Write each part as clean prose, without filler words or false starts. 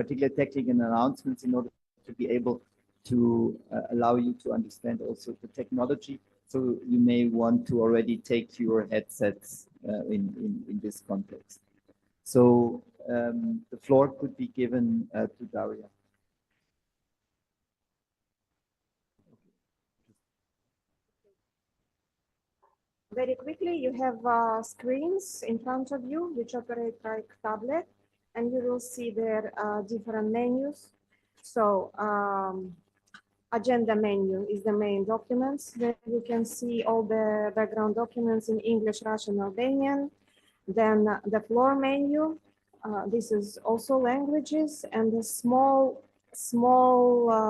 particular technical announcements in order to be able to allow you to understand also the technology. So you may want to already take your headsets in this context. So the floor could be given to Daria. Very quickly, you have screens in front of you which operate like tablet, and you will see their different menus. So agenda menu is the main documents. There you can see all the background documents in English, Russian, Albanian. Then the floor menu, this is also languages, and the small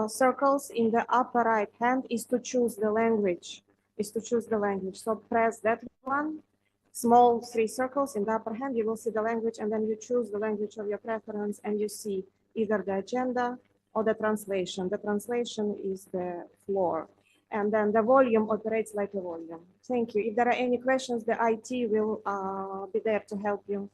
circles in the upper right hand is to choose the language. So press that one, small 3 circles in the upper hand, you will see the language, and then you choose the language of your preference, and you see either the agenda or the translation. The translation is the floor. And then the volume operates like a volume. Thank you. If there are any questions, the IT will be there to help you.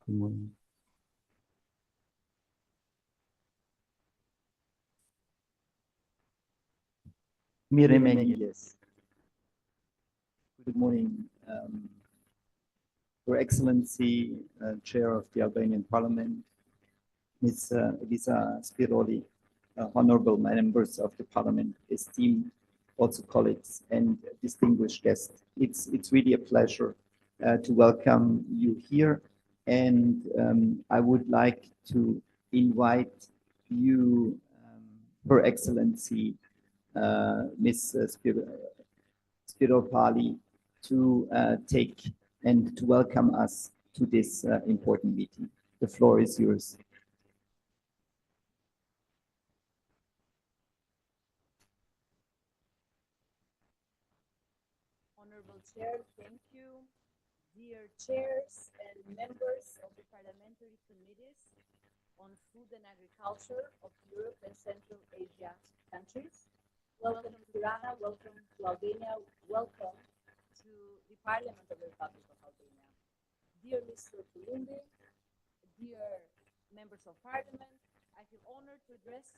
Good morning. Yes. Good morning, Your Excellency, Chair of the Albanian Parliament, Ms. Elisa Spiroli, honorable members of the Parliament, esteemed also colleagues and distinguished guests. It's really a pleasure to welcome you here, and I would like to invite you, Her Excellency, Ms. Spiropali, to take and to welcome us to this important meeting. The floor is yours. Honorable Chair, thank you. Dear chairs and members of the parliamentary committees on food and agriculture of Europe and Central Asia countries, welcome to Tirana, welcome to Albania, welcome to the Parliament of the Republic of Albania. Dear Mr. Kulumbi, dear members of Parliament, I feel honored to address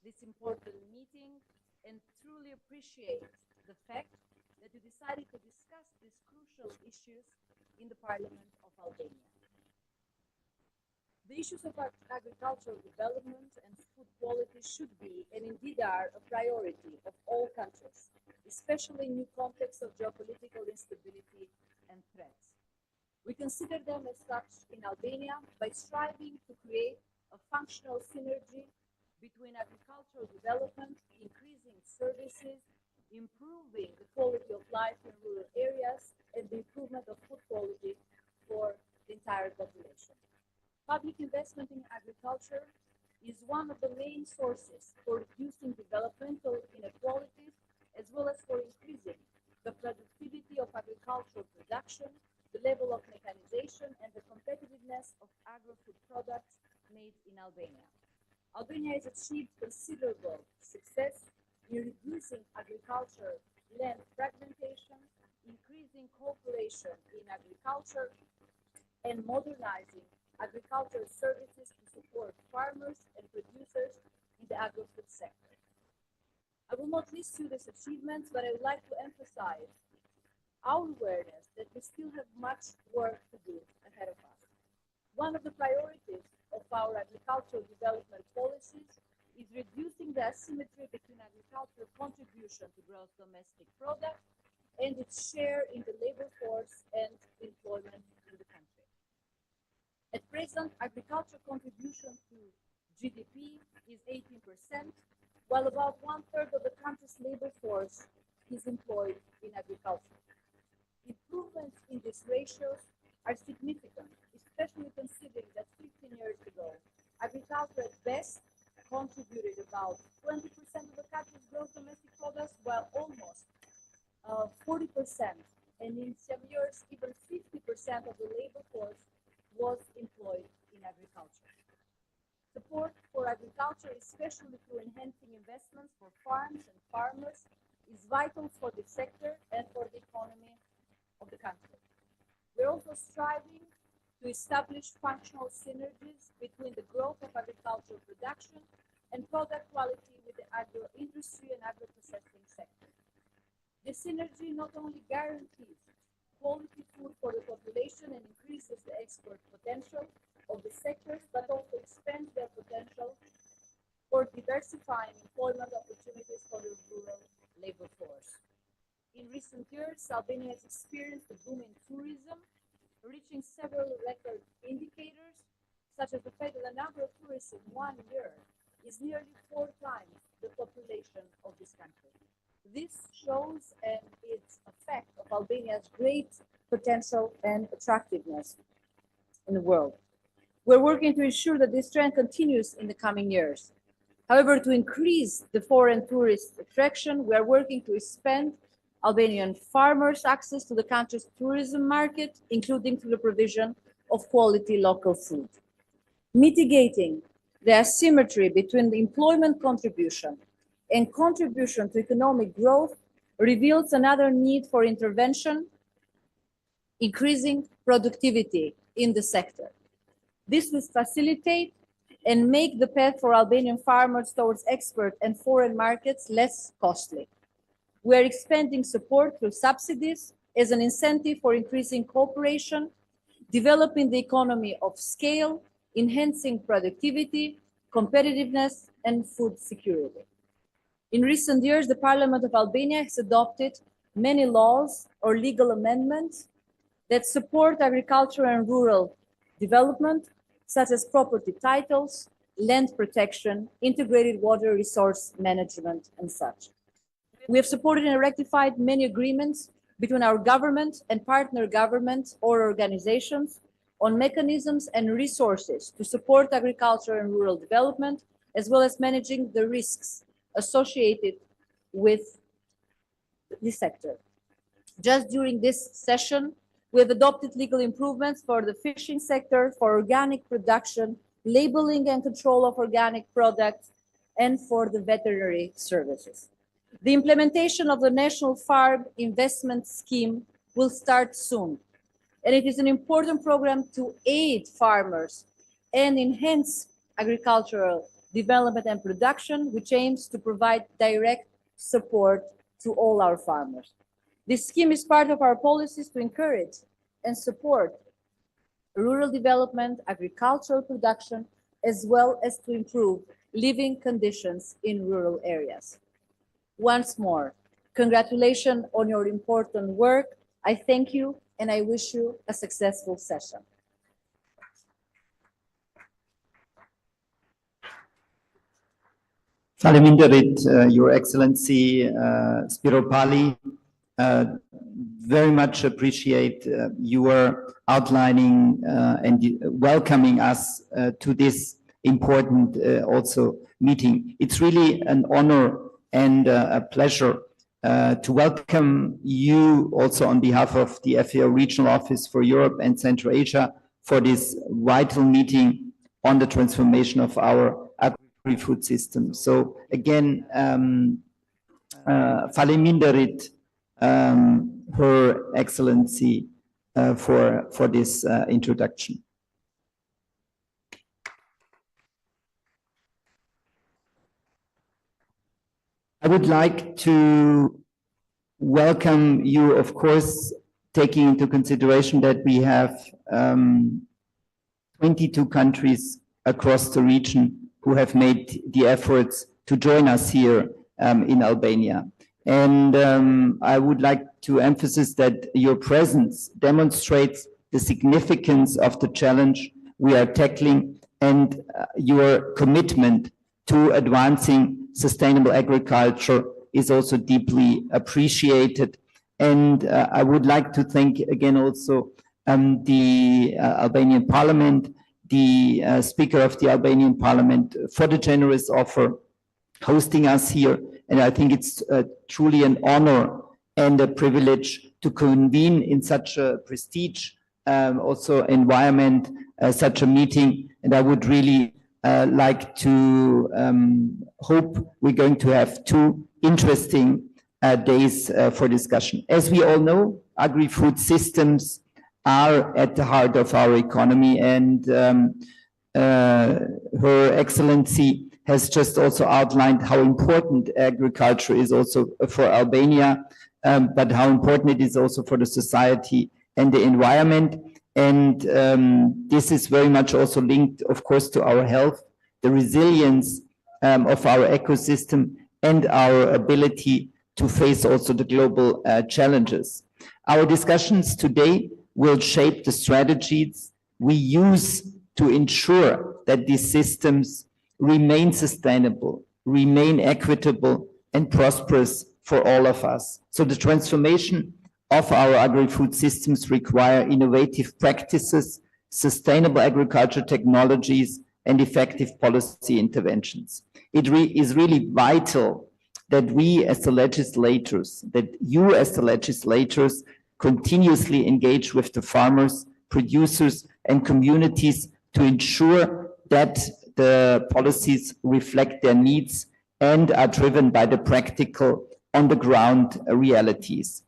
this important meeting and truly appreciate the fact that you decided to discuss these crucial issues in the Parliament of Albania. The issues of agricultural development and food quality should be, and indeed are, a priority of all countries, especially in new contexts of geopolitical instability and threats. We consider them as such in Albania by striving to create a functional synergy between agricultural development, increasing services, improving the quality of life in rural areas, and the improvement of food quality for the entire population. Public investment in agriculture is one of the main sources for reducing developmental inequalities, as well as for increasing the productivity of agricultural production, the level of mechanization, and the competitiveness of agri-food products made in Albania. Albania has achieved considerable success in reducing agriculture land fragmentation, increasing cooperation in agriculture, and modernizing agricultural services to support farmers and producers in the agri-food sector. I will not list you these achievements, but I would like to emphasize our awareness that we still have much work to do ahead of us. One of the priorities of our agricultural development policies is reducing the asymmetry between agricultural contribution to gross domestic product and its share in the labor force and employment in the country. At present, agricultural contribution to GDP is 18%, while about 1/3 of the country's labor force is employed in agriculture. Improvements in these ratios are significant, especially considering that 15 years ago, agriculture at best contributed about 20% of the country's gross domestic product, while almost 40%, and in some years even 50% of the labor force was employed in agriculture. Support for agriculture, especially through enhancing investments for farms and farmers, is vital for the sector and for the economy of the country. We're also striving to establish functional synergies between the growth of agricultural production and product quality with the agro-industry and agro-processing sector. This synergy not only guarantees quality food for the population and increases the export potential of the sectors, but also expands their potential for diversifying employment opportunities for the rural labor force. In recent years, Albania has experienced a boom in tourism, reaching several record indicators, such as the fact that the number of tourists in 1 year is nearly 4 times the population of this country. This shows and it's a fact of Albania's great potential and attractiveness in the world. We're working to ensure that this trend continues in the coming years. However, to increase the foreign tourist attraction, we are working to expand Albanian farmers' access to the country's tourism market, including through the provision of quality local food. Mitigating the asymmetry between the employment contribution and contribution to economic growth reveals another need for intervention, increasing productivity in the sector. This will facilitate and make the path for Albanian farmers towards export and foreign markets less costly. We are expanding support through subsidies as an incentive for increasing cooperation, developing the economy of scale, enhancing productivity, competitiveness, and food security. In recent years, the Parliament of Albania has adopted many laws or legal amendments that support agriculture and rural development, such as property titles, land protection, integrated water resource management, and such. We have supported and rectified many agreements between our government and partner governments or organizations on mechanisms and resources to support agriculture and rural development, as well as managing the risks associated with this sector. Just during this session, we have adopted legal improvements for the fishing sector, for organic production, labeling and control of organic products, and for the veterinary services. The implementation of the National Farm Investment Scheme will start soon, and it is an important program to aid farmers and enhance agricultural development and production, which aims to provide direct support to all our farmers. This scheme is part of our policies to encourage and support rural development, agricultural production, as well as to improve living conditions in rural areas. Once more, congratulations on your important work. I thank you and I wish you a successful session. Parliamentary, Your Excellency Spiro Pali, very much appreciate your outlining and welcoming us to this important also meeting. It's really an honor and a pleasure to welcome you also on behalf of the FAO Regional Office for Europe and Central Asia for this vital meeting on the transformation of our agri-food system. So again, Faleminderit, Her Excellency, for this introduction. I would like to welcome you, of course, taking into consideration that we have 22 countries across the region who have made the efforts to join us here in Albania. And I would like to emphasize that your presence demonstrates the significance of the challenge we are tackling and your commitment to advancing sustainable agriculture is also deeply appreciated. And I would like to thank again also the Albanian Parliament, the Speaker of the Albanian Parliament for the generous offer hosting us here. And I think it's truly an honor and a privilege to convene in such a prestige also environment, such a meeting. And I would really like to hope we're going to have two interesting days for discussion. As we all know, agri-food systems are at the heart of our economy, and Her Excellency has just also outlined how important agriculture is also for Albania, but how important it is also for the society and the environment. And this is very much also linked, of course, to our health, the resilience of our ecosystem, and our ability to face also the global challenges. Our discussions today will shape the strategies we use to ensure that these systems remain sustainable, remain equitable, and prosperous for all of us. So the transformation of our agri-food systems require innovative practices, sustainable agriculture technologies, and effective policy interventions. It is really vital that we as the legislators, that you as the legislators continuously engage with the farmers, producers, and communities to ensure that the policies reflect their needs and are driven by the practical, on-the-ground realities.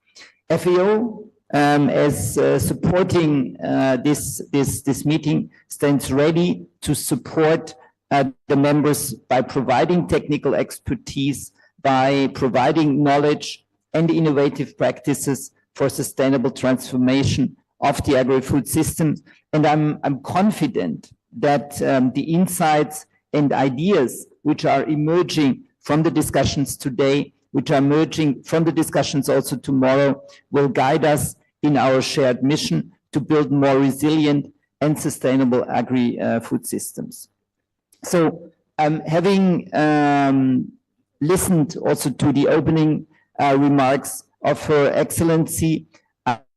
FAO as supporting this meeting, stands ready to support the members by providing technical expertise, by providing knowledge and innovative practices for sustainable transformation of the agri-food system. And I'm confident that the insights and ideas which are emerging from the discussions today, which are emerging from the discussions also tomorrow, will guide us in our shared mission to build more resilient and sustainable agri-food systems. So having listened also to the opening remarks of Her Excellency,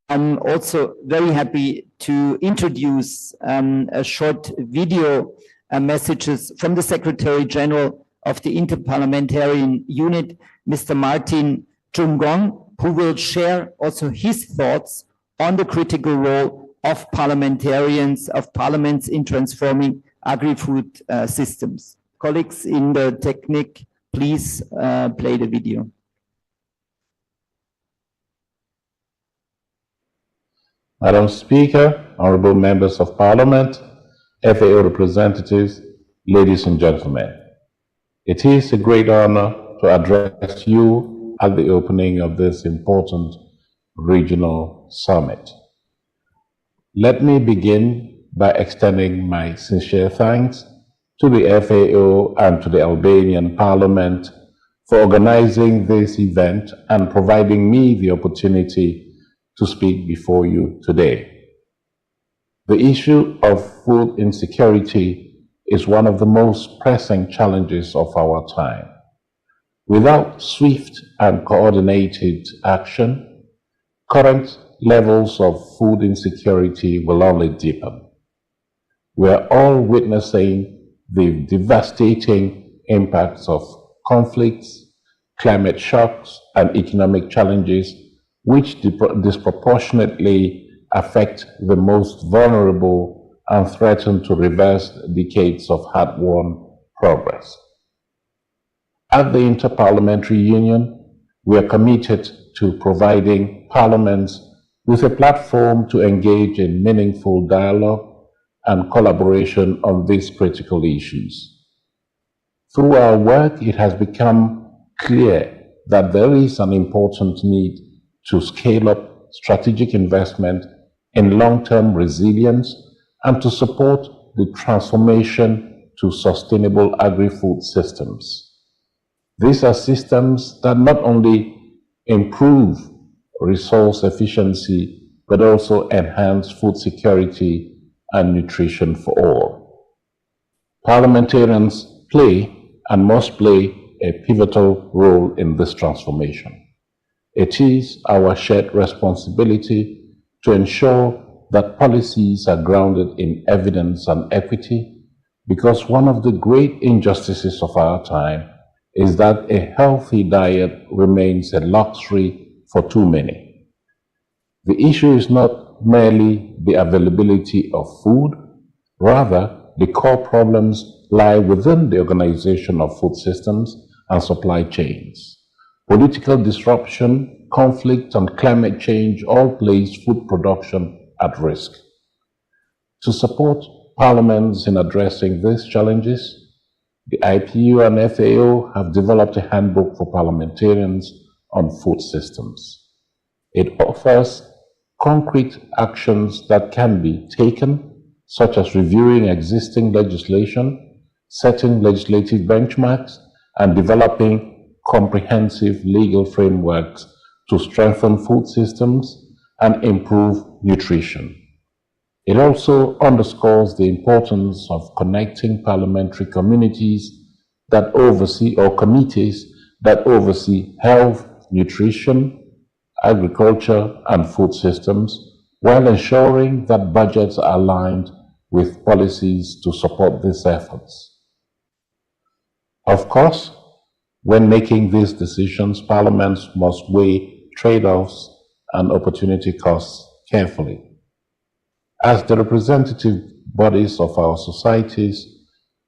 I'm also very happy to introduce a short video messages from the Secretary General of the Interparliamentarian Unit, Mr. Martin Chungong, who will share also his thoughts on the critical role of parliamentarians, of parliaments in transforming agri-food systems. Colleagues in the technique, please play the video. Madam Speaker, honorable members of Parliament, FAO representatives, ladies and gentlemen, it is a great honor to address you at the opening of this important regional summit. Let me begin by extending my sincere thanks to the FAO and to the Albanian Parliament for organizing this event and providing me the opportunity to speak before you today. The issue of food insecurity is one of the most pressing challenges of our time. Without swift and coordinated action, current levels of food insecurity will only deepen. We are all witnessing the devastating impacts of conflicts, climate shocks, and economic challenges which disproportionately affect the most vulnerable and threaten to reverse decades of hard-won progress. At the Interparliamentary Union, we are committed to providing parliaments with a platform to engage in meaningful dialogue and collaboration on these critical issues. Through our work, it has become clear that there is an important need to scale up strategic investment in long-term resilience and to support the transformation to sustainable agri-food systems. These are systems that not only improve resource efficiency, but also enhance food security and nutrition for all. Parliamentarians play and must play a pivotal role in this transformation. It is our shared responsibility to ensure that policies are grounded in evidence and equity, because one of the great injustices of our time is that a healthy diet remains a luxury for too many. The issue is not merely the availability of food, rather the core problems lie within the organization of food systems and supply chains. Political disruption, conflict, and climate change all place food production at risk. To support parliaments in addressing these challenges, the IPU and FAO have developed a handbook for parliamentarians on food systems. It offers concrete actions that can be taken, such as reviewing existing legislation, setting legislative benchmarks, and developing comprehensive legal frameworks to strengthen food systems and improve nutrition. It also underscores the importance of connecting parliamentary communities that oversee, or committees that oversee, health, nutrition, agriculture, and food systems, while ensuring that budgets are aligned with policies to support these efforts. Of course, when making these decisions, parliaments must weigh trade-offs and opportunity costs carefully. As the representative bodies of our societies,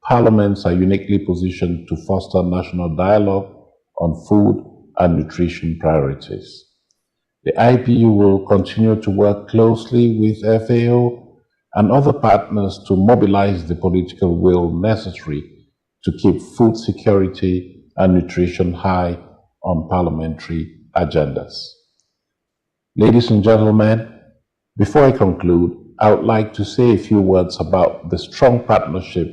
parliaments are uniquely positioned to foster national dialogue on food and nutrition priorities. The IPU will continue to work closely with FAO and other partners to mobilize the political will necessary to keep food security and nutrition high on parliamentary agendas. Ladies and gentlemen, before I conclude, I would like to say a few words about the strong partnership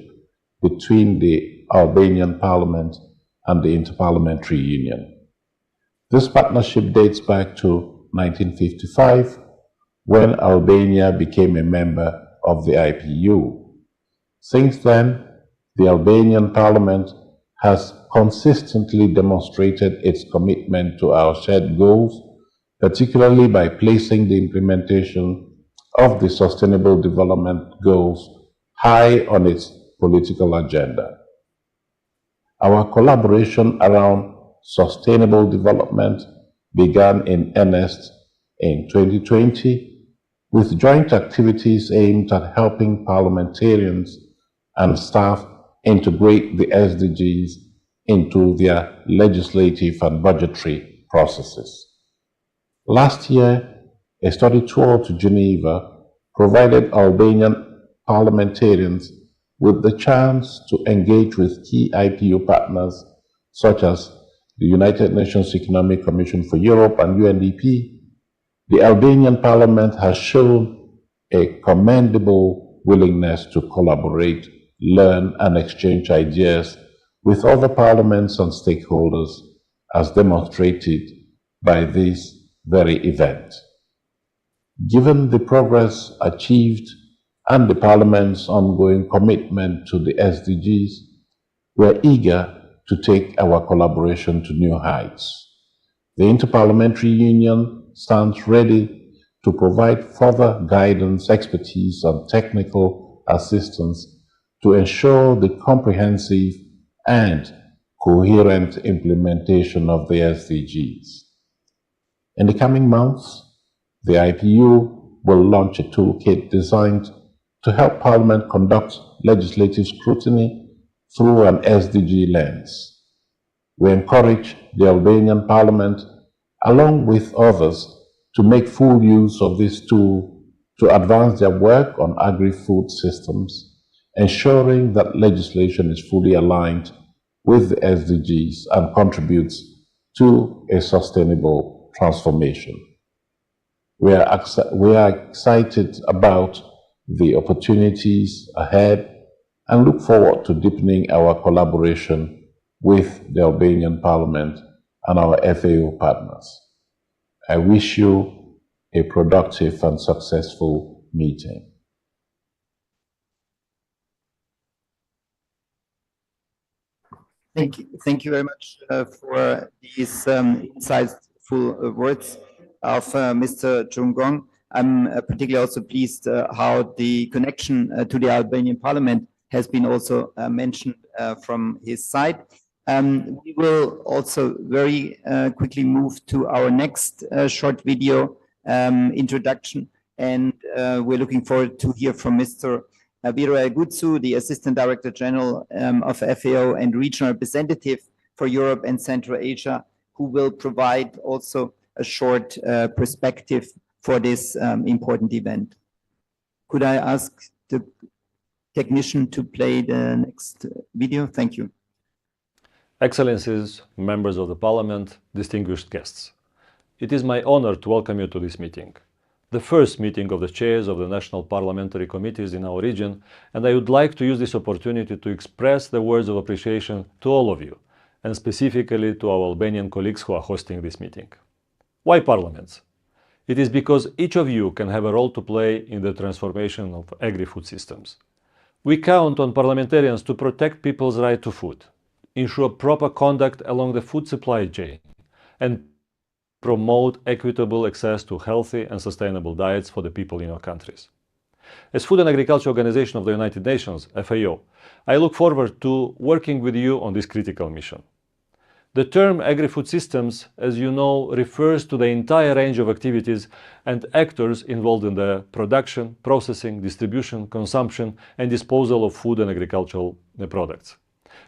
between the Albanian Parliament and the Interparliamentary Union. This partnership dates back to 1955, when Albania became a member of the IPU. Since then, the Albanian Parliament has consistently demonstrated its commitment to our shared goals, particularly by placing the implementation of the Sustainable Development Goals high on its political agenda. Our collaboration around sustainable development began in earnest in 2020 with joint activities aimed at helping parliamentarians and staff integrate the SDGs into their legislative and budgetary processes. Last year, a study tour to Geneva provided Albanian parliamentarians with the chance to engage with key IPU partners such as the United Nations Economic Commission for Europe and UNDP. The Albanian Parliament has shown a commendable willingness to collaborate, learn, and exchange ideas with other parliaments and stakeholders, as demonstrated by this very event. Given the progress achieved and the Parliament's ongoing commitment to the SDGs, we are eager to take our collaboration to new heights. The Interparliamentary Union stands ready to provide further guidance, expertise, and technical assistance to ensure the comprehensive and coherent implementation of the SDGs. In the coming months, the IPU will launch a toolkit designed to help Parliament conduct legislative scrutiny through an SDG lens. We encourage the Albanian Parliament, along with others, to make full use of this tool to advance their work on agri-food systems, ensuring that legislation is fully aligned with the SDGs and contributes to a sustainable transformation. We are excited about the opportunities ahead and look forward to deepening our collaboration with the Albanian Parliament and our FAO partners. I wish you a productive and successful meeting. Thank you very much for these insightful words of Mr. Jungong. I'm particularly also pleased how the connection to the Albanian Parliament has been also mentioned from his side. We will also very quickly move to our next short video introduction, and we're looking forward to hear from Mr. Viro Elgutsu, the Assistant Director General of FAO and Regional Representative for Europe and Central Asia, who will provide also a short perspective for this important event. Could I ask the technician to play the next video? Thank you. Excellencies, members of the Parliament, distinguished guests. It is my honor to welcome you to this meeting, the first meeting of the chairs of the national parliamentary committees in our region, and I would like to use this opportunity to express the words of appreciation to all of you, and specifically to our Albanian colleagues who are hosting this meeting. Why parliaments? It is because each of you can have a role to play in the transformation of agri-food systems. We count on parliamentarians to protect people's right to food, ensure proper conduct along the food supply chain, and promote equitable access to healthy and sustainable diets for the people in our countries. As Food and Agriculture Organization of the United Nations, FAO, I look forward to working with you on this critical mission. The term agri-food systems, as you know, refers to the entire range of activities and actors involved in the production, processing, distribution, consumption, and disposal of food and agricultural products.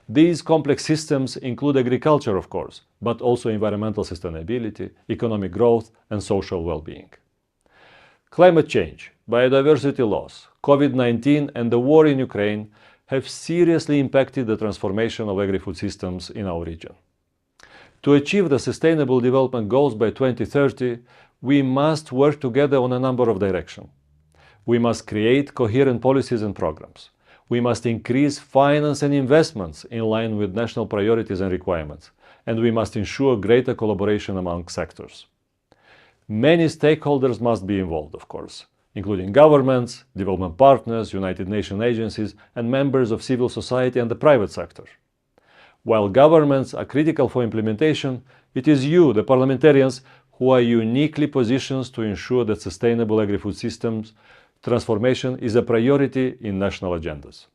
These complex systems include agriculture, of course, but also environmental sustainability, economic growth, and social well-being. Climate change, biodiversity loss, COVID-19, and the war in Ukraine have seriously impacted the transformation of agri-food systems in our region. To achieve the Sustainable Development Goals by 2030, we must work together on a number of directions. We must create coherent policies and programs. We must increase finance and investments in line with national priorities and requirements, and we must ensure greater collaboration among sectors. Many stakeholders must be involved, of course, including governments, development partners, United Nations agencies, and members of civil society and the private sector. While governments are critical for implementation, it is you, the parliamentarians, who are uniquely positioned to ensure that sustainable agri-food systems transformation is a priority in national agendas.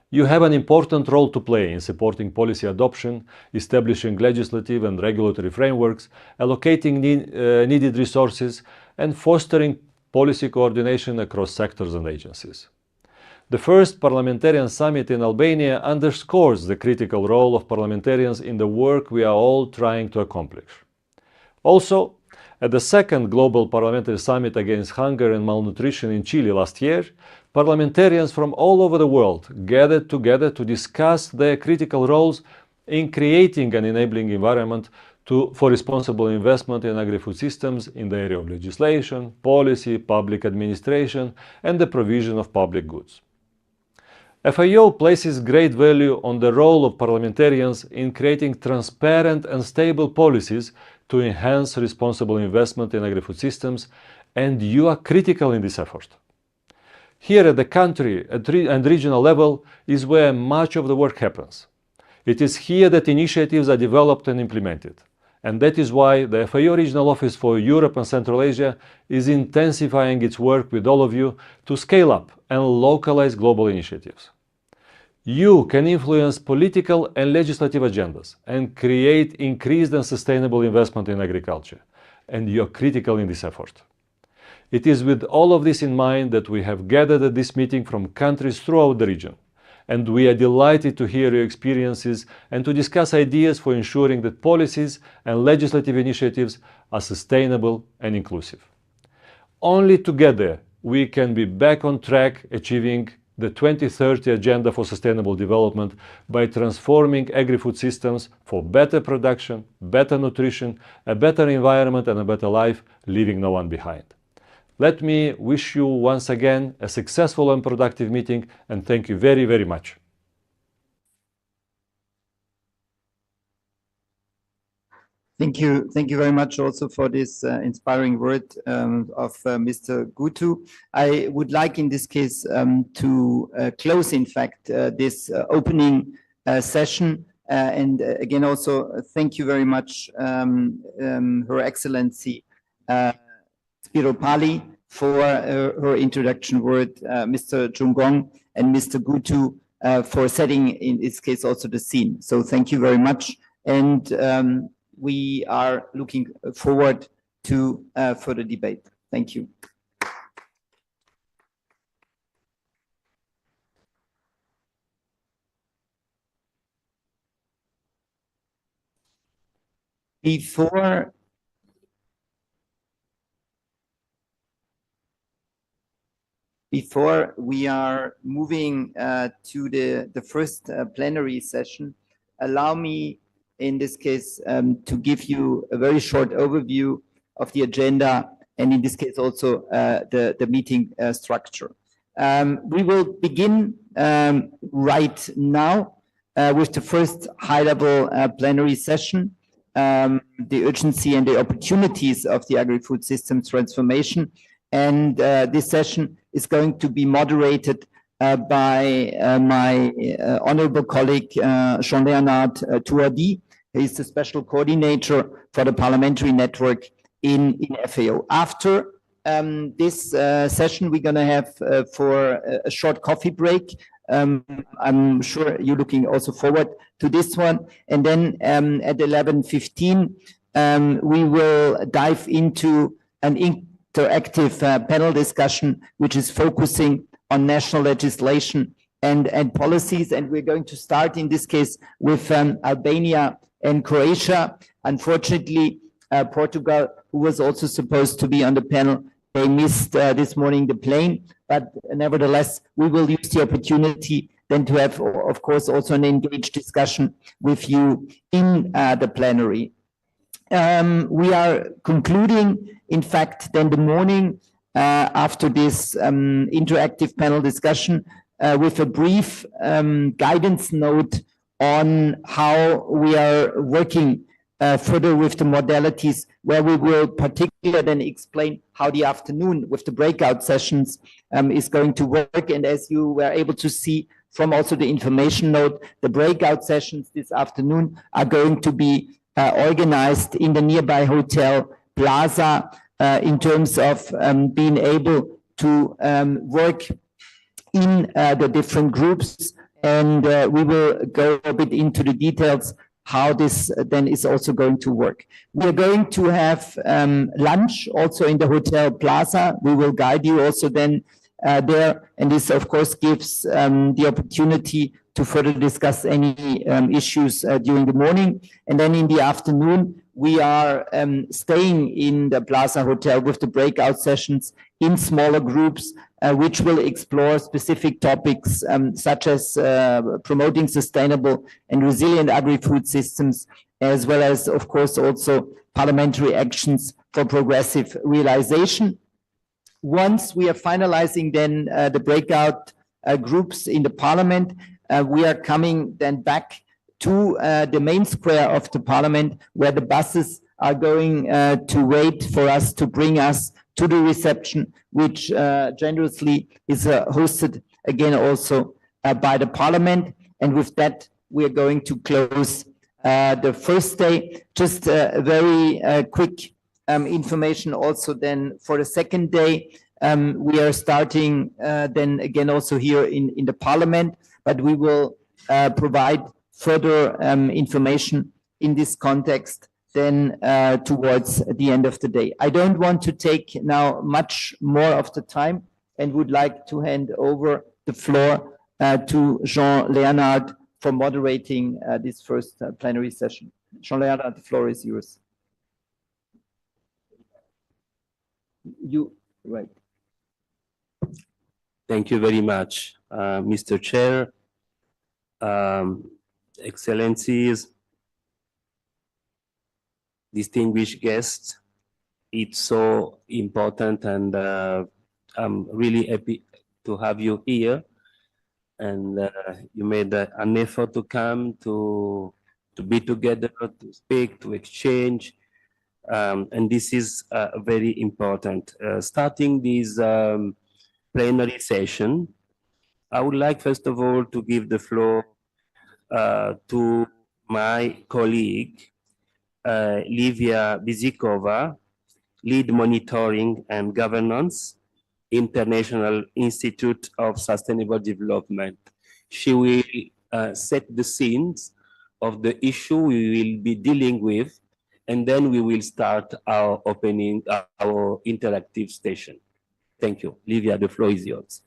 You have an important role to play in supporting policy adoption, establishing legislative and regulatory frameworks, allocating needed resources, and fostering policy coordination across sectors and agencies. The first Parliamentarian Summit in Albania underscores the critical role of parliamentarians in the work we are all trying to accomplish. Also, at the second Global Parliamentary Summit against hunger and malnutrition in Chile last year, parliamentarians from all over the world gathered together to discuss their critical roles in creating an enabling environment for responsible investment in agri-food systems in the area of legislation, policy, public administration, and the provision of public goods. FAO places great value on the role of parliamentarians in creating transparent and stable policies to enhance responsible investment in agri-food systems, and you are critical in this effort. Here at the country and regional level is where much of the work happens. It is here that initiatives are developed and implemented, and that is why the FAO Regional Office for Europe and Central Asia is intensifying its work with all of you to scale up and localize global initiatives. You can influence political and legislative agendas and create increased and sustainable investment in agriculture, and you are critical in this effort. It is with all of this in mind that we have gathered at this meeting from countries throughout the region, and we are delighted to hear your experiences and to discuss ideas for ensuring that policies and legislative initiatives are sustainable and inclusive. Only together we can be back on track achieving the 2030 Agenda for Sustainable Development by transforming agri-food systems for better production, better nutrition, a better environment and a better life, leaving no one behind. Let me wish you once again a successful and productive meeting, and thank you very, very much. Thank you very much also for this inspiring word of Mr. Gutu. I would like in this case to close, in fact, this opening session. And again, also thank you very much, Her Excellency Spiro Pali, for her introduction word, Mr. Jungong and Mr. Gutu for setting, in this case, also the scene. So thank you very much. And we are looking forward to further debate. Thank you. Before we are moving to the first plenary session, allow me in this case to give you a very short overview of the agenda, and in this case also the meeting structure. We will begin right now with the first high-level plenary session, the urgency and the opportunities of the agri-food system transformation. And this session is going to be moderated by my honorable colleague, Jean-Léonard Touardi. He's the special coordinator for the Parliamentary Network in FAO. After this session, we're going to have for a short coffee break. I'm sure you're looking also forward to this one. And then at 11:15, we will dive into an interactive panel discussion, which is focusing on national legislation and policies. And we're going to start in this case with Albania and Croatia. Unfortunately, Portugal, who was also supposed to be on the panel, they missed this morning the plane, but nevertheless, we will use the opportunity then to have, of course, also an engaged discussion with you in the plenary. We are concluding, in fact, then the morning after this interactive panel discussion with a brief guidance note on how we are working further with the modalities, where we will particularly then explain how the afternoon with the breakout sessions is going to work. And as you were able to see from also the information note, the breakout sessions this afternoon are going to be organized in the nearby hotel Plaza in terms of being able to work in the different groups. And we will go a bit into the details how this then is also going to work. We are going to have lunch also in the Hotel Plaza. We will guide you also then there. And this, of course, gives the opportunity to further discuss any issues during the morning. And then in the afternoon, we are staying in the Plaza Hotel with the breakout sessions in smaller groups, which will explore specific topics such as promoting sustainable and resilient agri-food systems, as well as, of course, also parliamentary actions for progressive realization. Once we are finalizing then the breakout groups in the parliament, we are coming then back to the main square of the parliament, where the buses are going to wait for us to bring us to the reception, which generously is hosted again also by the parliament. And with that, we are going to close the first day. Just a very quick information also then for the second day. We are starting then again also here in the parliament, but we will provide further information in this context then towards the end of the day. I don't want to take now much more of the time and would like to hand over the floor to Jean-Leonard for moderating this first plenary session. Jean-Leonard, the floor is yours. Right. Thank you very much, Mr. Chair, Excellencies, distinguished guests. It's so important, and I'm really happy to have you here. And you made an effort to come to be together, to speak, to exchange. And this is very important. Starting this plenary session, I would like, first of all, to give the floor to my colleague, Livia Bizikova, Lead Monitoring and Governance, International Institute of Sustainable Development. She will set the scenes of the issue we will be dealing with, and then we will start our opening, our interactive session. Thank you. Livia, the floor is yours.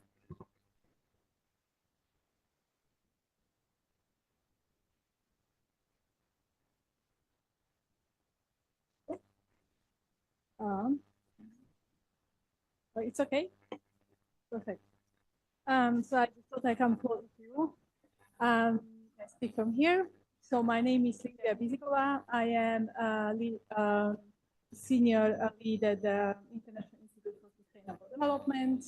It's okay? Perfect. So I just thought I come close to you. I speak from here. So my name is Livia Bizikova. I am senior lead at the International Institute for Sustainable Development.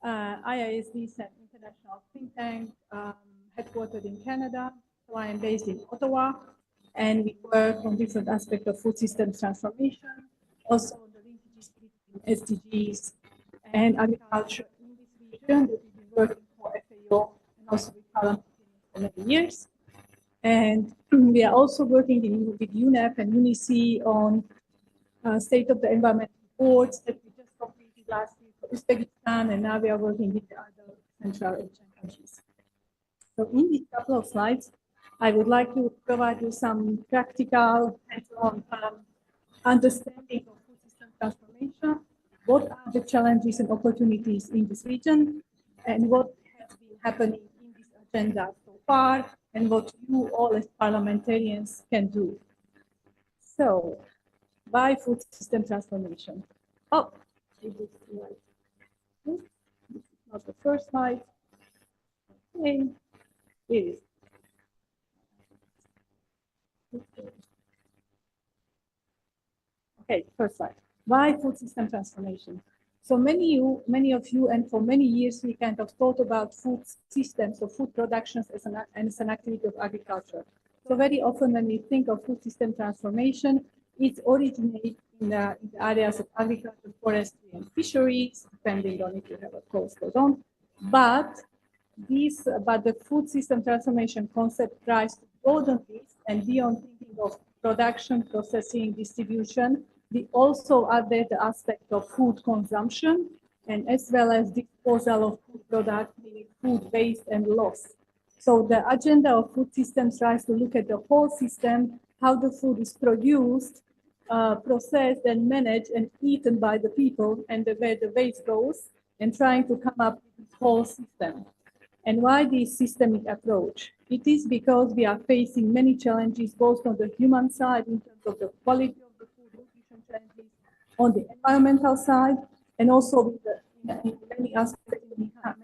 IISD is an international think tank headquartered in Canada. So I am based in Ottawa, and we work on different aspects of food systems transformation, also on the linkages between SDGs and agriculture in this region that we've been working for FAO and also with Parliamentary for many years. And we are also working with UNEP and UNICE on state of the environment reports that we just completed last week for Uzbekistan, and now we are working with the other Central Asian countries. So in these couple of slides, I would like to provide you some practical hands-on understanding of food system transformation. What are the challenges and opportunities in this region, and what has been happening in this agenda so far and what you all as parliamentarians can do. So, why food system transformation? Oh, this is not the first slide. Okay, it is. Okay, first slide. Why food system transformation? So many of you, and for many years, we kind of thought about food systems or food productions as an activity of agriculture. So very often when we think of food system transformation, it originates in the areas of agriculture, forestry, and fisheries, depending on if you have a coast or don't. But the food system transformation concept tries to broaden this and beyond thinking of production, processing, distribution. We also added the aspect of food consumption and as well as disposal of food products, meaning food waste and loss. So the agenda of food systems tries to look at the whole system, how the food is produced, processed and managed and eaten by the people and where the waste goes, and trying to come up with this whole system. And why this systemic approach? It is because we are facing many challenges, both on the human side in terms of the quality of the food, nutrition challenges, on the environmental side, and also with in many aspects, many times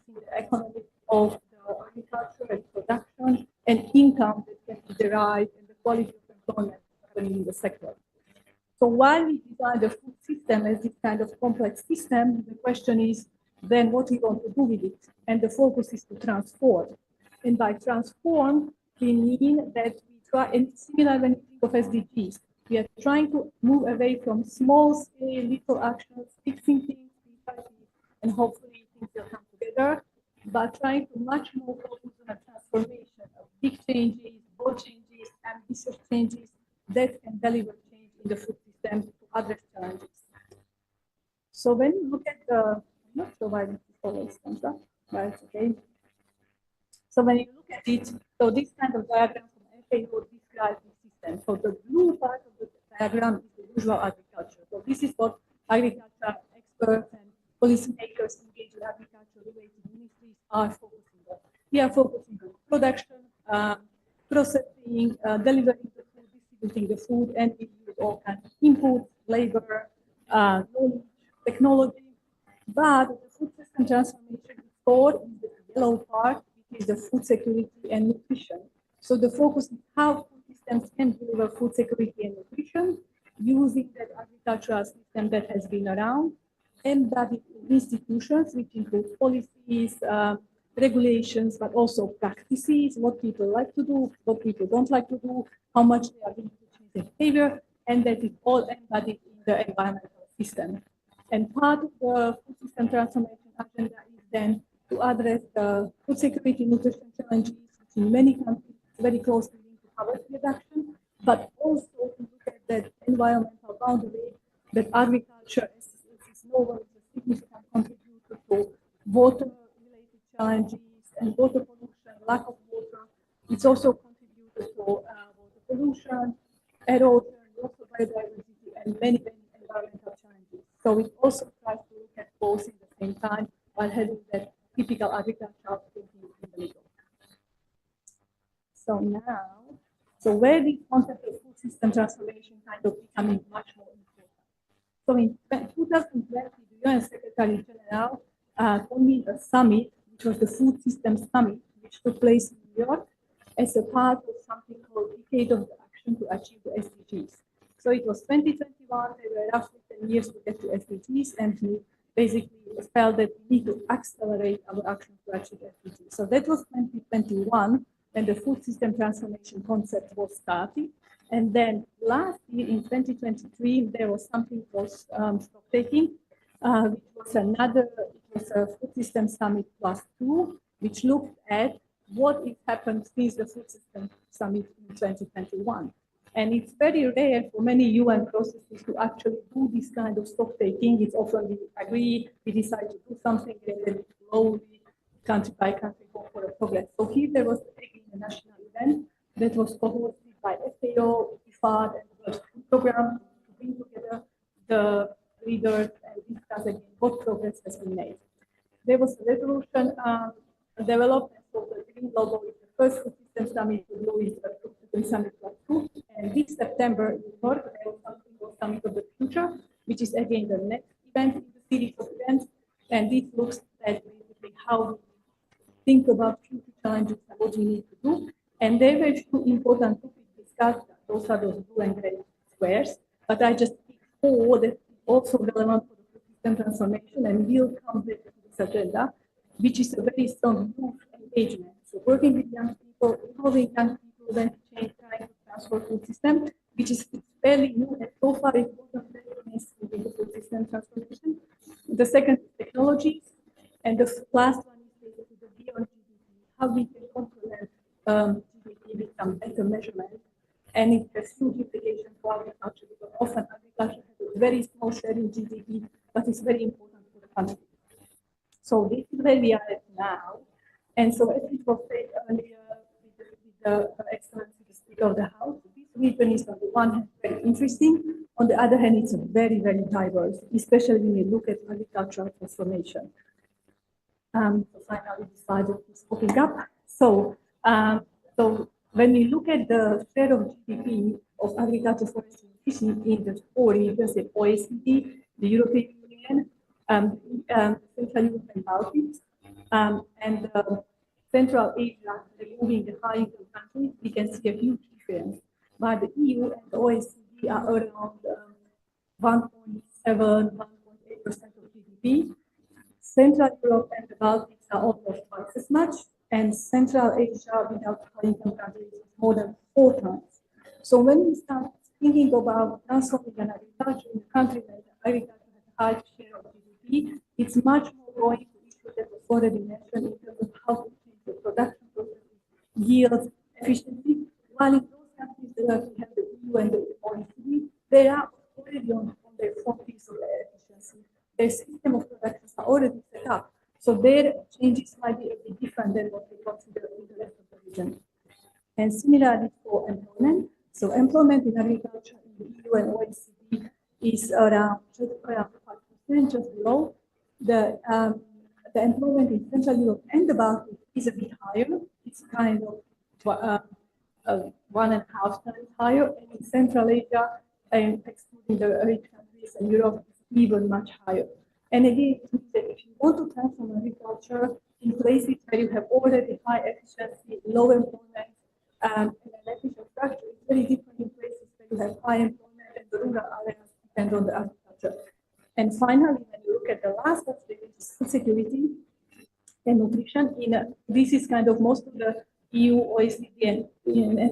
in the economic of the agriculture and production and income that can be derived and the quality of employment happening in the sector. So while we design the food system as this kind of complex system, the question is then what we want to do with it. And the focus is to transform. And by transform, we mean that we try, and similar when you think of SDGs, we are trying to move away from small scale, little actions, fixing things, and hopefully things will come together, but trying to much more focus on a transformation of big changes, bold changes, ambitious changes that can deliver change in the food system to address challenges. So when you look at the, I'm not sure why this always comes up, but it's okay. So when you look at it, so this kind of diagram from FAO describes the system. So the blue part of the diagram is the usual agriculture. So this is what agriculture experts and policymakers engaged with agriculture-related ministries are focusing on. We are focusing on production, processing, delivering the food, distributing the food, and we use all kinds of inputs, labor, knowledge, technology. But the food system transformation is stored in the yellow part, which is the food security and nutrition. So the focus is how food systems can deliver food security and nutrition using that agricultural system that has been around, embedded in institutions, which include policies, regulations, but also practices, what people like to do, what people don't like to do, how much they are willing to change their behavior, and that is all embedded in the environmental system. And part of the food system transformation agenda is then to address the food security nutrition challenges, which in many countries is very closely linked to poverty reduction, but also to look at that environmental boundary that agriculture is no longer a significant contributor to water-related challenges and water pollution, lack of water. It's also contributed to water pollution, erosion, loss of biodiversity, and many environmental challenges. So it also tries to look at both in the same time while having that typical agricultural thinking in the middle. So now, where the concept of food system transformation kind of becoming much more important. So in 2020, the UN Secretary General convened a summit, which was the Food Systems Summit, which took place in New York as a part of something called Decade of Action to Achieve the SDGs. So it was 2021, there were roughly 10 years to get to SDGs, and we basically felt that we need to accelerate our action to achieve SDGs. So that was 2021, when the food system transformation concept was started. And then last year in 2023, there was something called stock taking, which was a food system summit +2, which looked at what has happened since the food system summit in 2021. And it's very rare for many UN processes to actually do this kind of stock taking. It's often we agree, we decide to do something, and then slowly, country by country, go for a progress. So here there was a national event that was co-hosted by FAO, IFAD, and the World Food Program to bring together the leaders and discuss again what progress has been made. There was a resolution developed, and so the green logo is the first food system summit, the blue is the food system summit +2. And this September, in New York, there was something called Summit of the Future, which is again the next event in the series of events. And this looks at basically how we think about future challenges and what we need to do. And there were two important topics discussed. Those are those blue and gray squares. But I just picked four that also relevant for the food system transformation and will come back to this agenda, which is a very strong youth engagement. So working with young people, involving young people, then to change trying to transform food system, which is fairly new and so far it wasn't within the food system transformation. The second is technologies, and the last one is basically the beyond GDP, how we can complement GDP with some better measurement. And it has huge implications for agriculture, because often agriculture has a very small share in GDP, but it's very important for the country. So this is where we are at now. And so as it was said earlier with the excellency, the Speaker of the House, this region is on the one hand very interesting, on the other hand it's very, very diverse, especially when you look at agricultural transformation. So finally this slide is popping up. So, when you look at the share of GDP of agriculture, forestry, and fishing in the four regions, the OECD, the European Union, Central Europe and Baltics, and Central Asia, removing the high-income countries, we can see a huge difference. But the EU and the OECD are around 1.7, 1.8% of GDP. Central Europe and the Baltics are almost twice as much, and Central Asia without high-income countries is more than 4 times. So when we start thinking about transforming an agriculture in a country where the agriculture has a high share of GDP, it's much more going to issues that was already mentioned in terms of how to change the production processes, yields, efficiency, while in those countries that we have the EU and the OECD, they are already on their 40s of their efficiency. Their system of production are already set up. So their changes might be a bit different than what we consider in the rest of the region. And similarly for employment. So employment in agriculture in the EU and OECD is around 5%, just below. The employment in Central Europe and the Baltics is a bit higher. It's kind of 1.5 times higher. And in Central Asia, and excluding the rich countries and Europe, it's even much higher. And again, if you want to transform agriculture in places where you have already high efficiency, low employment, and an efficient structure, it's very different in places where you have high employment and the rural areas depend on the agriculture. And finally, when you look at the last aspect, which is food security and nutrition, this is kind of most of the EU, OECD, and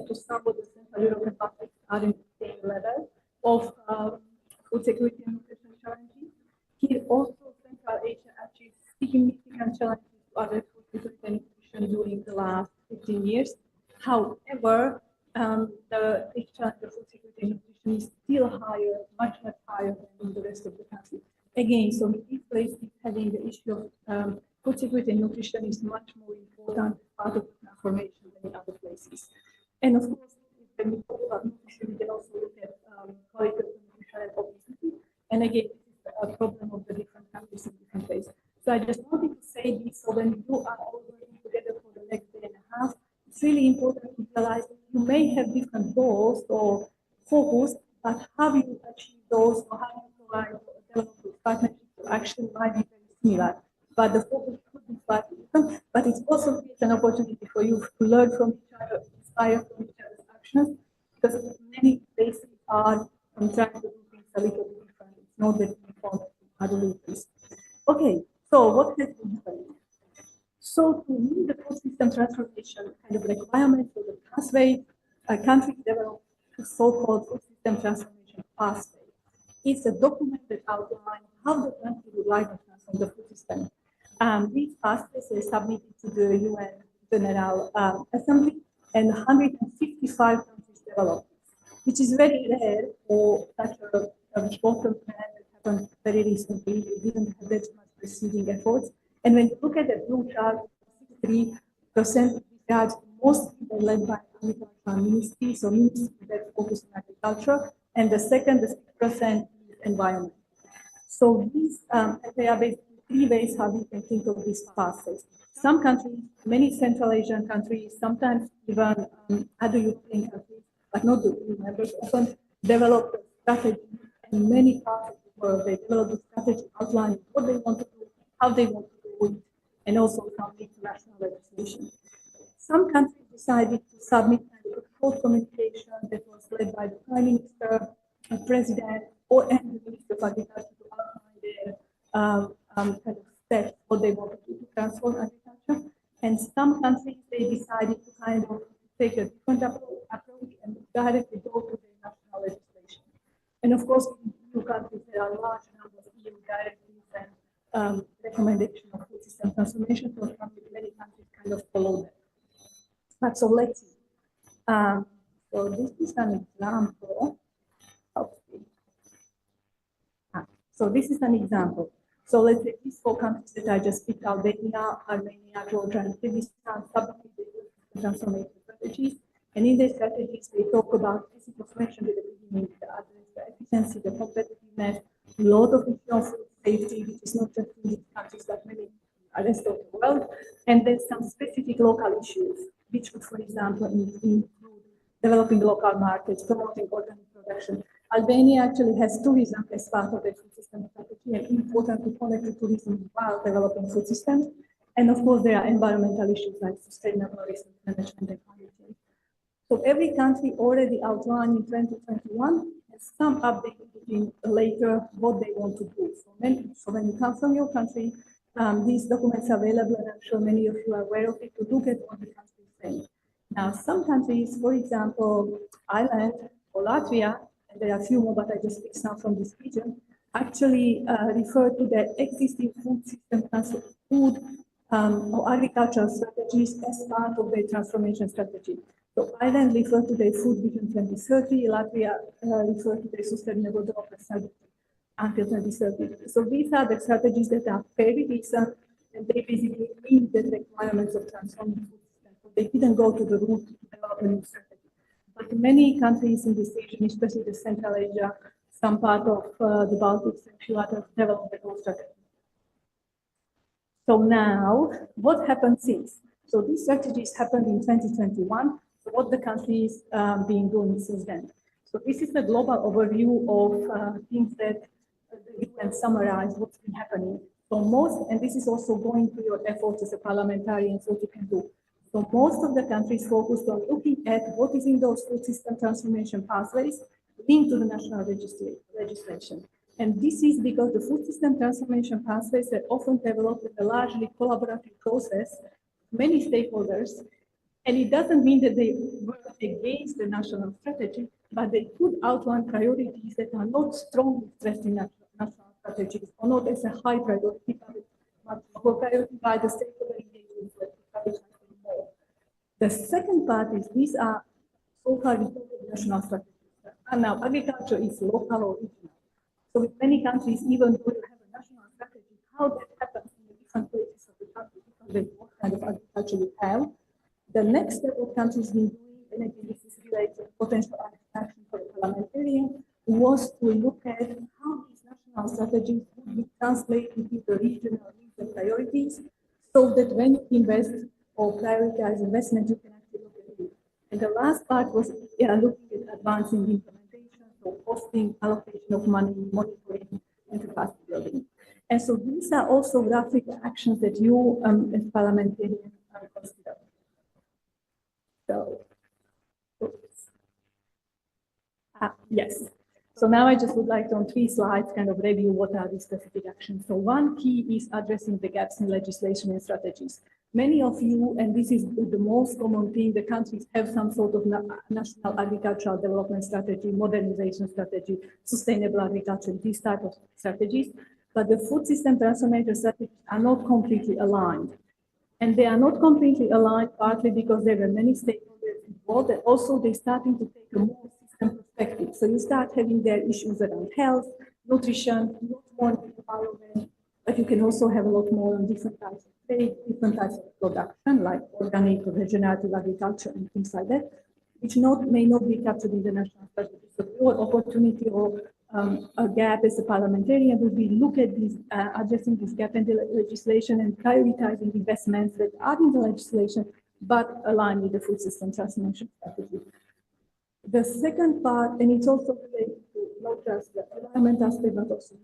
to some of the Central European countries are in the same level of food security and nutrition challenges. Here also, Central Asia achieved significant challenges to other food security and nutrition during the last 15 years. However, the challenge of food security and nutrition is still higher, much higher than in the rest of the country. Again, so in these places, having the issue of food security and nutrition is much more important part of the transformation than in other places. And of course, when we talk about nutrition, we can also look at quality of nutrition and obesity. And again, a problem of the different countries in different places. So I just wanted to say this, so when you are all working together for the next day and a half, it's really important to realize that you may have different goals or focus, but how you achieve those or how you provide or develop partnerships or action might be very similar. But the focus could be slightly different, but it also creates an opportunity for you to learn from each other, inspire from each other's actions, because many places are trying to do things a little bit different. It's not that uniform in other regions. Okay, so what has been happening? So to meet the food system transformation kind of requirements for the pathway, countries develop a so-called food system transformation pathway. It's a document that outlines how the country would like to transform the food system. These pathways are submitted to the UN General Assembly, and 155 countries developed, which is very rare for such a short-term plan that happened very recently. We didn't have that much preceding efforts. And when you look at the blue chart, 63% regards mostly led by agricultural ministry, so ministry that focus on agriculture, and the second, the 6% is environment. So these they are basically three ways how we can think of these pathways. Some countries, many Central Asian countries, sometimes even other European countries, but not the EU members, often develop a strategy, and many parts of the world, they develop a strategy outlining what they want to do, how they want to do it, and also some international legislation. Some countries decided to submit a code communication that was led by the Prime Minister, a President, or and the Minister of Agriculture to outline their kind of steps, what they want to do to transform agriculture. And some countries, they decided to kind of take a different approach and directly go to the national legislation. And of course, in EU countries, there are large numbers of EU directives and recommendation of food system transformation. So many countries kind of follow that. But so let's see. So this is an example of so this is an example. So let's say these four countries that I just picked, Albania, Armenia, Georgia, and Kyrgyzstan, submitted the transformation strategies. And in their strategies, they talk about, as it was mentioned at the beginning, the efficiency, the competitiveness, a lot of issue of food safety, which is not just in these countries, but many rest of the world. And then some specific local issues, which would, for example, include developing local markets, promoting organic production. Albania actually has tourism as part of the food system strategy, and important to connect to tourism while developing food systems. And of course, there are environmental issues like sustainable resource management and climate change. So every country already outlined in 2021 has some updated in later what they want to do. So when you come from your country, these documents are available, and I'm sure many of you are aware of it, to look at what the country is saying. Now, some countries, for example, Ireland or Latvia, and there are a few more, but I just picked some from this region, actually refer to their existing food system, food or agricultural strategies as part of their transformation strategy. So Ireland refer to their food vision 2030, Latvia refer to their sustainable development strategy until 2030. So these are the strategies that are very recent, and they basically meet the requirements of transforming food systems. So they didn't go to the root to develop a new strategy. But many countries in this region, especially the Central Asia, some part of the Baltics and few others, developed their own strategy. So now, what happened since? So these strategies happened in 2021. So what the countries been doing since then? So this is the global overview of things that you can summarize what's been happening. So most, and this is also going to your efforts as a parliamentarian, what you can do. So most of the countries focused on looking at what is in those food system transformation pathways into the national legislation. And this is because the food system transformation pathways are often developed in a largely collaborative process, many stakeholders, and it doesn't mean that they work against the national strategy, but they could outline priorities that are not strongly stressed in national strategies, or not as a high priority, but lower priority by the stakeholder engagement. The second part is these are so-called national strategies. And now agriculture is local or regional. So in many countries, even though you have a national strategy, how that happens in the different places of the country, because what kind of agriculture we have. The next step of countries been doing, and again, this is related to potential action for the parliamentarian, was to look at how these national strategies would be translated into the regional needs and priorities, so that when you invest or prioritize investment, you can actually look at it. And the last part was looking at advancing implementation, so costing, allocation of money, monitoring, and capacity building. And so these are also graphic actions that you, as parliamentarians, consider. So, yes. So now I just would like to, on 3 slides, kind of review what are these specific actions. So one key is addressing the gaps in legislation and strategies. Many of you, and this is the most common thing, the countries have some sort of national agricultural development strategy, modernization strategy, sustainable agriculture, these type of strategies, but the food system transformation strategies are not completely aligned. And they are not completely aligned, partly because there were many stakeholders involved, and also they're starting to take a more system perspective. So you start having their issues around health, nutrition, a lot more on environment, but you can also have a lot more on different types of trade, different types of production, like organic or regenerative agriculture and things like that, which may not be captured in the national strategy. So your opportunity or a gap as a parliamentarian would be look at this, addressing this gap in the legislation and prioritizing investments that are in the legislation, but align with the food system transformation strategy. The second part, and it's also related to not just the environment aspect, but also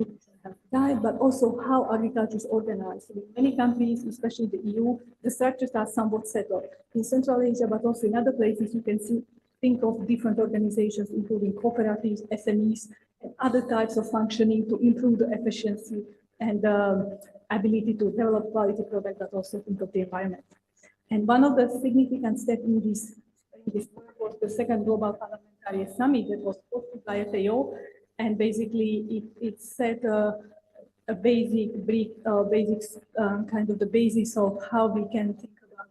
diet, but also how agriculture is organized. In many countries, especially the EU, the structures are somewhat settled. In Central Asia, but also in other places, you can think of different organizations, including cooperatives, SMEs, and other types of functioning to improve the efficiency and ability to develop quality products, but also think of the environment. And one of the significant steps in this work was the second Global Parliamentary Summit that was hosted by FAO, and basically it set a basic kind of the basis of how we can think about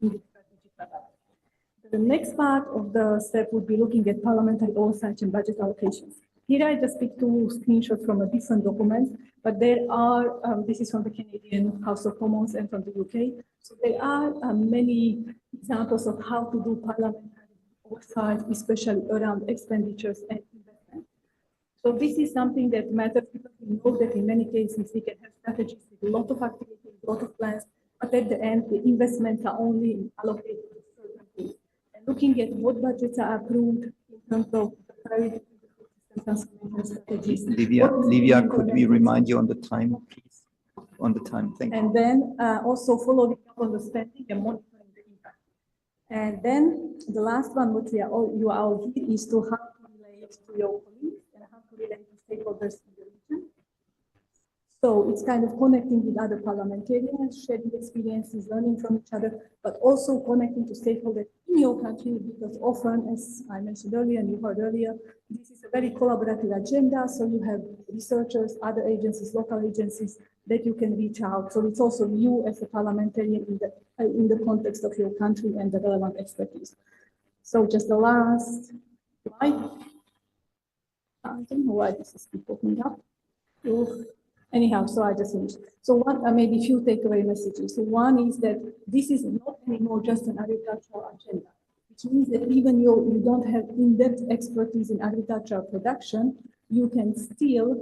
the strategy. The next part of the step would be looking at parliamentary oversight and budget allocations. Here I just picked two screenshots from a different document, but there are, this is from the Canadian House of Commons and from the UK. So there are many examples of how to do parliamentary oversight, especially around expenditures and investment. So this is something that matters because we know that in many cases we can have strategies with a lot of activity, a lot of plans, but at the end the investments are only allocated to certain things. And looking at what budgets are approved in terms of the priority strategies. Livia, could we remind you on the time, please? On the time, thank you. And then also following up on the spending and monitoring the impact. And then the last one, which you are all here, is to how to relate to your colleagues and how to relate to stakeholders in the region. So it's kind of connecting with other parliamentarians, sharing experiences, learning from each other, but also connecting to stakeholders in your country, because often, as I mentioned earlier and you heard earlier, this is a very collaborative agenda. So you have researchers, other agencies, local agencies that you can reach out. So it's also you as a parliamentarian in the context of your country and the relevant expertise. So just the last slide. I don't know why this is popping up. Anyhow, so I just finished. So what maybe a few takeaway messages. So one is that this is not anymore just an agricultural agenda, which means that even you don't have in-depth expertise in agricultural production, you can still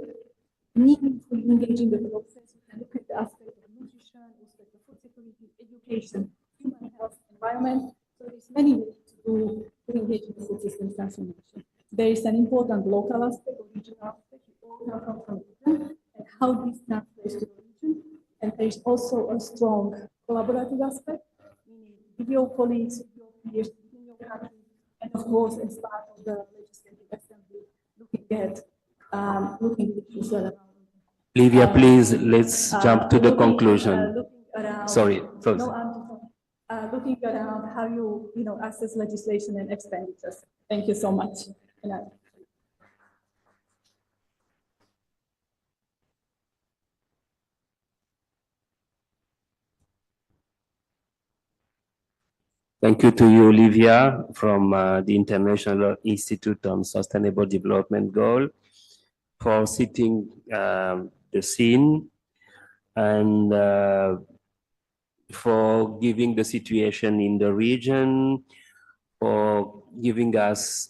meaningfully engage in the process. You can look at the aspect of nutrition, aspect of food security, education, human health, environment. So there's many ways to engage in the food system transformation. There is an important local aspect or regional aspect. We all come from region, and how this translates to the region. And there is also a strong collaborative aspect, meaning with your colleagues, with your peers, in your country, and of course, as part of the legislative assembly, looking at issues around. Livia, please, let's jump to the conclusion. Sorry. Looking around how you assess legislation and expenditures. Thank you so much. Thank you to you, Olivia, from the International Institute on Sustainable Development Goal, for setting the scene and for giving the situation in the region, for giving us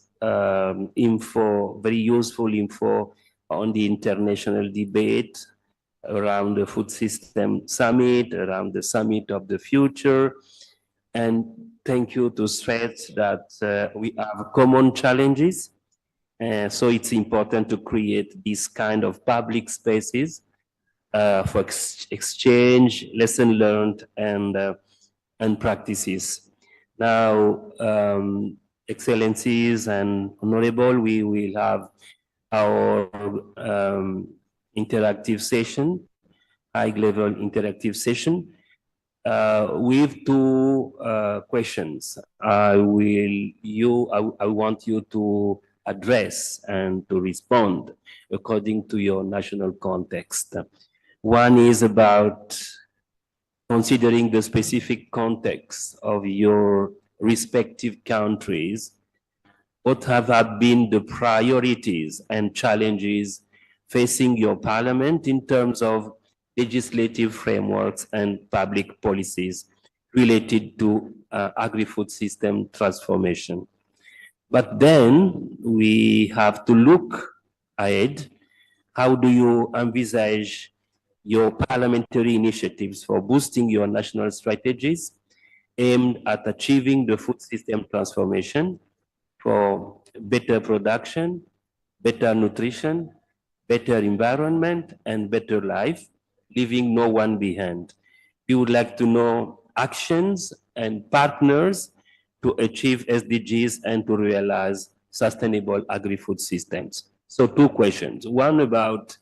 info, very useful info on the international debate around the food system summit, around the summit of the future. And thank you to stress that we have common challenges. So it's important to create this kind of public spaces for exchange, lesson learned, and practices. Now, Excellencies and Honorable, we will have our interactive session, high-level interactive session. With two questions. I want you to address and to respond according to your national context. One is about considering the specific context of your respective countries. What have been the priorities and challenges facing your parliament in terms of legislative frameworks and public policies related to agri-food system transformation? But then we have to look ahead? How do you envisage your parliamentary initiatives for boosting your national strategies aimed at achieving the food system transformation for better production, better nutrition, better environment, and better life, leaving no one behind? We would like to know actions and partners to achieve SDGs and to realize sustainable agri-food systems. So 2 questions. One about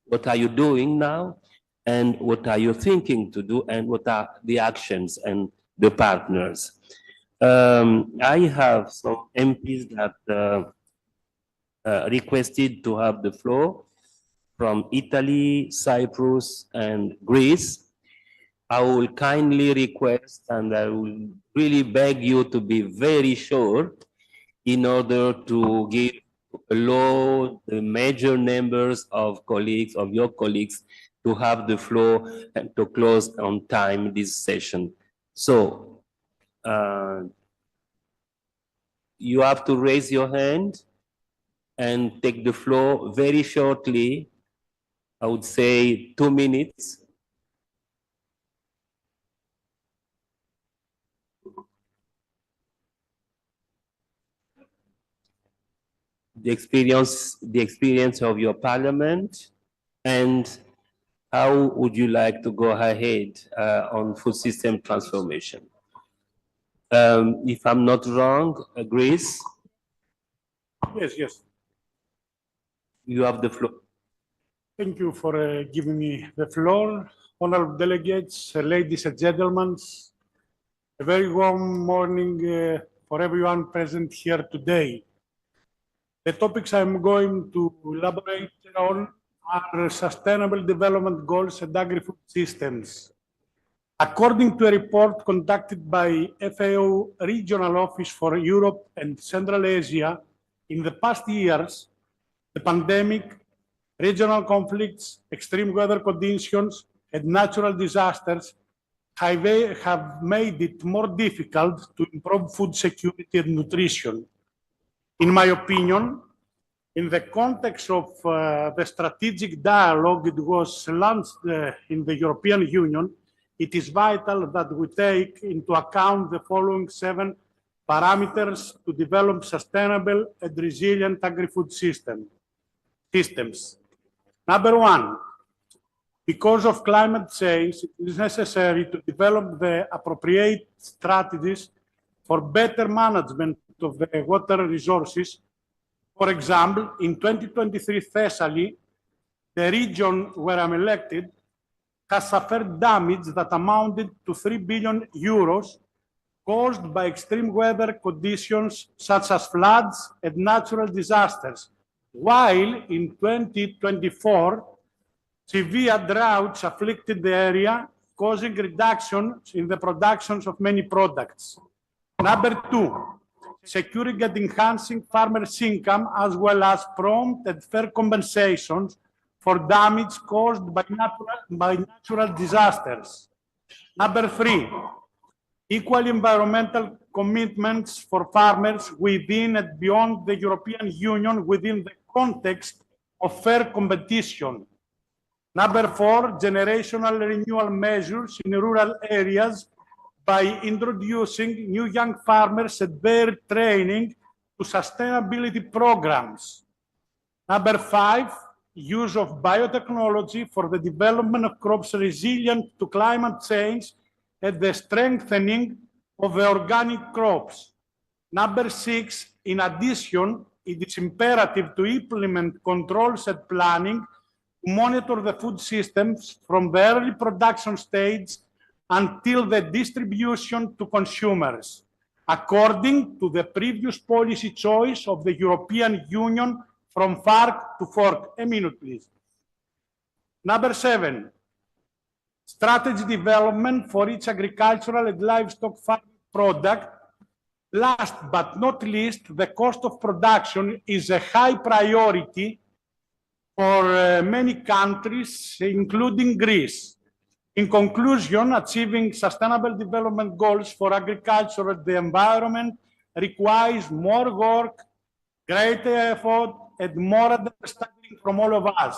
what are you doing now, and what are you thinking to do, and what are the actions and the partners? I have some MPs that requested to have the floor from Italy, Cyprus, and Greece. I will kindly request, and I will really beg you to be very short in order to allow the major numbers of colleagues, of your colleagues, to have the floor and to close on time this session. So you have to raise your hand and take the floor very shortly. I would say 2 minutes. The experience of your parliament, and how would you like to go ahead on food system transformation? If I'm not wrong, Grace? Yes. You have the floor. Thank you for giving me the floor. Honorable delegates, ladies and gentlemen, a very warm morning for everyone present here today. The topics I'm going to elaborate on are Sustainable Development Goals and Agri-Food Systems. According to a report conducted by FAO Regional Office for Europe and Central Asia, in the past years, the pandemic, regional conflicts, extreme weather conditions, and natural disasters have made it more difficult to improve food security and nutrition. In my opinion, in the context of the strategic dialogue that was launched in the European Union, it is vital that we take into account the following 7 parameters to develop sustainable and resilient agri-food systems. Number 1, because of climate change, it is necessary to develop the appropriate strategies for better management of the water resources. For example, in 2023 Thessaly, the region where I'm elected, has suffered damage that amounted to 3 billion euros caused by extreme weather conditions such as floods and natural disasters, while in 2024, severe droughts afflicted the area, causing reductions in the productions of many products. Number 2, securing and enhancing farmers' income as well as prompt and fair compensations for damage caused by natural disasters. Number 3, equal environmental commitments for farmers within and beyond the European Union within the context of fair competition. Number 4, generational renewal measures in rural areas by introducing new young farmers and their training to sustainability programs. Number 5, use of biotechnology for the development of crops resilient to climate change and the strengthening of the organic crops. Number 6, in addition, it is imperative to implement controls and planning to monitor the food systems from the early production stage until the distribution to consumers, according to the previous policy choice of the European Union from farm to fork. A minute, please. Number 7, strategy development for each agricultural and livestock farming product. Last but not least, the cost of production is a high priority for many countries, including Greece. In conclusion, achieving sustainable development goals for agriculture and the environment requires more work, greater effort, and more understanding from all of us.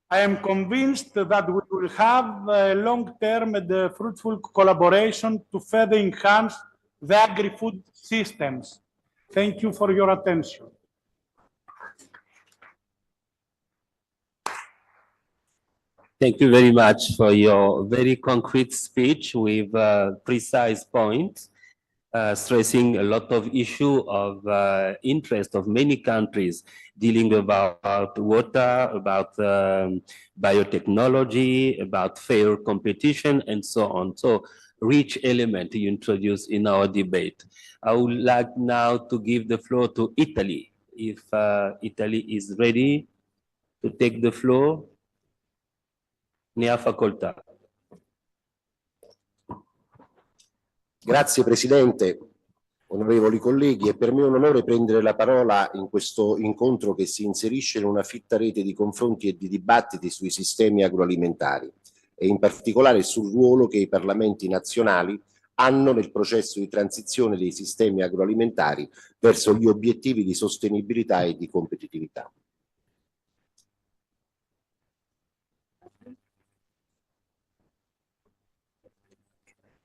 I am convinced that we will have a long-term and fruitful collaboration to further enhance the agri-food systems. Thank you for your attention. Thank you very much for your very concrete speech with precise points, stressing a lot of issue of interest of many countries dealing about water, about biotechnology, about fair competition, and so on. So rich element you introduced in our debate. I would like now to give the floor to Italy. If Italy is ready to take the floor, ne ha facoltà. Grazie Presidente, onorevoli colleghi, è per me un onore prendere la parola in questo incontro che si inserisce in una fitta rete di confronti e di dibattiti sui sistemi agroalimentari e in particolare sul ruolo che i parlamenti nazionali hanno nel processo di transizione dei sistemi agroalimentari verso gli obiettivi di sostenibilità e di competitività.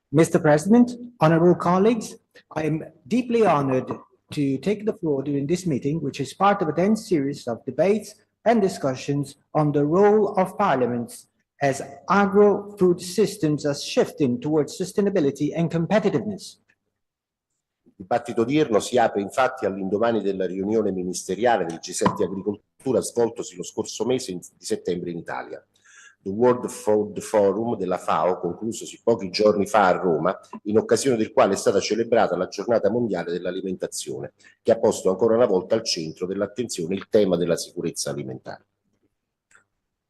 Mr. President, honorable colleagues, I am deeply honored to take the floor during this meeting, which is part of a dense series of debates and discussions on the role of parliaments as agro-food systems are shifting towards sustainability and competitiveness. Il dibattito odierno si apre infatti all'indomani della riunione ministeriale del G7 Agricoltura svoltosi lo scorso mese di settembre in Italia. The World Food Forum della FAO, conclusosi pochi giorni fa a Roma, in occasione del quale è stata celebrata la Giornata Mondiale dell'Alimentazione, che ha posto ancora una volta al centro dell'attenzione il tema della sicurezza alimentare.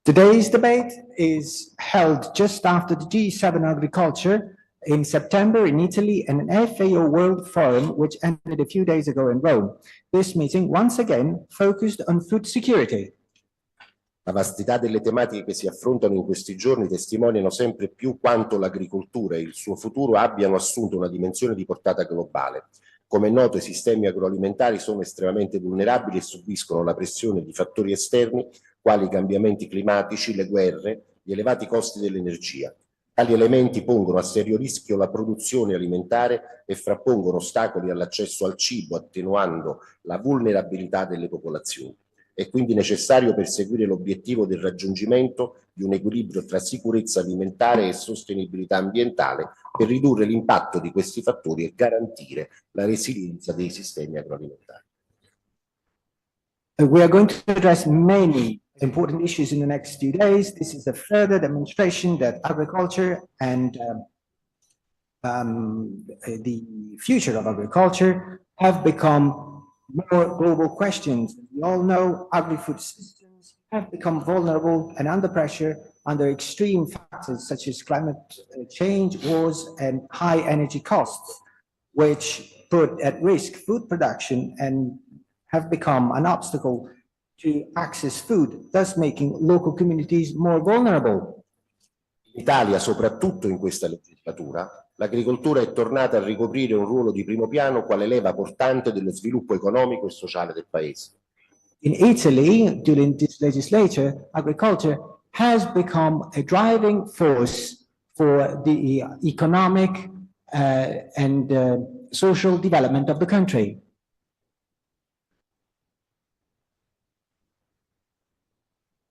Today's debate is held just after the G7 Agriculture in September in Italy and an FAO World Forum, which ended a few days ago in Rome. This meeting once again focused on food security. La vastità delle tematiche che si affrontano in questi giorni testimoniano sempre più quanto l'agricoltura e il suo futuro abbiano assunto una dimensione di portata globale. Come è noto, i sistemi agroalimentari sono estremamente vulnerabili e subiscono la pressione di fattori esterni quali i cambiamenti climatici, le guerre, gli elevati costi dell'energia. Tali elementi pongono a serio rischio la produzione alimentare e frappongono ostacoli all'accesso al cibo, attenuando la vulnerabilità delle popolazioni. È quindi necessario perseguire l'obiettivo del raggiungimento di un equilibrio tra sicurezza alimentare e sostenibilità ambientale per ridurre l'impatto di questi fattori e garantire la resilienza dei sistemi agroalimentari. We are going to address many important issues in the next few days. This is a further demonstration that agriculture and the future of agriculture have become more global questions. We all know agri-food systems have become vulnerable and under pressure under extreme factors such as climate change, wars, and high energy costs, which put at risk food production and have become an obstacle to access food, thus making local communities more vulnerable. In Italia, soprattutto in questa legislatura, l'agricoltura è tornata a ricoprire un ruolo di primo piano quale leva portante dello sviluppo economico e sociale del Paese. In Italy, during this legislature, agriculture has become a driving force for the economic and social development of the country.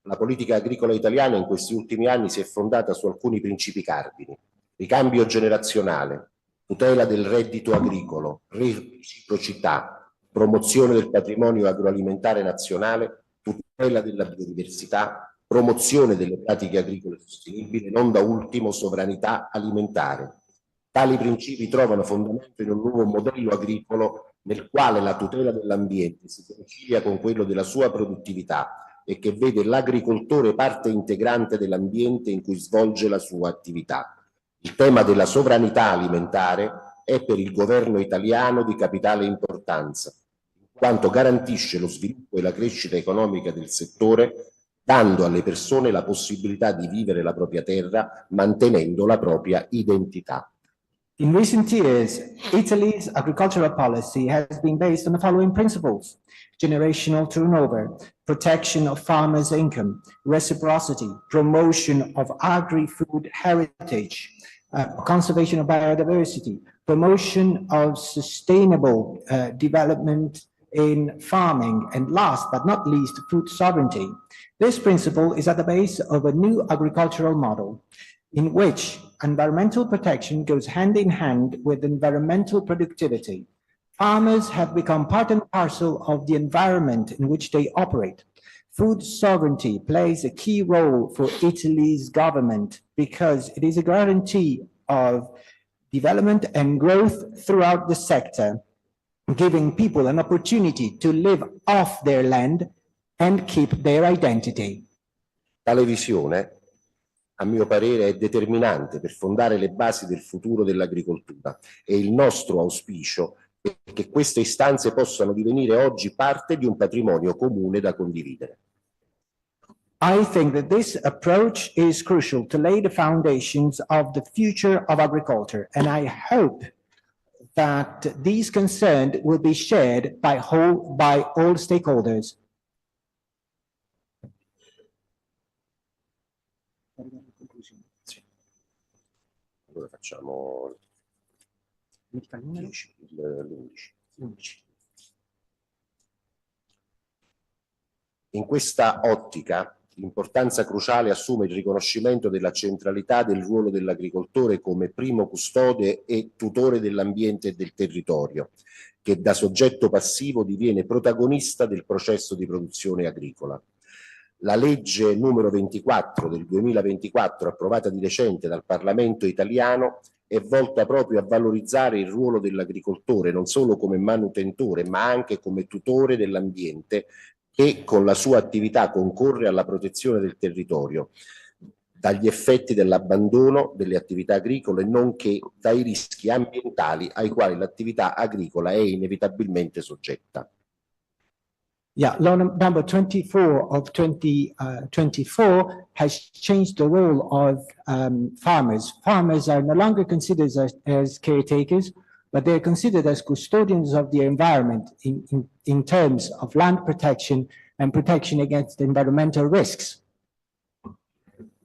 La politica agricola italiana in questi ultimi anni si è fondata su alcuni principi cardini: ricambio generazionale, tutela del reddito agricolo, reciprocità, promozione del patrimonio agroalimentare nazionale, tutela della biodiversità, promozione delle pratiche agricole sostenibili e non da ultimo sovranità alimentare. Tali principi trovano fondamento in un nuovo modello agricolo nel quale la tutela dell'ambiente si concilia con quello della sua produttività e che vede l'agricoltore parte integrante dell'ambiente in cui svolge la sua attività. Il tema della sovranità alimentare è per il governo italiano di capitale importanza, in quanto garantisce lo sviluppo e la crescita economica del settore, dando alle persone la possibilità di vivere la propria terra, mantenendo la propria identità. In recent years, Italy's agricultural policy has been based on the following principles: generational turnover, protection of farmers' income, reciprocity, promotion of agri-food heritage, conservation of biodiversity, promotion of sustainable development in farming, and last but not least, food sovereignty. This principle is at the base of a new agricultural model in which environmental protection goes hand in hand with environmental productivity. Farmers have become part and parcel of the environment in which they operate. Food sovereignty plays a key role for Italy's government because it is a guarantee of development and growth throughout the sector, giving people an opportunity to live off their land and keep their identity. Tale visione, a mio parere, è determinante per fondare le basi del futuro dell'agricoltura e il nostro auspicio è che queste istanze possano divenire oggi parte di un patrimonio comune da condividere. I think that this approach is crucial to lay the foundations of the future of agriculture, and I hope that these concerns will be shared by all stakeholders. Allora facciamo l'11. In questa ottica, l'importanza cruciale assume il riconoscimento della centralità del ruolo dell'agricoltore come primo custode e tutore dell'ambiente e del territorio, che da soggetto passivo diviene protagonista del processo di produzione agricola. La legge numero 24 del 2024, approvata di recente dal Parlamento italiano, è volta proprio a valorizzare il ruolo dell'agricoltore non solo come manutentore, ma anche come tutore dell'ambiente che con la sua attività concorre alla protezione del territorio dagli effetti dell'abbandono delle attività agricole, nonché dai rischi ambientali ai quali l'attività agricola è inevitabilmente soggetta. Yeah, law number 24 of 2024 has changed the role of farmers. Farmers are no longer considered as caretakers, but they're considered as custodians of the environment in terms of land protection and protection against environmental risks.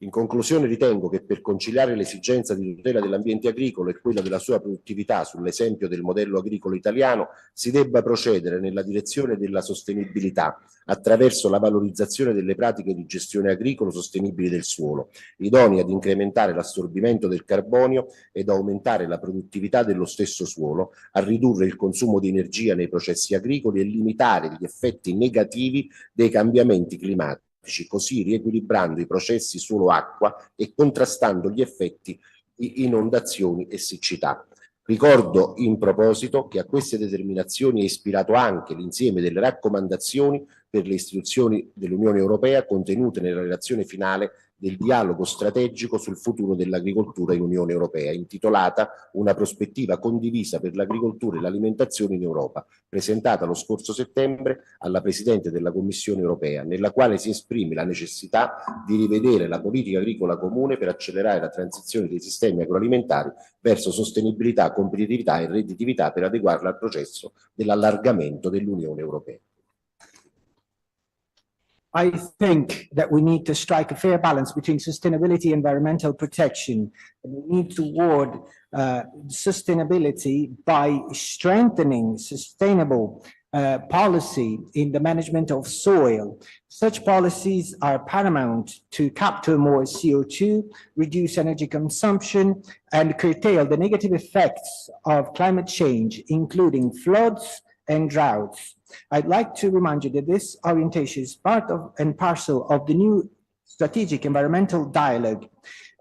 In conclusione, ritengo che per conciliare l'esigenza di tutela dell'ambiente agricolo e quella della sua produttività sull'esempio del modello agricolo italiano si debba procedere nella direzione della sostenibilità attraverso la valorizzazione delle pratiche di gestione agricolo sostenibili del suolo, idonee ad incrementare l'assorbimento del carbonio ed aumentare la produttività dello stesso suolo, a ridurre il consumo di energia nei processi agricoli e limitare gli effetti negativi dei cambiamenti climatici, così riequilibrando i processi suolo-acqua e contrastando gli effetti di inondazioni e siccità. Ricordo in proposito che a queste determinazioni è ispirato anche l'insieme delle raccomandazioni per le istituzioni dell'Unione Europea contenute nella relazione finale del dialogo strategico sul futuro dell'agricoltura in Unione Europea, intitolata Una prospettiva condivisa per l'agricoltura e l'alimentazione in Europa, presentata lo scorso settembre alla Presidente della Commissione Europea, nella quale si esprime la necessità di rivedere la politica agricola comune per accelerare la transizione dei sistemi agroalimentari verso sostenibilità, competitività e redditività per adeguarla al processo dell'allargamento dell'Unione Europea. I think that we need to strike a fair balance between sustainability and environmental protection. We need toward sustainability by strengthening sustainable policy in the management of soil. Such policies are paramount to capture more CO2, reduce energy consumption, and curtail the negative effects of climate change, including floods and droughts. I'd like to remind you that this orientation is part of and parcel of the new strategic environmental dialogue,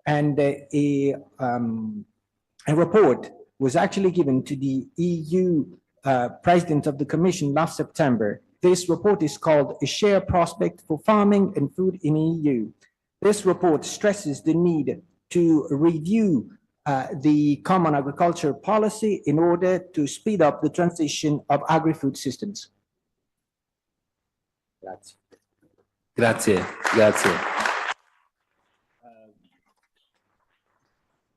and a report was actually given to the EU President of the Commission last September. This report is called A Shared Prospect for Farming and Food in EU. This report stresses the need to review the Common Agricultural Policy in order to speed up the transition of agri-food systems. Grazie.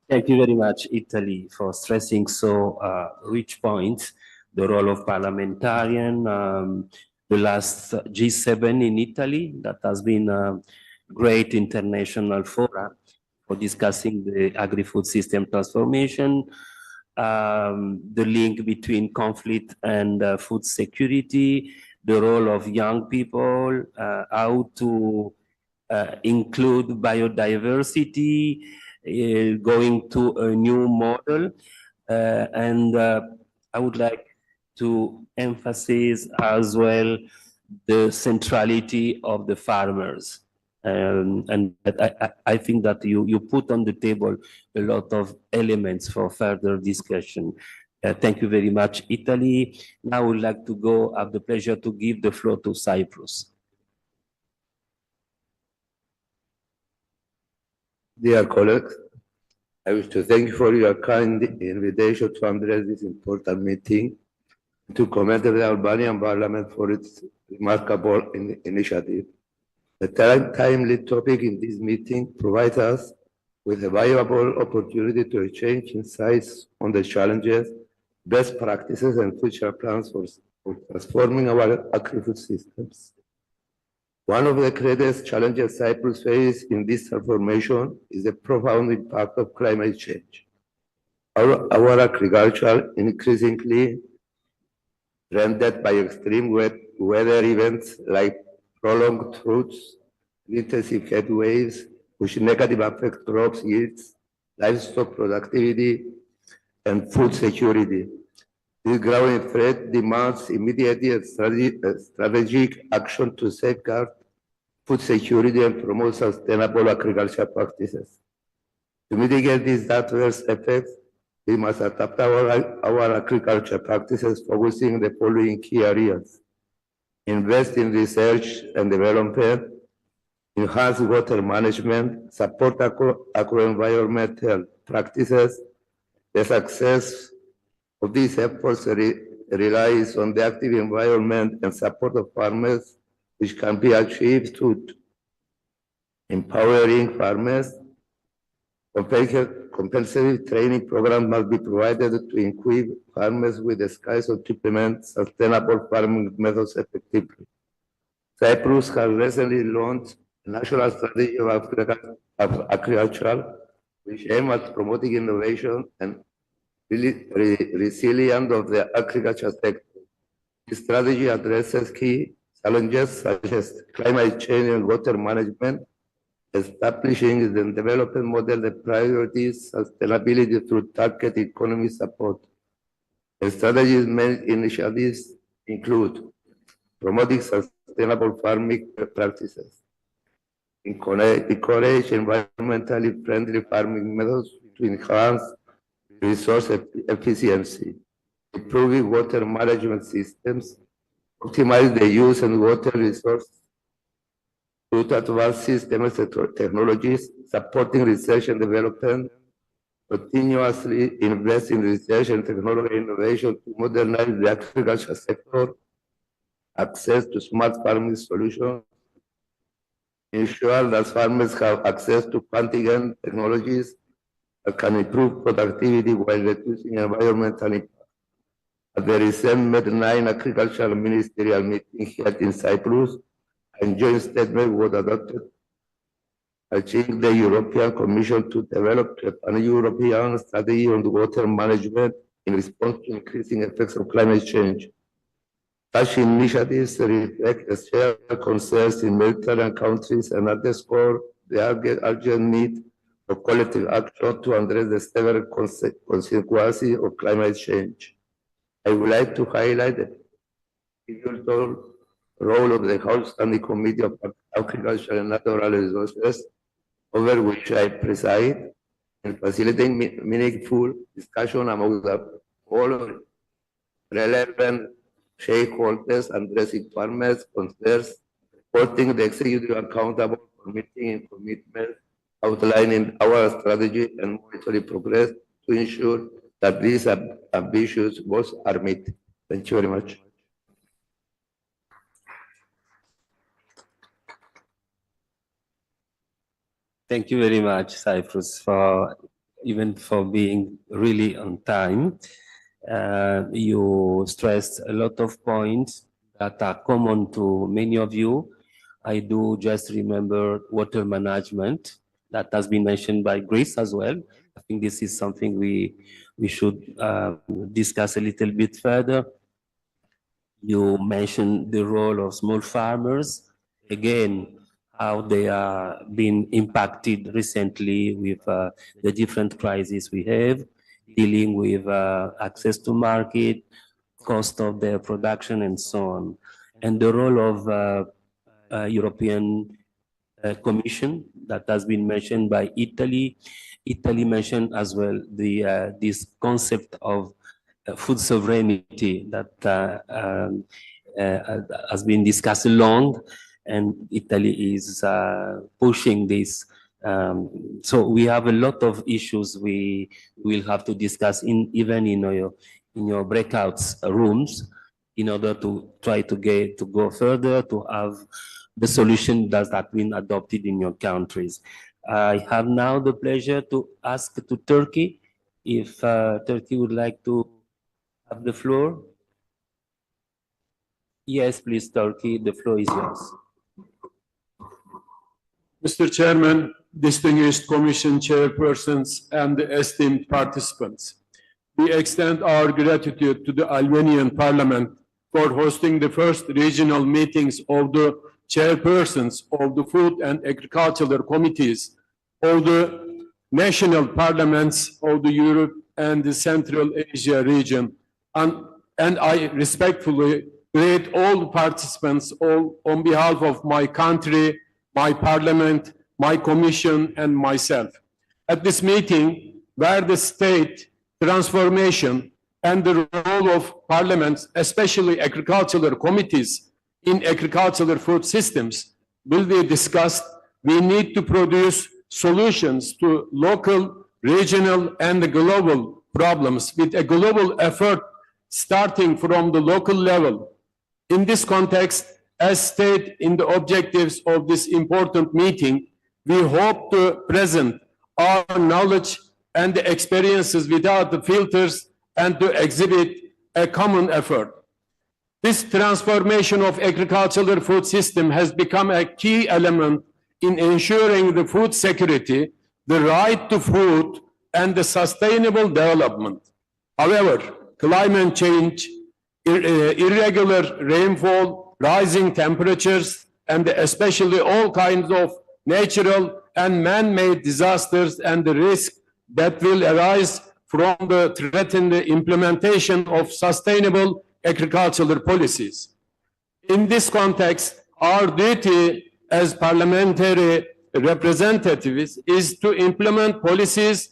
Thank you very much, Italy, for stressing so rich points, the role of parliamentarian, the last G7 in Italy, that has been a great international forum for discussing the agri-food system transformation, the link between conflict and food security, the role of young people, how to include biodiversity, going to a new model. And I would like to emphasize as well the centrality of the farmers. And I think that you put on the table a lot of elements for further discussion. Thank you very much, Italy. Now I would like to have the pleasure to give the floor to Cyprus. Dear colleagues, I wish to thank you for your kind invitation to address this important meeting, to commend the Albanian Parliament for its remarkable initiative. The timely topic in this meeting provides us with a valuable opportunity to exchange insights on the challenges, best practices, and future plans for transforming our agri-food systems. One of the greatest challenges Cyprus faces in this transformation is the profound impact of climate change. Our agriculture increasingly rendered by extreme weather events like prolonged droughts, intensive heat waves, which negatively affect crops yields, livestock productivity, and food security. This growing threat demands immediate and strategic action to safeguard food security and promote sustainable agricultural practices. To mitigate these adverse effects, we must adapt our agriculture practices, focusing on the following key areas: invest in research and development, enhance water management, support agro-environmental practices. The success of these efforts relies on the active environment and support of farmers, which can be achieved through empowering farmers. Compensative training programs must be provided to equip farmers with the skills to implement sustainable farming methods effectively. Cyprus has recently launched a national strategy of agriculture, which aims at promoting innovation and resilience of the agriculture sector. This strategy addresses key challenges such as climate change and water management, establishing the development model that prioritizes sustainability through target economy support. The strategy's main initiatives include promoting sustainable farming practices, encourage environmentally friendly farming methods to enhance resource efficiency, improving water management systems, optimize the use of water resources, to advance systems and technologies, supporting research and development, continuously invest in research and technology innovation to modernize the agriculture sector, access to smart farming solutions, ensure that farmers have access to cutting-edge technologies that can improve productivity while reducing environmental impact. At the recent Med-9 agricultural ministerial meeting held in Cyprus, a joint statement was adopted, urging the European Commission to develop a European strategy on water management in response to increasing effects of climate change. Such initiatives reflect the shared concerns in Mediterranean countries and underscore the urgent need for collective action to address the severe consequences of climate change. I would like to highlight the pivotal role of the House Standing Committee of Agriculture and Natural Resources, over which I preside, in facilitating meaningful discussion among all relevant stakeholders, addressing farmers' concerns, supporting the executive accountable for meeting commitments, outlining our strategy and monitoring progress to ensure that these ambitious goals are met. Thank you very much. Thank you very much, Cyprus, for being really on time. You stressed a lot of points that are common to many of you. I do just remember water management that has been mentioned by Grace as well. I think this is something we should discuss a little bit further. You mentioned the role of small farmers. Again, how they are being impacted recently with the different crises we have, dealing with access to market, cost of their production, and so on. And the role of European Commission that has been mentioned by Italy. Italy mentioned as well the this concept of food sovereignty that has been discussed long, and Italy is pushing this. So we have a lot of issues we will have to discuss even in your breakouts rooms in order to try to go further to have the solution that have been adopted in your countries. I have now the pleasure to ask to Turkey if Turkey would like to have the floor. Yes, please, Turkey, the floor is yours. Mr. Chairman, distinguished Commission chairpersons, and esteemed participants, we extend our gratitude to the Albanian Parliament for hosting the first regional meetings of the chairpersons of the Food and Agricultural Committees of the national parliaments of the Europe and the Central Asia region. And I respectfully greet all participants on behalf of my country, my parliament, my commission, and myself. At this meeting, where the state transformation and the role of parliaments, especially agricultural committees in agricultural food systems, will be discussed, we need to produce solutions to local, regional, and global problems with a global effort starting from the local level. In this context, as stated in the objectives of this important meeting, we hope to present our knowledge and the experiences without the filters and to exhibit a common effort. This transformation of agricultural food system has become a key element in ensuring the food security, the right to food, and the sustainable development. However, climate change, irregular rainfall, rising temperatures, and especially all kinds of natural and man-made disasters and the risk that will arise from the threatened implementation of sustainable agricultural policies. In this context, our duty as parliamentary representatives is to implement policies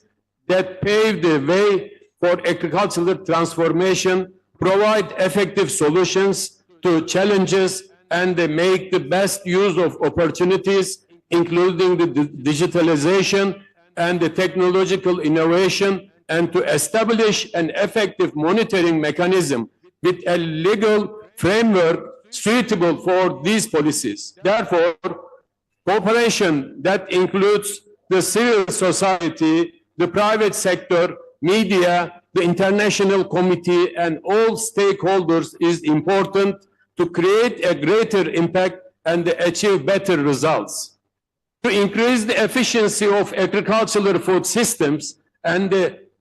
that pave the way for agricultural transformation, provide effective solutions to challenges, and make the best use of opportunities, including the digitalization and the technological innovation, and to establish an effective monitoring mechanism with a legal framework suitable for these policies. Therefore, cooperation that includes the civil society, the private sector, media, the international committee, and all stakeholders is important to create a greater impact and achieve better results. To increase the efficiency of agricultural food systems and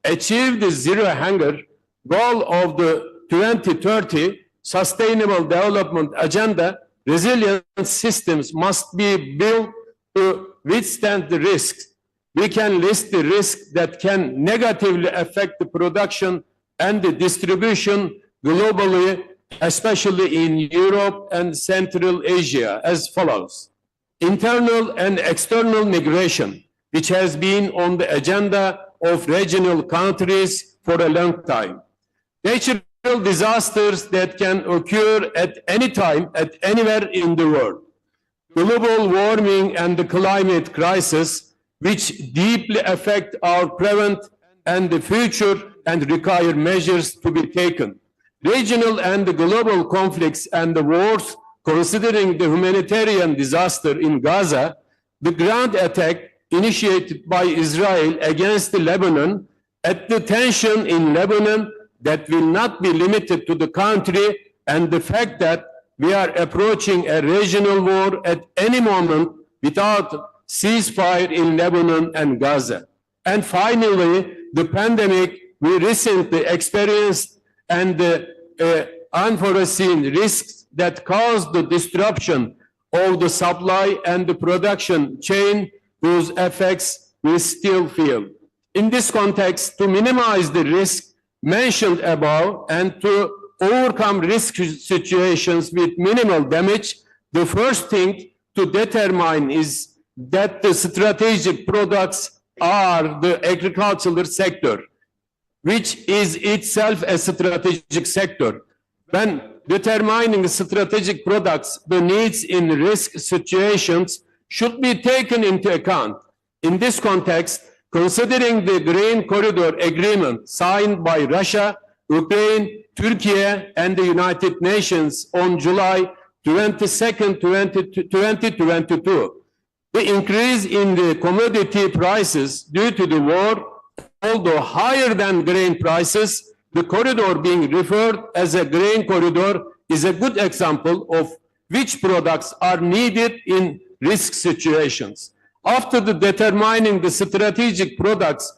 achieve the zero hunger goal of the 2030 Sustainable Development Agenda, resilient systems must be built to withstand the risks. We can list the risks that can negatively affect the production and the distribution globally, especially in Europe and Central Asia, as follows. Internal and external migration, which has been on the agenda of regional countries for a long time. Natural disasters that can occur at any time, at anywhere in the world. Global warming and the climate crisis, which deeply affect our present and the future and require measures to be taken. Regional and global conflicts and the wars, considering the humanitarian disaster in Gaza, the ground attack initiated by Israel against Lebanon, at the tension in Lebanon that will not be limited to the country, and the fact that we are approaching a regional war at any moment without ceasefire in Lebanon and Gaza. And finally, the pandemic we recently experienced and the unforeseen risks that caused the disruption of the supply and the production chain, whose effects we still feel. In this context, to minimize the risk mentioned above and to overcome risk situations with minimal damage, the first thing to determine is that the strategic products are the agricultural sector, which is itself a strategic sector. When determining strategic products, the needs in risk situations should be taken into account. In this context, considering the Grain Corridor Agreement signed by Russia, Ukraine, Turkey, and the United Nations on July 22nd, 2022, the increase in the commodity prices due to the war, although higher than grain prices, the corridor being referred as a grain corridor is a good example of which products are needed in risk situations. After determining the strategic products,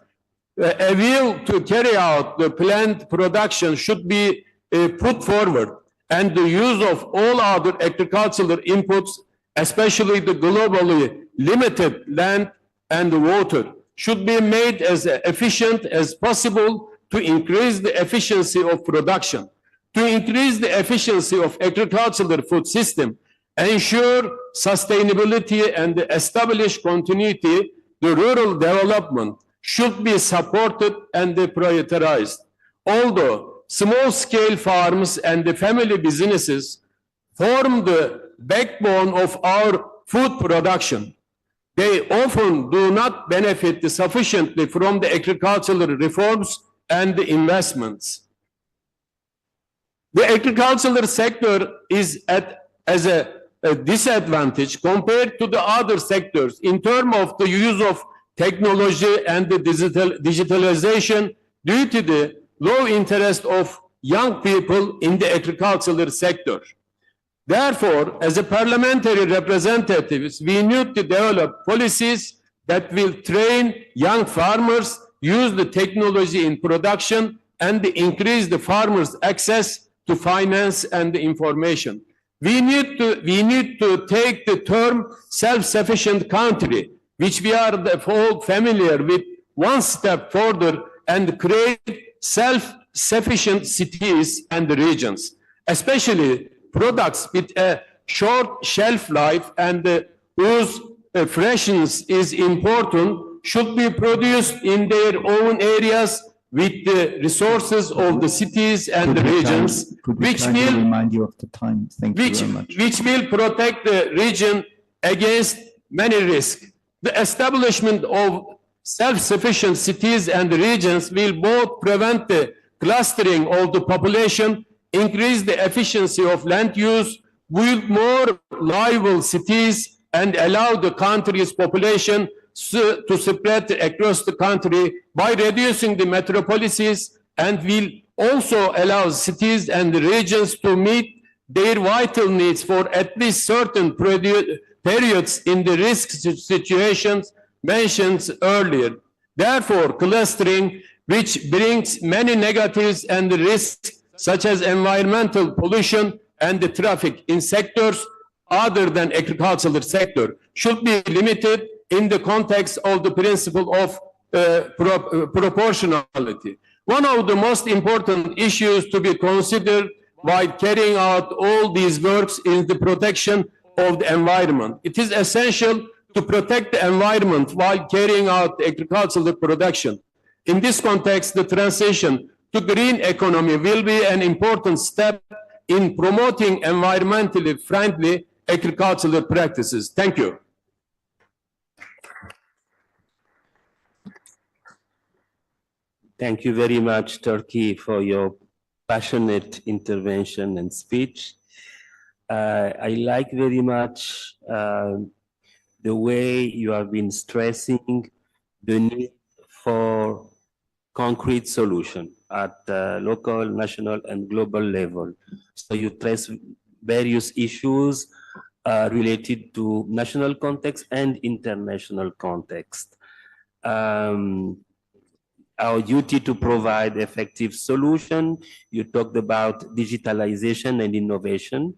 a will to carry out the planned production should be put forward, and the use of all other agricultural inputs, especially the globally limited land and water, should be made as efficient as possible to increase the efficiency of production. To increase the efficiency of agricultural food system, ensure sustainability and establish continuity, the rural development should be supported and prioritized. Although small-scale farms and the family businesses form the backbone of our food production, they often do not benefit sufficiently from the agricultural reforms and the investments. The agricultural sector is as a disadvantage compared to the other sectors in terms of the use of technology and the digitalization due to the low interest of young people in the agricultural sector. Therefore, as a parliamentary representatives, we need to develop policies that will train young farmers, use the technology in production, and increase the farmers' access to finance and information. We need to take the term self-sufficient country, which we are all familiar with, one step further and create self-sufficient cities and regions, especially products with a short shelf life and whose freshness is important should be produced in their own areas with the resources of the cities and the regions, which will remind you of the time. Thank you very much. Which will protect the region against many risks. The establishment of self-sufficient cities and regions will both prevent the clustering of the population, increase the efficiency of land use, build more livable cities, and allow the country's population to spread across the country by reducing the metropolises, and will also allow cities and regions to meet their vital needs for at least certain periods in the risk situations mentioned earlier. Therefore, clustering, which brings many negatives and risks such as environmental pollution and the traffic in sectors other than agricultural sector, should be limited in the context of the principle of proportionality. One of the most important issues to be considered while carrying out all these works is the protection of the environment. It is essential to protect the environment while carrying out agricultural production. In this context, the transition to green economy will be an important step in promoting environmentally friendly agricultural practices. Thank you. Thank you very much, Turkey, for your passionate intervention and speech. I like very much the way you have been stressing the need for concrete solution at the local, national, and global level. So you stress various issues related to national context and international context. Our duty to provide effective solution. You talked about digitalization and innovation,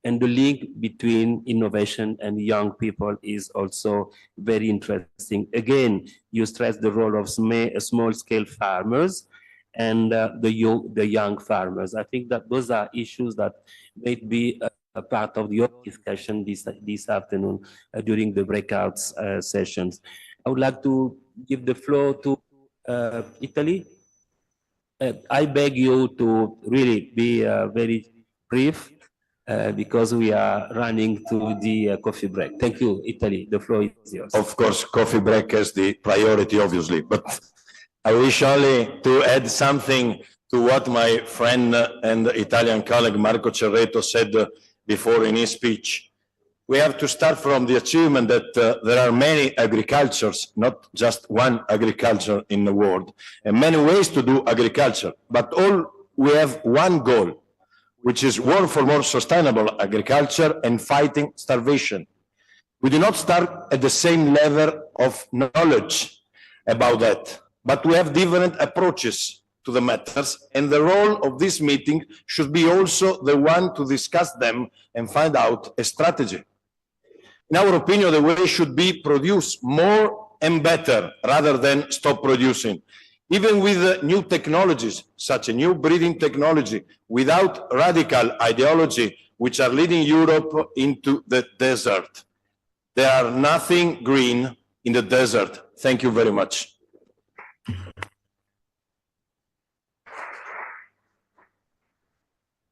and the link between innovation and young people is also very interesting. Again, you stress the role of small-scale farmers and the young farmers. I think that those are issues that may be a part of your discussion this afternoon during the breakout sessions. I would like to give the floor to Italy. I beg you to really be very brief because we are running to the coffee break. Thank you, Italy. The floor is yours. Of course, coffee break is the priority, obviously, but I wish only to add something to what my friend and Italian colleague Marco Cerreto said before in his speech. We have to start from the achievement that there are many agricultures, not just one agriculture in the world, and many ways to do agriculture, but all we have one goal, which is work for more sustainable agriculture and fighting starvation. We do not start at the same level of knowledge about that, but we have different approaches to the matters, and the role of this meeting should be also the one to discuss them and find out a strategy. In our opinion, the way should be produce more and better rather than stop producing. Even with new technologies, such a new breeding technology, without radical ideology, which are leading Europe into the desert. There are nothing green in the desert. Thank you very much.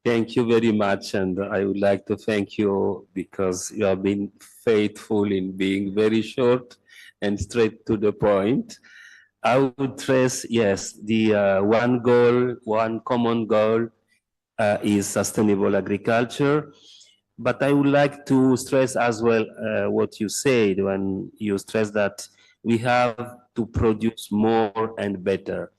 Thank you very much, and I would like to thank you because you have been faithful in being very short and straight to the point. I would stress, yes, the one goal, one common goal is sustainable agriculture. But I would like to stress as well what you said when you stress that we have to produce more and better.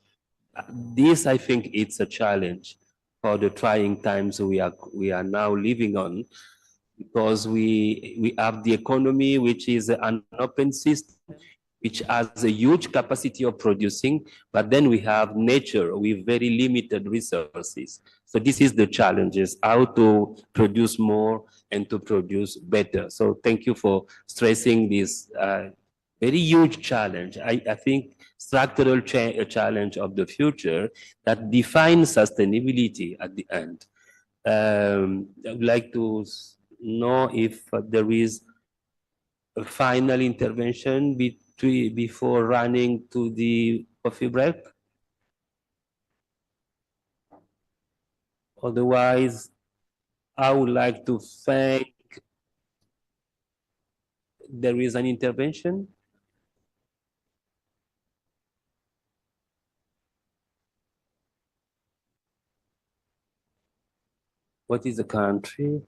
This, I think, it's a challenge for the trying times we are now living on, because we have the economy, which is an open system, which has a huge capacity of producing, but then we have nature with very limited resources. So this is the challenges, how to produce more and to produce better. So thank you for stressing this very huge challenge. I think structural challenge of the future that defines sustainability at the end. I would like to know if there is a final intervention before running to the coffee break. Otherwise, I would like to thank. There is an intervention. What is the country?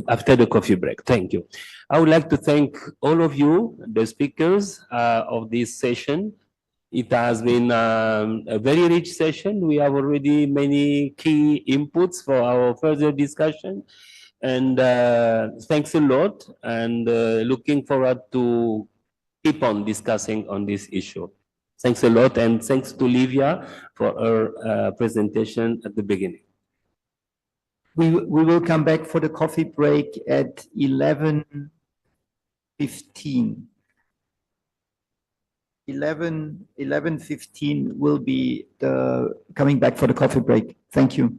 After the coffee break. Thank you. I would like to thank all of you, the speakers of this session. It has been a very rich session. We have already many key inputs for our further discussion. And thanks a lot, and looking forward to keep on discussing on this issue. Thanks a lot, and thanks to Livia for her presentation at the beginning. We will come back for the coffee break at 11:15. 11:15 will be the coming back for the coffee break. Thank you.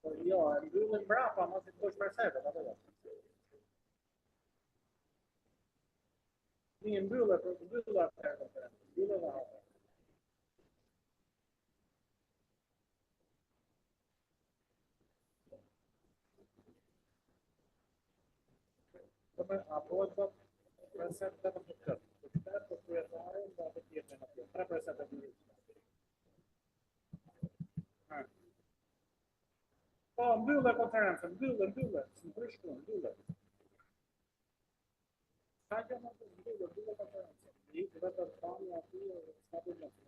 Io il bravo, ma se puoi percepire, davvero. In Bühler, come a voto presenta la bucata. Certo, qui è da dirne più. 3% di Oh, Bühler conferenza, Bühler, Bühler. Tagliano Bühler conferenza. Lì dovrebbe farlo qui, stato in mezzo.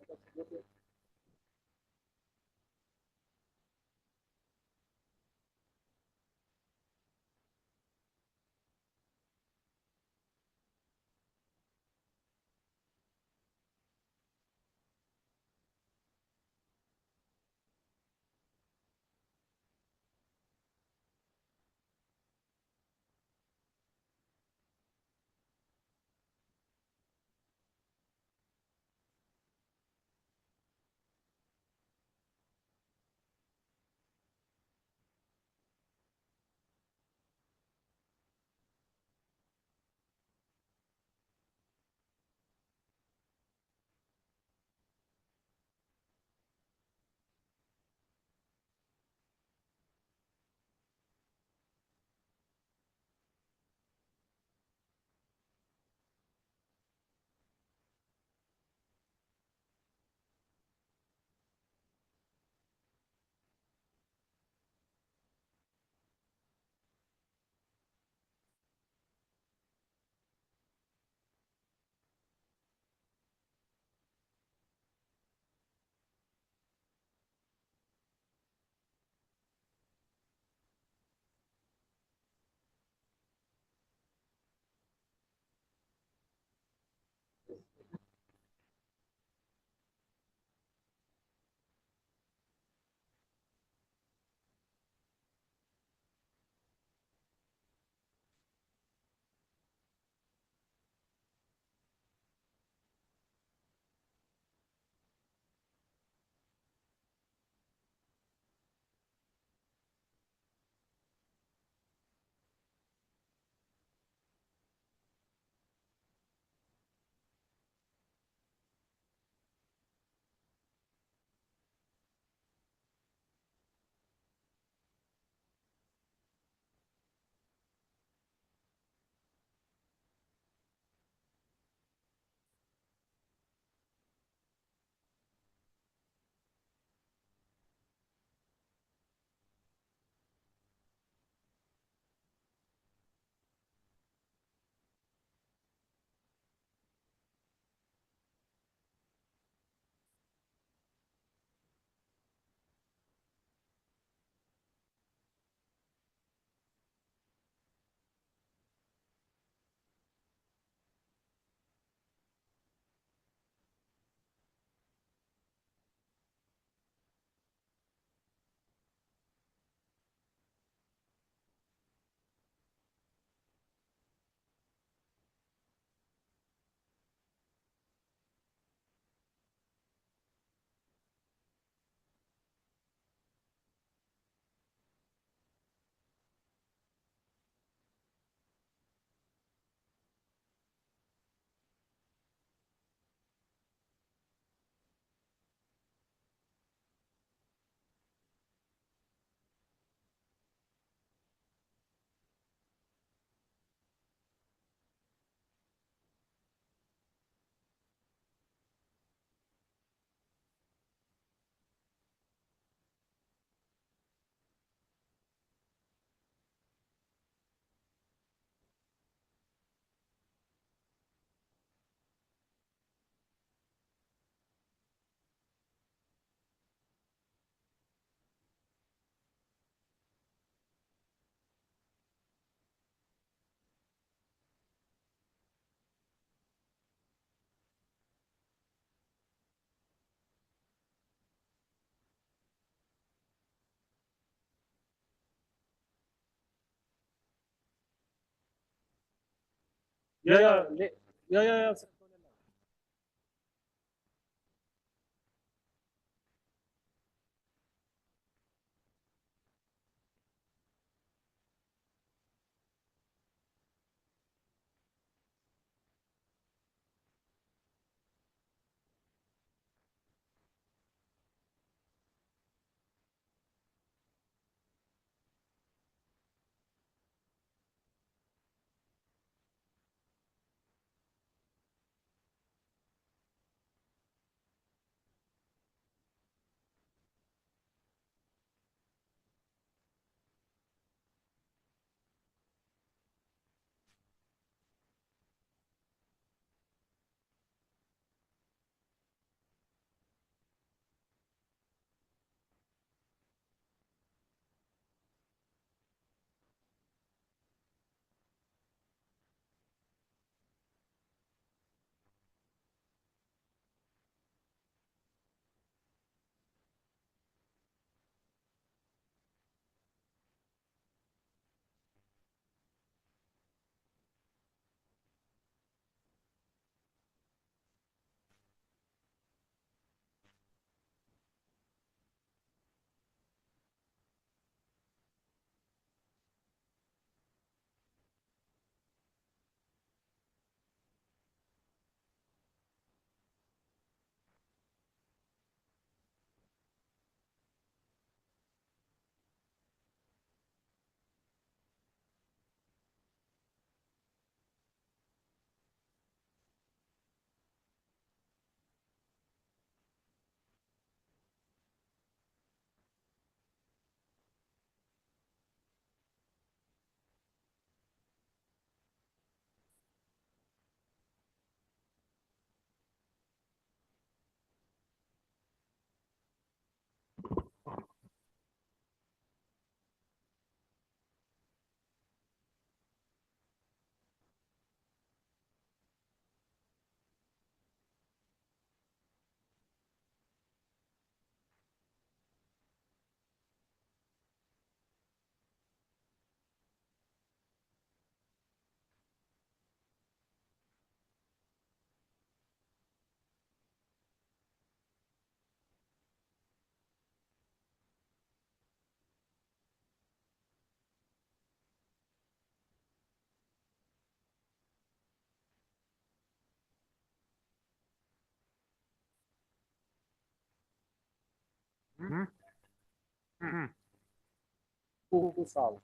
Yeah. Kurgusal.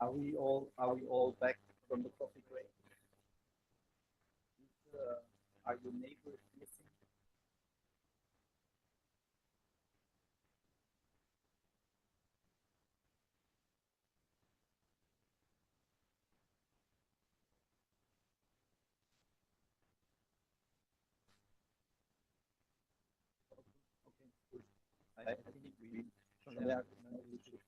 Are we all back from the coffee break? Are your neighbors missing? I think we should.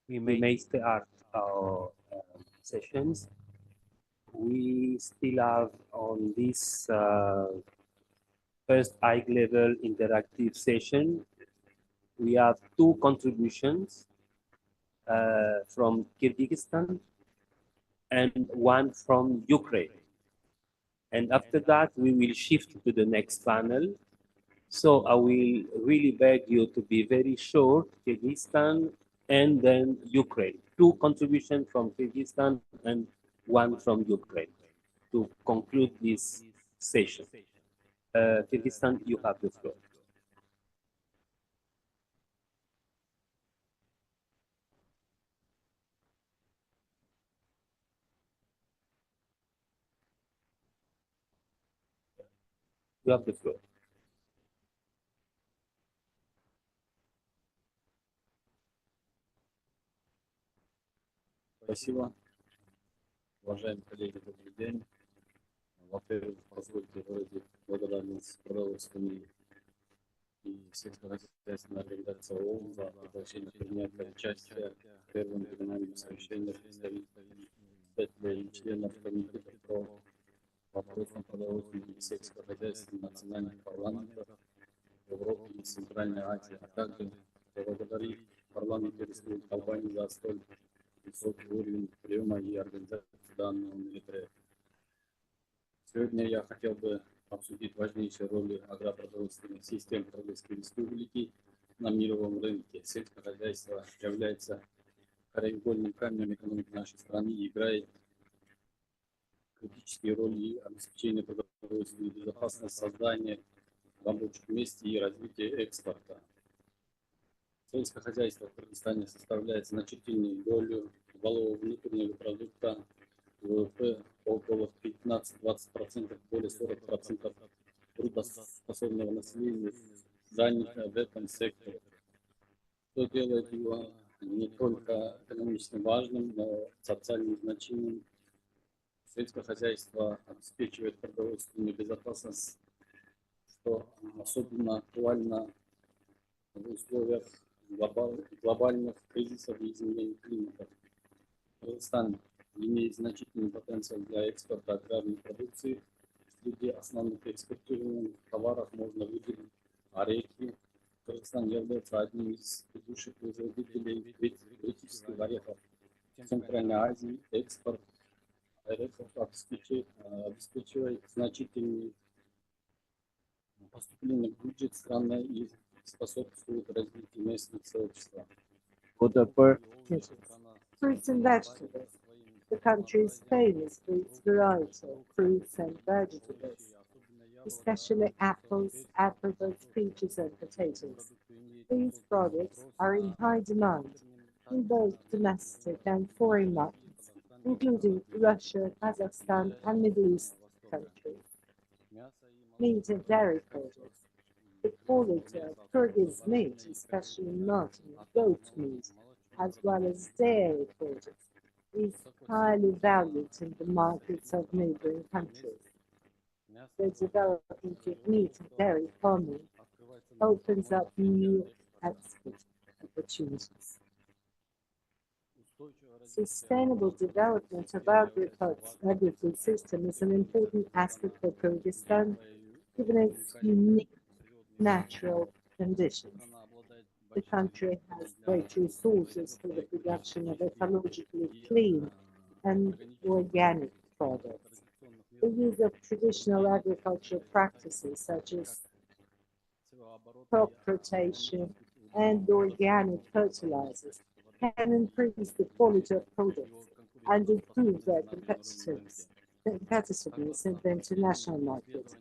We may start our sessions. We still have on this first high-level interactive session, we have two contributions from Kyrgyzstan and one from Ukraine. And after that, we will shift to the next panel. So I will really beg you to be very short, Kyrgyzstan and then Ukraine. Two contributions from Kyrgyzstan and one from Ukraine to conclude this session. Kyrgyzstan, you have the floor. You have the floor. Спасибо. Уважаемые коллеги, добрый день. Во-первых, позвольте выразить благодарность продовольственной и сельскохозяйственной организации ООН за приглашение принять участие в первом региональном совещании представителей и членов комитета по вопросам продовольственной и сельскохозяйственной национальных парламентов в Европе и Центральной Азии, а также поблагодарить парламент Республики Албании за столь высокий уровень приема и организации данного мероприятия. Сегодня я хотел бы обсудить важнейшие роли агропродовольственных систем Кыргызской Республики на мировом рынке. Сельское хозяйство является краеугольным камнем экономики нашей страны и играет критические роли обеспечения продовольственной безопасности, создания рабочих мест и развития экспорта. Сельское хозяйство в Кыргызстане составляет значительную долю валового внутреннего продукта, ВВП около 15-20%, более 40% трудоспособного населения занято в этом секторе, что делает его не только экономически важным, но социально значимым. Сельское хозяйство обеспечивает продовольственную безопасность, что особенно актуально в условиях глобальных кризисов и изменений климата. Кыргызстан имеет значительный потенциал для экспорта аграрной продукции. Среди основных экспортируемых товаров можно выделить орехи. Кыргызстан является одним из ведущих производителей критических орехов в Центральной Азии. Экспорт орехов обеспечивает значительные поступления в бюджет страны и способствует развитию местных сообществ. Fruits and vegetables. The country is famous for its variety of fruits and vegetables, especially apples, apricots, peaches, and potatoes. These products are in high demand in both domestic and foreign markets, including Russia, Kazakhstan, and Middle East countries. Meat and dairy products. The quality of Kyrgyz meat, especially mutton and goat meat, as well as dairy products, is highly valued in the markets of neighboring countries. The development of meat and dairy farming opens up new export opportunities. Sustainable development of agri-food system is an important aspect for Kyrgyzstan, given its unique natural conditions. The country has great resources for the production of ecologically clean and organic products. The use of traditional agricultural practices such as crop rotation and organic fertilizers can increase the quality of products and improve their competitiveness in the international market.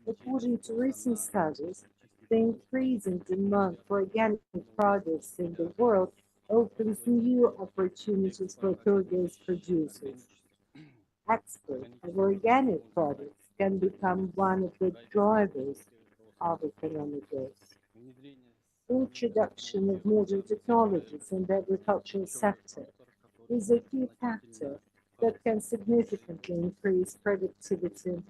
According to recent studies, the increasing demand for organic products in the world opens new opportunities for Kyrgyz producers. Export of organic products can become one of the drivers of economic growth. Introduction of modern technologies in the agricultural sector is a key factor that can significantly increase productivity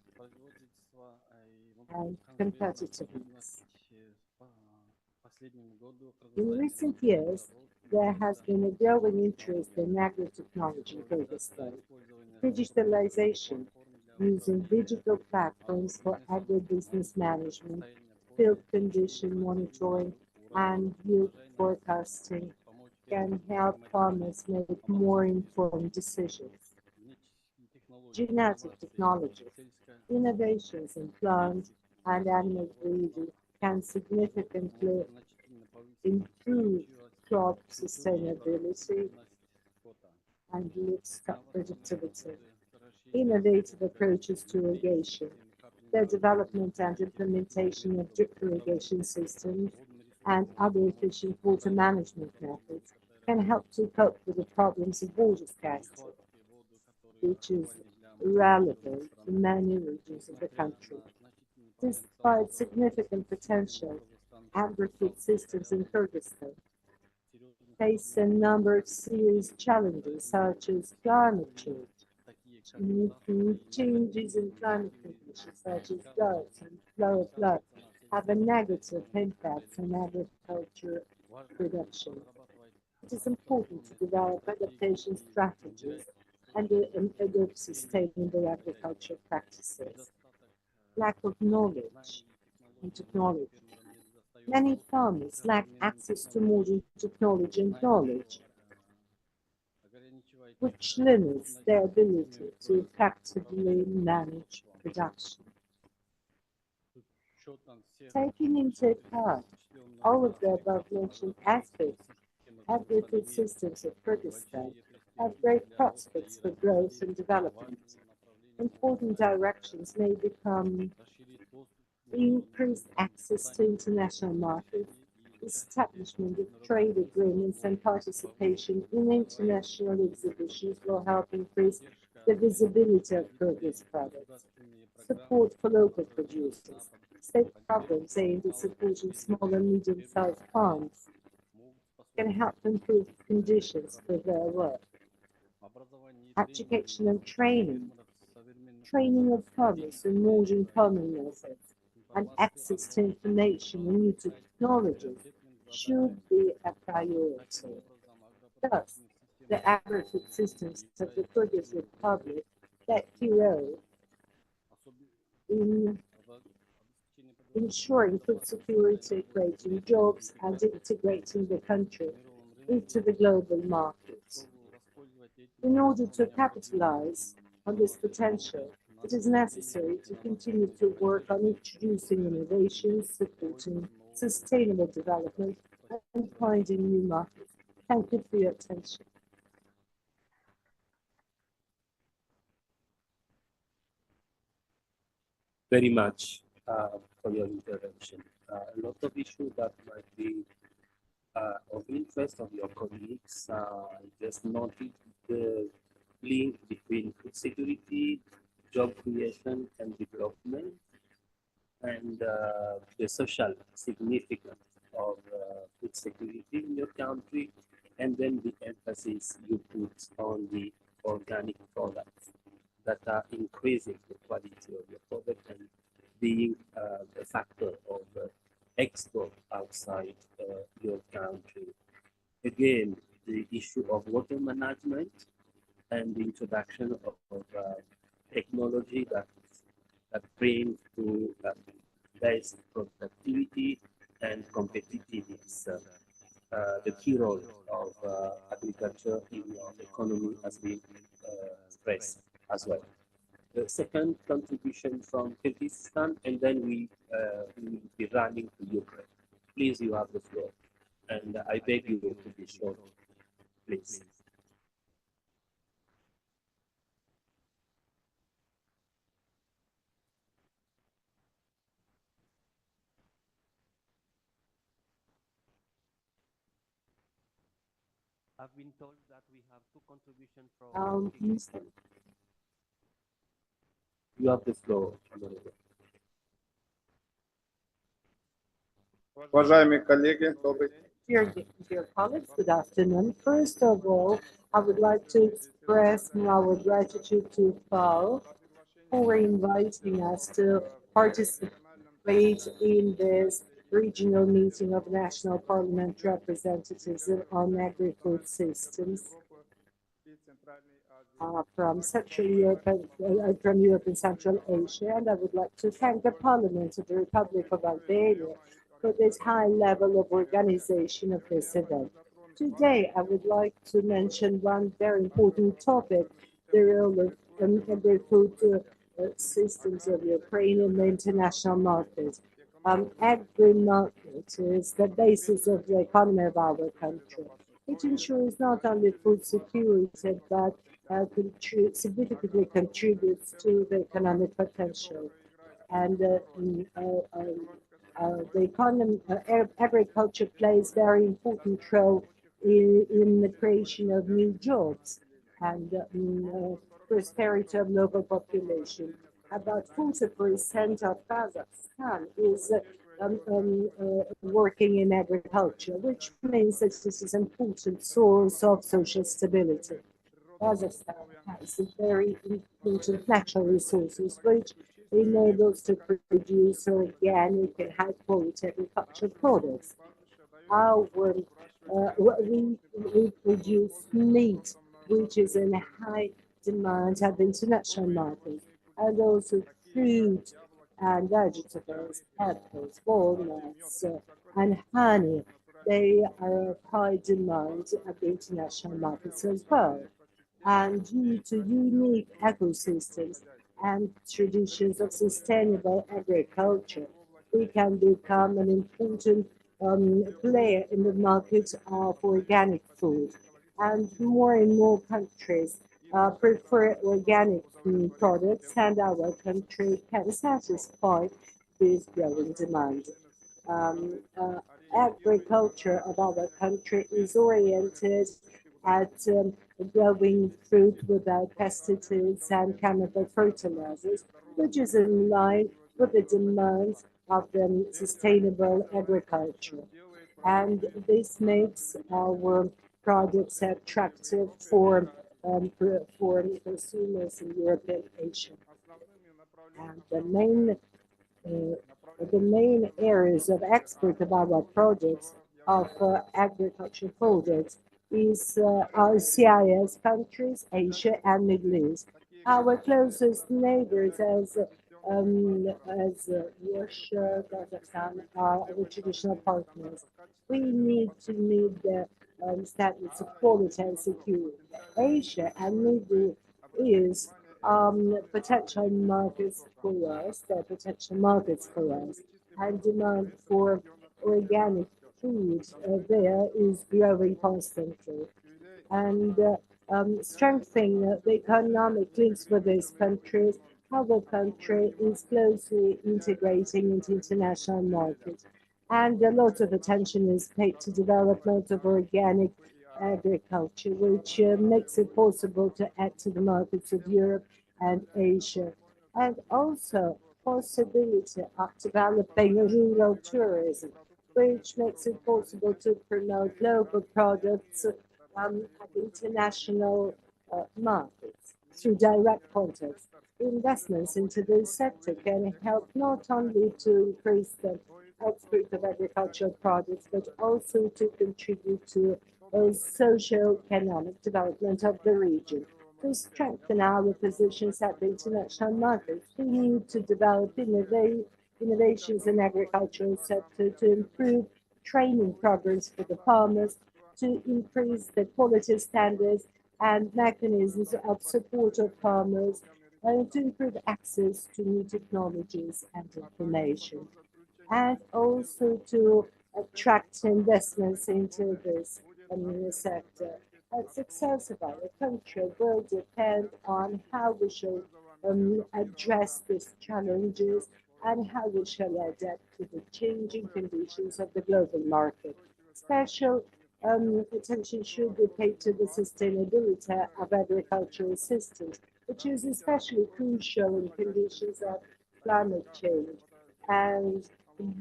and competitiveness. In recent years, there has been a growing interest in agri-technology in Kyrgyzstan. Digitalization using digital platforms for agribusiness management, field condition monitoring, and yield forecasting can help farmers make more informed decisions. Genetic technologies, innovations in plant and animal breeding can significantly improve crop sustainability and livestock productivity. Innovative approaches to irrigation, the development and implementation of drip irrigation systems and other efficient water management methods can help to cope with the problems of water scarcity, which is relevant in many regions of the country. Despite significant potential, agri-food systems in Kyrgyzstan face a number of serious challenges, such as climate change. Changes in climate conditions, such as droughts and floods, have a negative impact on agriculture production. It is important to develop adaptation strategies and adopt sustainable agricultural practices. Lack of knowledge and technology. Many farmers lack access to modern technology and knowledge, which limits their ability to effectively manage production. Taking into account all of the above-mentioned aspects, agri-food systems of Kyrgyzstan have great prospects for growth and development. Important directions may become increased access to international markets, establishment of trade agreements and participation in international exhibitions will help increase the visibility of Kyrgyz products. Support for local producers. State programs aimed at supporting small and medium-sized farms can help improve conditions for their work. Education and training. Training of farmers in modern farming methods and access to information and new technologies should be a priority. Thus, the agri-food systems of the Kyrgyz Republic play a key role in ensuring food security, creating jobs, and integrating the country into the global market. In order to capitalize on this potential, it is necessary to continue to work on introducing innovations, supporting sustainable development, and finding new markets. Thank you for your attention. Very much for your intervention. A lot of issues that might be of interest of your colleagues. Just noted the link between food security, job creation, and development, and the social significance of food security in your country, and then the emphasis you put on the organic products that are increasing the quality of your product and being a factor of export outside your country. Again, the issue of water management and the introduction of technology that brings to best productivity and competitiveness. The key role of agriculture in your economy has been stressed as well. The second contribution from Kyrgyzstan, and then we will be running to Ukraine. Please, you have the floor. And I beg you to be short, please. I've been told that we have two contributions from Kyrgyzstan. You have the floor. Dear colleagues, good afternoon. First of all, I would like to express our gratitude to FAO for inviting us to participate in this regional meeting of national parliament representatives on agri-food systems from Central Europe and from Europe and Central Asia. And I would like to thank the Parliament of the Republic of Albania for this high level of organization of this event. Today, I would like to mention one very important topic, the role of agri-food systems of Ukraine in the international market. Agri-market is the basis of the economy of our country. It ensures not only food security, but significantly contributes to the economic potential. And the economy, agriculture plays very important role in the creation of new jobs and prosperity of local population. About 40% of Kazakhstan is working in agriculture, which means that this is an important source of social stability. Kazakhstan has very important natural resources, which enables to produce organic and high quality agricultural products. We produce meat, which is in high demand at the international market, and also fruit and vegetables, apples, walnuts, and honey. They are of high demand at the international markets as well. And due to unique ecosystems and traditions of sustainable agriculture, we can become an important player in the market of organic food. And more countries prefer organic products, and our country can satisfy this growing demand. Agriculture of our country is oriented at growing fruit without pesticides and chemical fertilizers, which is in line with the demands of the sustainable agriculture. And this makes our products attractive for consumers in Europe and Asia. And the main areas of export of our products, of agricultural products, is our CIS countries, Asia and Middle East. Our closest neighbors as Russia, Kazakhstan are our traditional partners. We need to meet the standards of quality and security. Asia and Middle East potential markets for us, they're potential markets for us, and demand for organic food there is growing constantly. And strengthening the economic links with these countries, our country is closely integrating into international markets. And a lot of attention is paid to development of organic agriculture, which makes it possible to add to the markets of Europe and Asia. And also possibility of developing rural tourism, which makes it possible to promote local products at international markets through direct contacts. Investments into this sector can help not only to increase the export of agricultural products, but also to contribute to socio-economic development of the region. To strengthen our positions at the international markets, we need to develop innovations in agricultural sector to improve training programs for the farmers, to increase the quality standards and mechanisms of support of farmers, and to improve access to new technologies and information, and also to attract investments into this sector. The success of our country will depend on how we shall address these challenges and how we shall adapt to the changing conditions of the global market. Special attention should be paid to the sustainability of agricultural systems, which is especially crucial in conditions of climate change and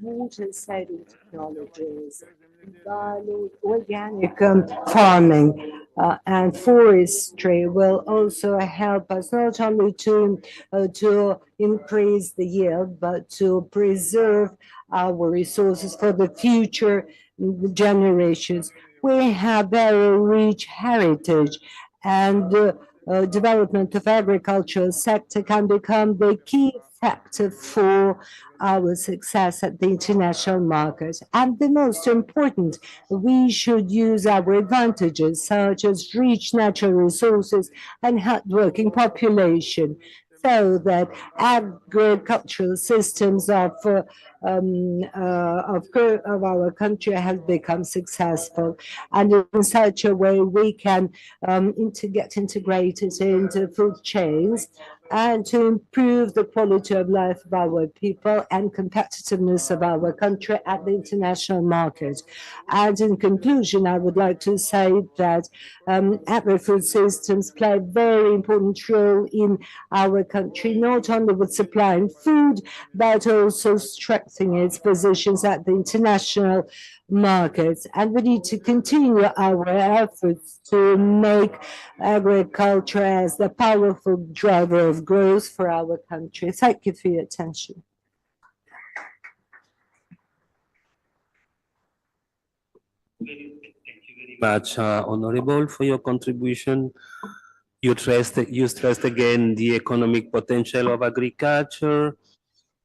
water-saving technologies. Organic farming and forestry will also help us not only to increase the yield, but to preserve our resources for the future generations. We have very rich heritage, and development of agricultural sector can become the key factor for our success at the international market. And the most important, we should use our advantages, such as rich natural resources and hardworking population, so that agricultural systems of our country have become successful, and in such a way we can get integrated into food chains and to improve the quality of life of our people and competitiveness of our country at the international market. And in conclusion, I would like to say that agri-food systems play a very important role in our country, not only with supplying food, but also strengthening its positions at the international markets. And we need to continue our efforts to make agriculture as the powerful driver of growth for our country. Thank you for your attention. Much, Honorable, for your contribution. You stressed again the economic potential of agriculture.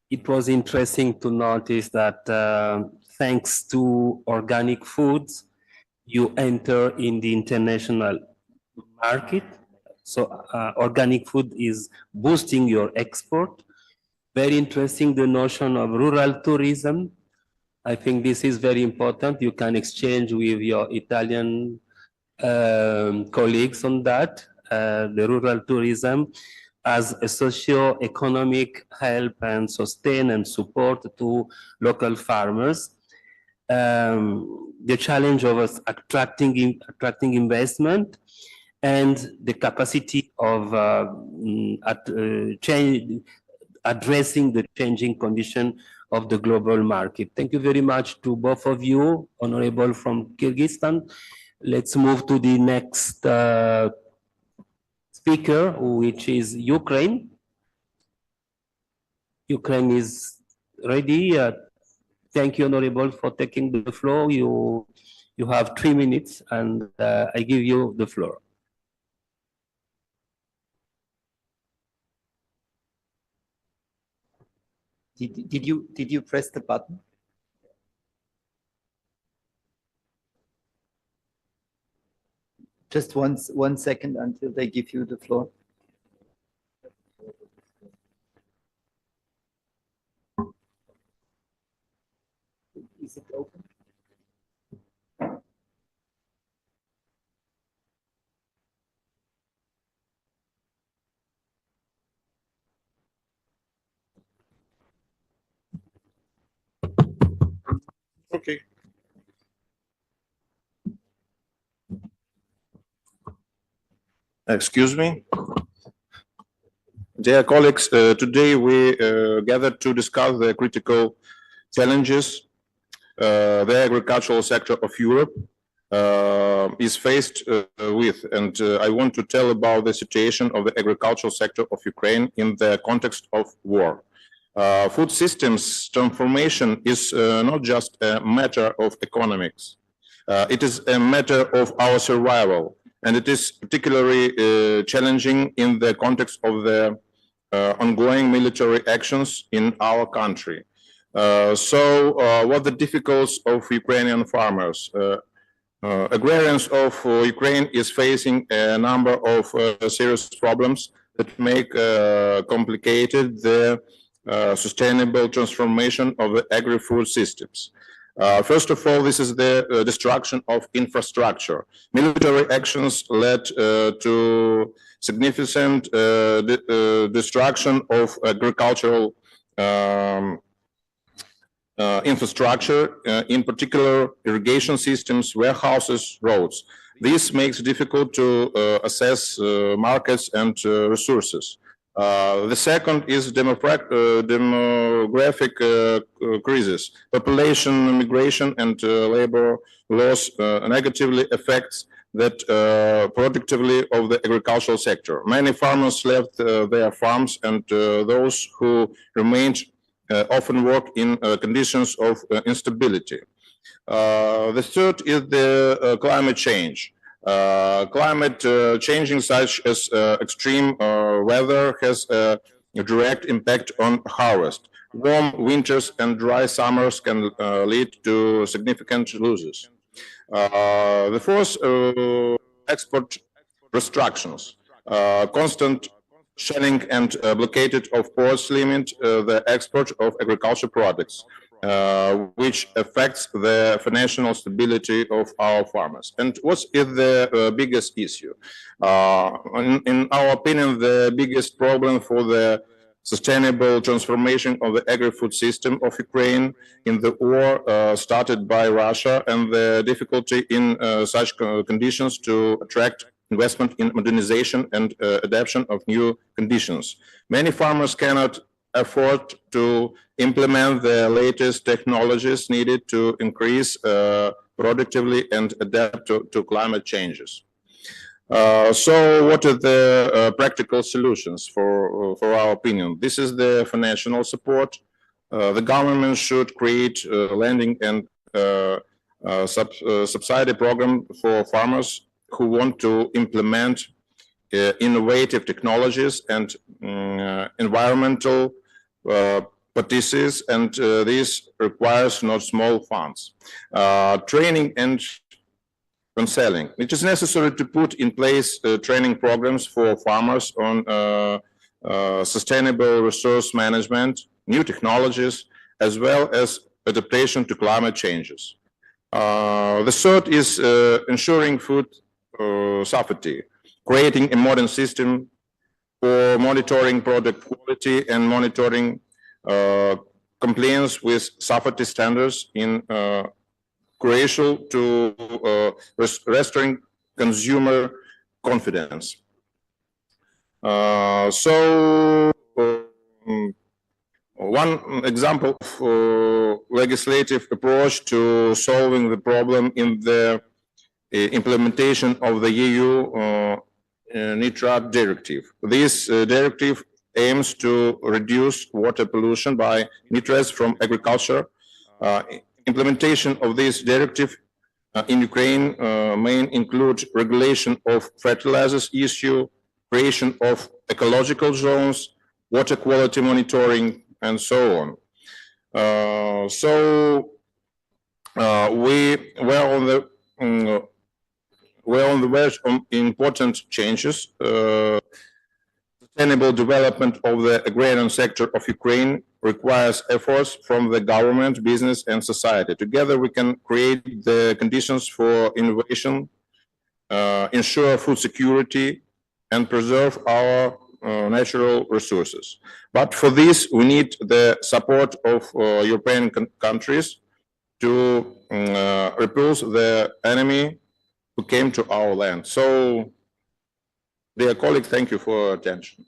It was interesting to notice that thanks to organic foods, you enter in the international market. So organic food is boosting your export. Very interesting, the notion of rural tourism. I think this is very important. You can exchange with your Italian colleagues on that. The rural tourism as a socio-economic help and sustain and support to local farmers. The challenge of us attracting investment and the capacity of addressing the changing condition of the global market. Thank you very much to both of you, Honorable from Kyrgyzstan. Let's move to the next speaker, which is Ukraine. Ukraine is ready. Thank you, Honorable, for taking the floor. You have 3 minutes, and I give you the floor. Did you press the button? Just one second until they give you the floor. Is it open? Okay. Excuse me. Dear colleagues, today we gathered to discuss the critical challenges the agricultural sector of Europe is faced with, and I want to tell about the situation of the agricultural sector of Ukraine in the context of war. Food systems transformation is not just a matter of economics. It is a matter of our survival, and it is particularly challenging in the context of the ongoing military actions in our country. What the difficulties of Ukrainian farmers? Agrarians of Ukraine is facing a number of serious problems that make complicated the sustainable transformation of the agri-food systems. First of all, this is the destruction of infrastructure. Military actions led to significant destruction of agricultural infrastructure, in particular irrigation systems, warehouses, roads. This makes it difficult to assess markets and resources. The second is demographic crisis. Population migration and labor loss negatively affects that productivity of the agricultural sector. Many farmers left their farms, and those who remained often work in conditions of instability. The third is the climate change. Climate changing such as extreme weather has a direct impact on harvest. Warm winters and dry summers can lead to significant losses. The fourth, export restrictions. Constant shelling and blockade of ports limit the export of agricultural products, which affects the financial stability of our farmers. And what is the biggest issue? In our opinion, the biggest problem for the sustainable transformation of the agri-food system of Ukraine in the war started by Russia, and the difficulty in such conditions to attract investment in modernization and adaptation of new conditions. Many farmers cannot afford to implement the latest technologies needed to increase productivity and adapt to climate changes. So what are the practical solutions for our opinion? This is the financial support. The government should create lending and subsidy program for farmers who want to implement innovative technologies and environmental practices, and this requires not small funds. Training and counseling. It is necessary to put in place training programs for farmers on sustainable resource management, new technologies, as well as adaptation to climate changes. The third is ensuring food safety, creating a modern system for monitoring product quality and monitoring compliance with safety standards in crucial to restoring consumer confidence. One example of legislative approach to solving the problem in the implementation of the EU nitrate directive. This directive aims to reduce water pollution by nitrates from agriculture. Implementation of this directive in Ukraine may include regulation of fertilizers issue, creation of ecological zones, water quality monitoring, and so on. We were on the verge of important changes. Sustainable development of the agrarian sector of Ukraine requires efforts from the government, business, and society. Together, we can create the conditions for innovation, ensure food security, and preserve our natural resources. But for this, we need the support of European countries to repulse the enemy who came to our land. So, dear colleague, thank you for your attention.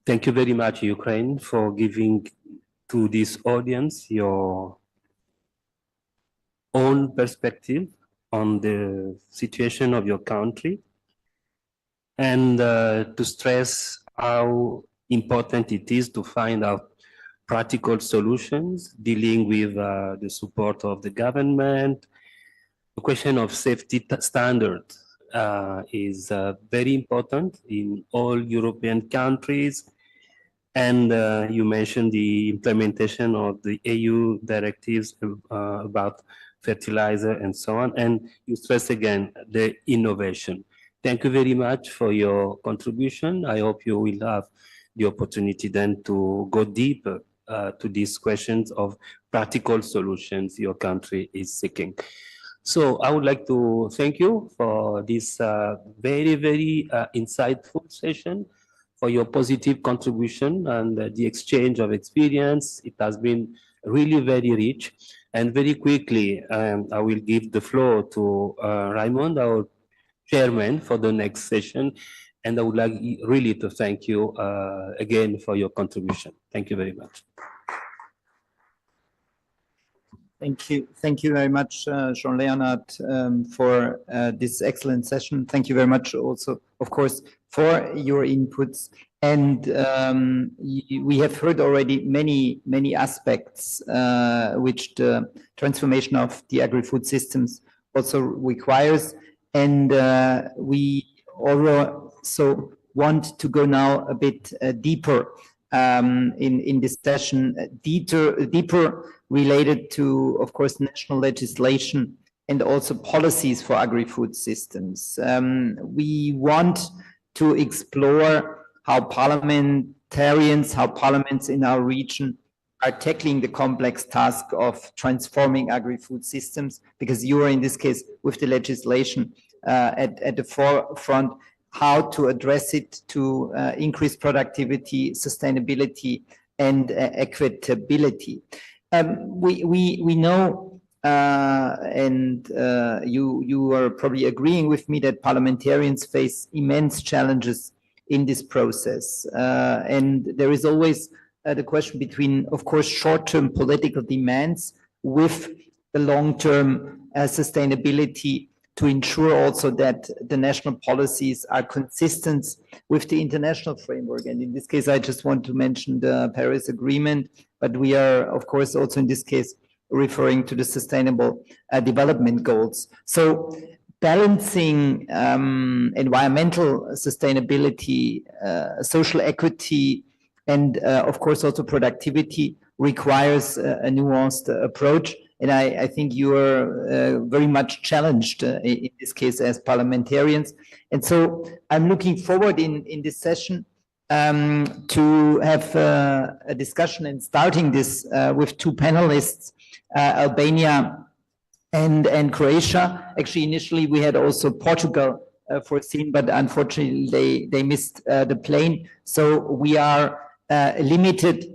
Thank you very much, Ukraine, for giving to this audience your own perspective on the situation of your country. and to stress how important it is to find out practical solutions dealing with the support of the government. The question of safety standard is very important in all European countries. And you mentioned the implementation of the EU directives about fertilizer and so on. And you stress again the innovation. Thank you very much for your contribution. I hope you will have the opportunity then to go deeper to these questions of practical solutions your country is seeking. So I would like to thank you for this very, very insightful session, for your positive contribution and the exchange of experience. It has been really very rich. And very quickly, I will give the floor to Raymond, our chairman, for the next session. And I would like really to thank you again for your contribution. Thank you very much. Thank you very much, Jean-Leonard, for this excellent session. Thank you very much also, of course, for your inputs. And we have heard already many aspects which the transformation of the agri-food systems also requires. And we also want to go now a bit deeper in this session, deeper related to, of course, national legislation and also policies for agri-food systems. We want to explore how parliamentarians, how parliaments in our region are tackling the complex task of transforming agri-food systems, because you are in this case with the legislation at the forefront, how to address it to increase productivity, sustainability, and equitability. We know, and you are probably agreeing with me, that parliamentarians face immense challenges in this process. And there is always the question between, of course, short-term political demands with the long-term sustainability, to ensure also that the national policies are consistent with the international framework. And in this case, I just want to mention the Paris Agreement, but we are, of course, also in this case, referring to the Sustainable Development Goals. So balancing environmental sustainability, social equity, and of course also productivity requires a nuanced approach. And I think you are very much challenged in this case as parliamentarians. And so I'm looking forward in this session to have a discussion, and starting this with two panelists, Albania and Croatia. Actually, initially we had also Portugal foreseen, but unfortunately they missed the plane. So we are limited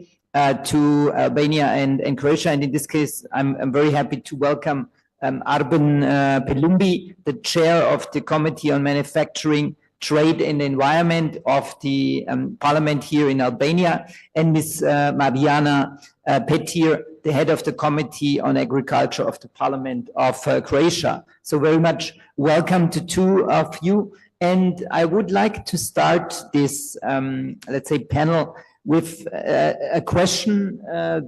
to Albania and Croatia. And in this case, I'm very happy to welcome Arben Pelumbi, the chair of the Committee on Manufacturing, Trade and Environment of the Parliament here in Albania, and Ms. Marijana Petir, the head of the Committee on Agriculture of the Parliament of Croatia. So very much welcome to two of you. And I would like to start this, let's say, panel with a question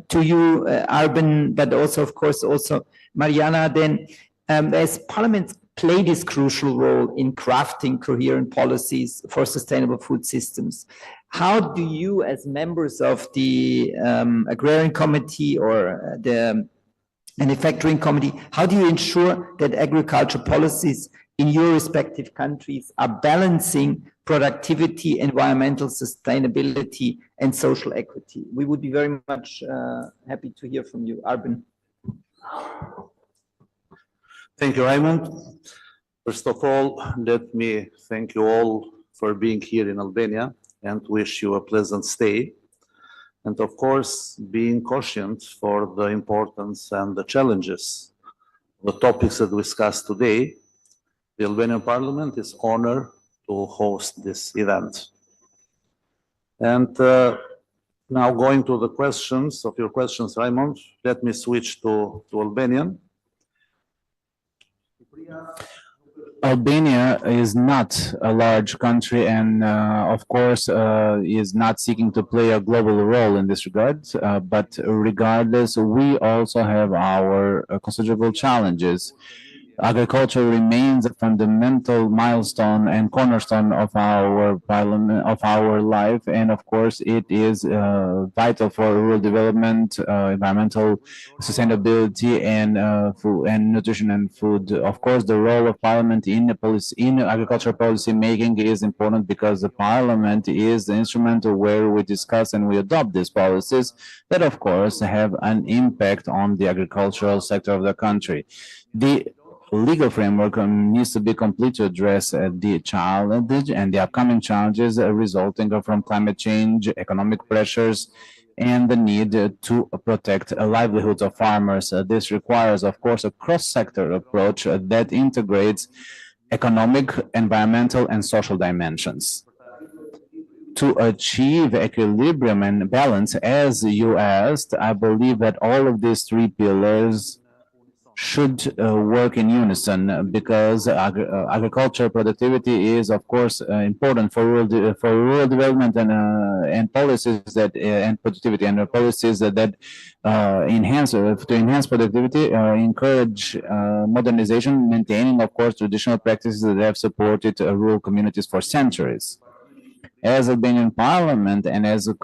to you, Arben, but also, of course, also Mariana. Then, as parliaments play this crucial role in crafting coherent policies for sustainable food systems, how do you, as members of the Agrarian Committee or the Manufacturing Committee, how do you ensure that agriculture policies in your respective countries are balancing productivity, environmental sustainability, and social equity? We would be very much happy to hear from you, Arben. Thank you, Raymond. First of all, let me thank you all for being here in Albania and wish you a pleasant stay. And of course, being cautious for the importance and the challenges, the topics that we discussed today. The Albanian Parliament is honored to host this event. And now going to the questions of your questions, Raymond, let me switch to Albanian. Albania is not a large country and, of course, is not seeking to play a global role in this regard. But regardless, we also have our considerable challenges. Agriculture remains a fundamental milestone and cornerstone of our parliament, of our life, and of course, it is vital for rural development, environmental sustainability, and food and nutrition and food. Of course, the role of parliament in the policy, in agricultural policy making is important because the parliament is the instrument where we discuss and we adopt these policies that, of course, have an impact on the agricultural sector of the country. The legal framework needs to be complete to address the challenge and the upcoming challenges resulting from climate change, economic pressures, and the need to protect livelihoods of farmers. This requires, of course, a cross-sector approach that integrates economic, environmental, and social dimensions. To achieve equilibrium and balance, as you asked, I believe that all of these three pillars should work in unison because agricultural productivity is, of course, important for rural development and policies that and productivity and policies that enhance productivity, encourage modernization, maintaining, of course, traditional practices that have supported rural communities for centuries. As Albanian Parliament and as a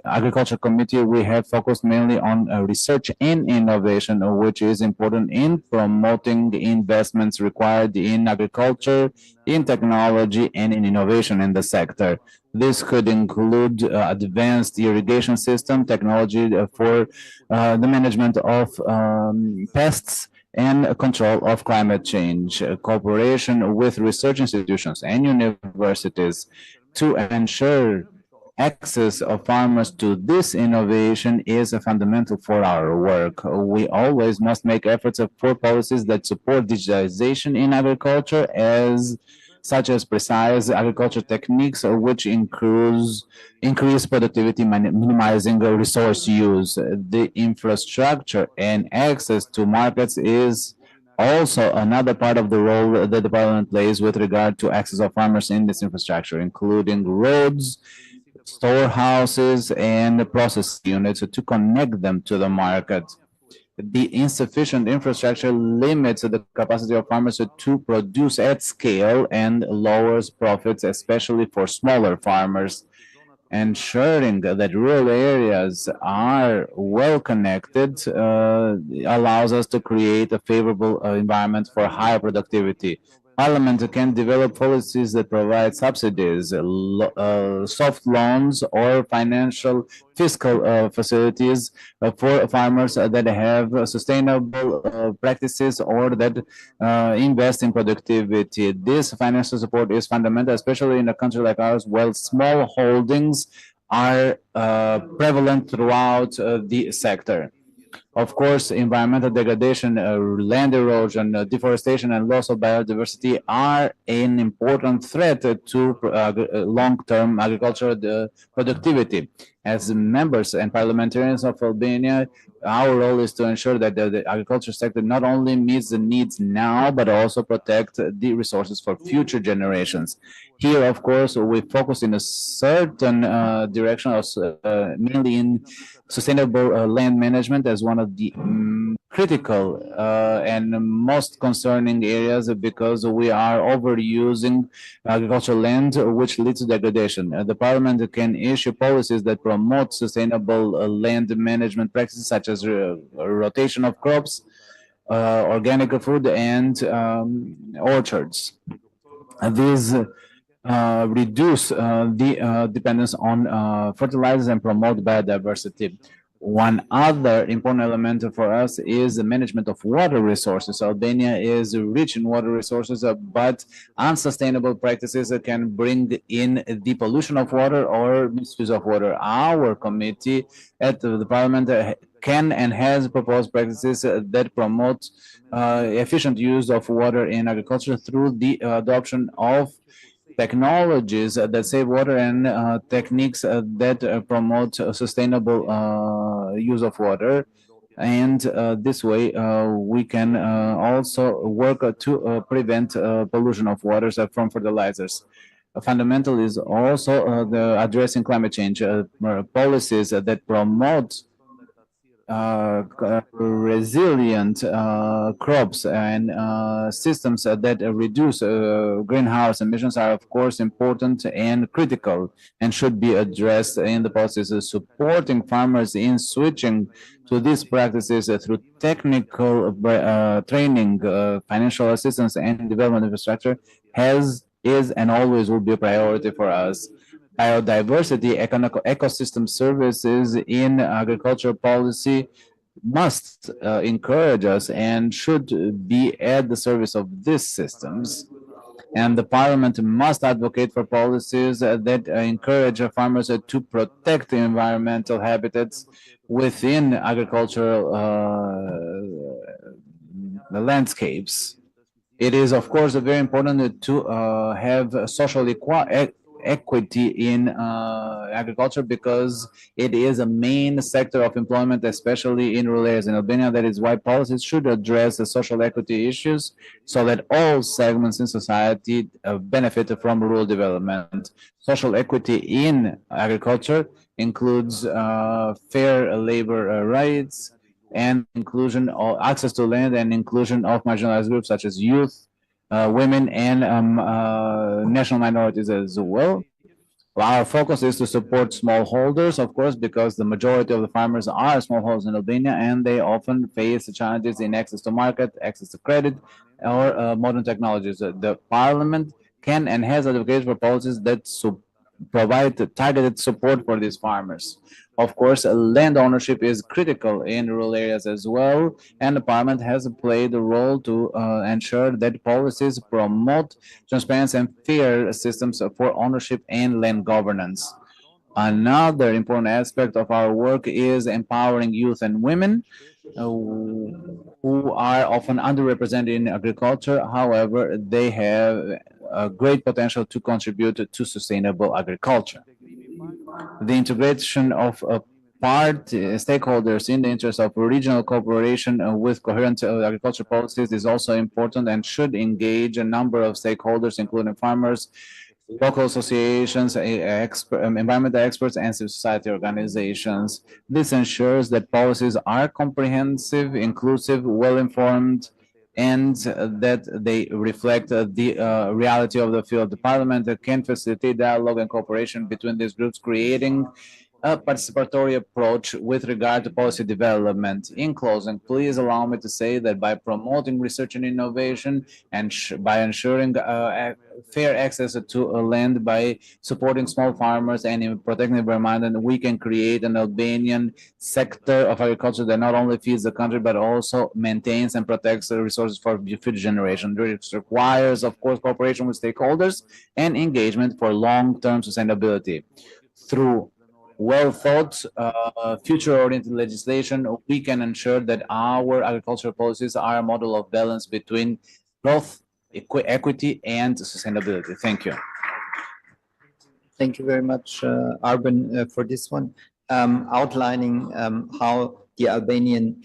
Agriculture Committee, we have focused mainly on research and innovation, which is important in promoting investments required in agriculture, in technology, and in innovation in the sector. This could include advanced irrigation system, technology for the management of pests, and control of climate change, cooperation with research institutions and universities to ensure access of farmers to this innovation is fundamental for our work. We always must make efforts for policies that support digitalization in agriculture such as precise agriculture techniques, which increase productivity, minimizing resource use. The infrastructure and access to markets is also another part of the role that the Parliament plays with regard to access of farmers in this infrastructure, including roads, storehouses, and process units to connect them to the market. The insufficient infrastructure limits the capacity of farmers to produce at scale and lowers profits, especially for smaller farmers. Ensuring that rural areas are well connected allows us to create a favorable environment for higher productivity. Parliament can develop policies that provide subsidies, soft loans, or fiscal facilities for farmers that have sustainable practices or that invest in productivity. This financial support is fundamental, especially in a country like ours, where small holdings are prevalent throughout the sector. Of course, environmental degradation, land erosion, deforestation, and loss of biodiversity are an important threat to long-term agricultural productivity. As members and parliamentarians of Albania, our role is to ensure that the agriculture sector not only meets the needs now, but also protect the resources for future generations. Here, of course, we focus in a certain direction, mainly in sustainable land management as one of the critical and most concerning areas because we are overusing agricultural land, which leads to degradation. The Parliament can issue policies that promote sustainable land management practices such as rotation of crops, organic food, and orchards. These reduce the dependence on fertilizers and promote biodiversity. One other important element for us is the management of water resources. Albania is rich in water resources, but unsustainable practices can bring in the pollution of water or misuse of water. Our committee at the Parliament can and has proposed practices that promote efficient use of water in agriculture through the adoption of technologies that save water and techniques that promote sustainable use of water. And this way, we can also work to prevent pollution of waters from fertilizers. Fundamental is also the addressing climate change policies that promote resilient crops and systems that reduce greenhouse emissions are of course important and critical and should be addressed in the policies. Supporting farmers in switching to these practices through technical training, financial assistance and development infrastructure is and always will be a priority for us. Biodiversity, ecosystem services in agricultural policy must encourage us and should be at the service of these systems. And the Parliament must advocate for policies that encourage farmers to protect the environmental habitats within agricultural landscapes. It is, of course, very important to have social equity in agriculture because it is a main sector of employment, especially in rural areas in Albania. That is why policies should address the social equity issues so that all segments in society benefit from rural development. Social equity in agriculture includes fair labor rights and inclusion of access to land and inclusion of marginalized groups such as youth, women and national minorities as well. Our focus is to support smallholders, of course, because the majority of the farmers are smallholders in Albania and they often face challenges in access to market, access to credit, or modern technologies. The Parliament can and has advocated for policies that provide targeted support for these farmers. Of course, land ownership is critical in rural areas as well, and the Parliament has played a role to ensure that policies promote transparency and fair systems for ownership and land governance. Another important aspect of our work is empowering youth and women who are often underrepresented in agriculture. However, they have a great potential to contribute to sustainable agriculture. The integration of stakeholders in the interest of regional cooperation with coherent agriculture policies is also important and should engage a number of stakeholders, including farmers, local associations, environmental experts, and civil society organizations. This ensures that policies are comprehensive, inclusive, well-informed, and that they reflect the reality of the field. The Parliament can facilitate dialogue and cooperation between these groups, creating a participatory approach with regard to policy development. In closing, please allow me to say that by promoting research and innovation and by ensuring fair access to land, by supporting small farmers and in protecting the environment, we can create an Albanian sector of agriculture that not only feeds the country but also maintains and protects the resources for future generations. This requires, of course, cooperation with stakeholders and engagement for long-term sustainability. Through well-thought, future-oriented legislation, we can ensure that our agricultural policies are a model of balance between growth, equity, and sustainability. Thank you. Thank you very much, Arben, for this one, outlining how the Albanian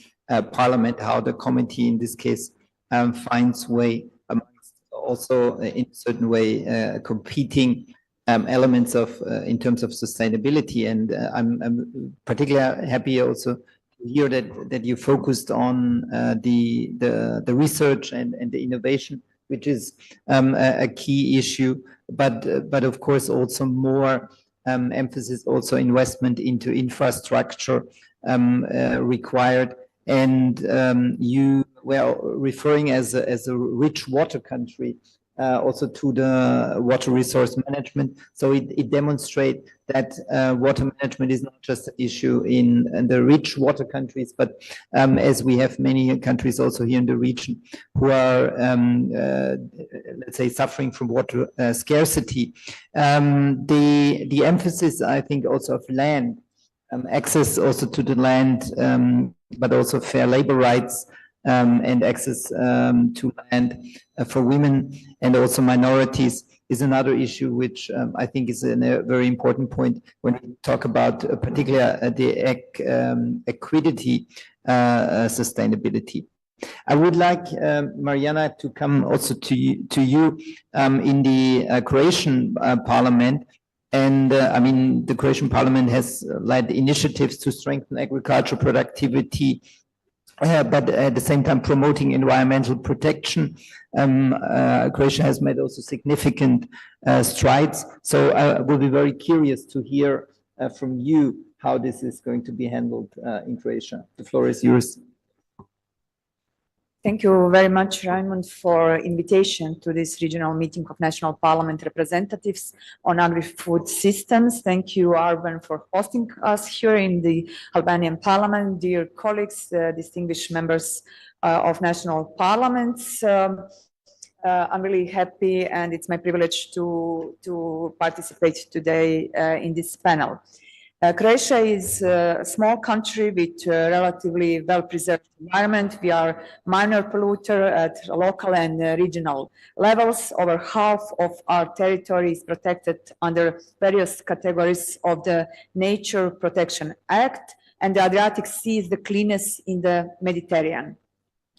Parliament, how the committee in this case finds way amongst also in a certain way competing elements of in terms of sustainability, and I'm particularly happy also to hear that you focused on the research and the innovation, which is a key issue, but of course also more emphasis, also investment into infrastructure required. And you were referring as a rich water country also to the water resource management. So it demonstrates that water management is not just an issue in the rich water countries, but as we have many countries also here in the region who are, let's say, suffering from water scarcity. The emphasis, I think, also of land, access also to the land, but also fair labor rights, and access to land for women and also minorities is another issue which I think is a very important point when we talk about particularly the equity sustainability. I would like Mariana to come also to you in the Croatian Parliament. And I mean, the Croatian Parliament has led initiatives to strengthen agricultural productivity, but at the same time promoting environmental protection. Croatia has made also significant strides. So I will be very curious to hear from you how this is going to be handled in Croatia. The floor is yours. Thank you very much, Raymond, for invitation to this regional meeting of National Parliament representatives on agri-food systems. Thank you, Arben, for hosting us here in the Albanian Parliament. Dear colleagues, distinguished members of national parliaments, I'm really happy and it's my privilege to participate today in this panel. Croatia is a small country with a relatively well-preserved environment. We are minor polluter at local and regional levels. Over half of our territory is protected under various categories of the Nature Protection Act, and the Adriatic Sea is the cleanest in the Mediterranean.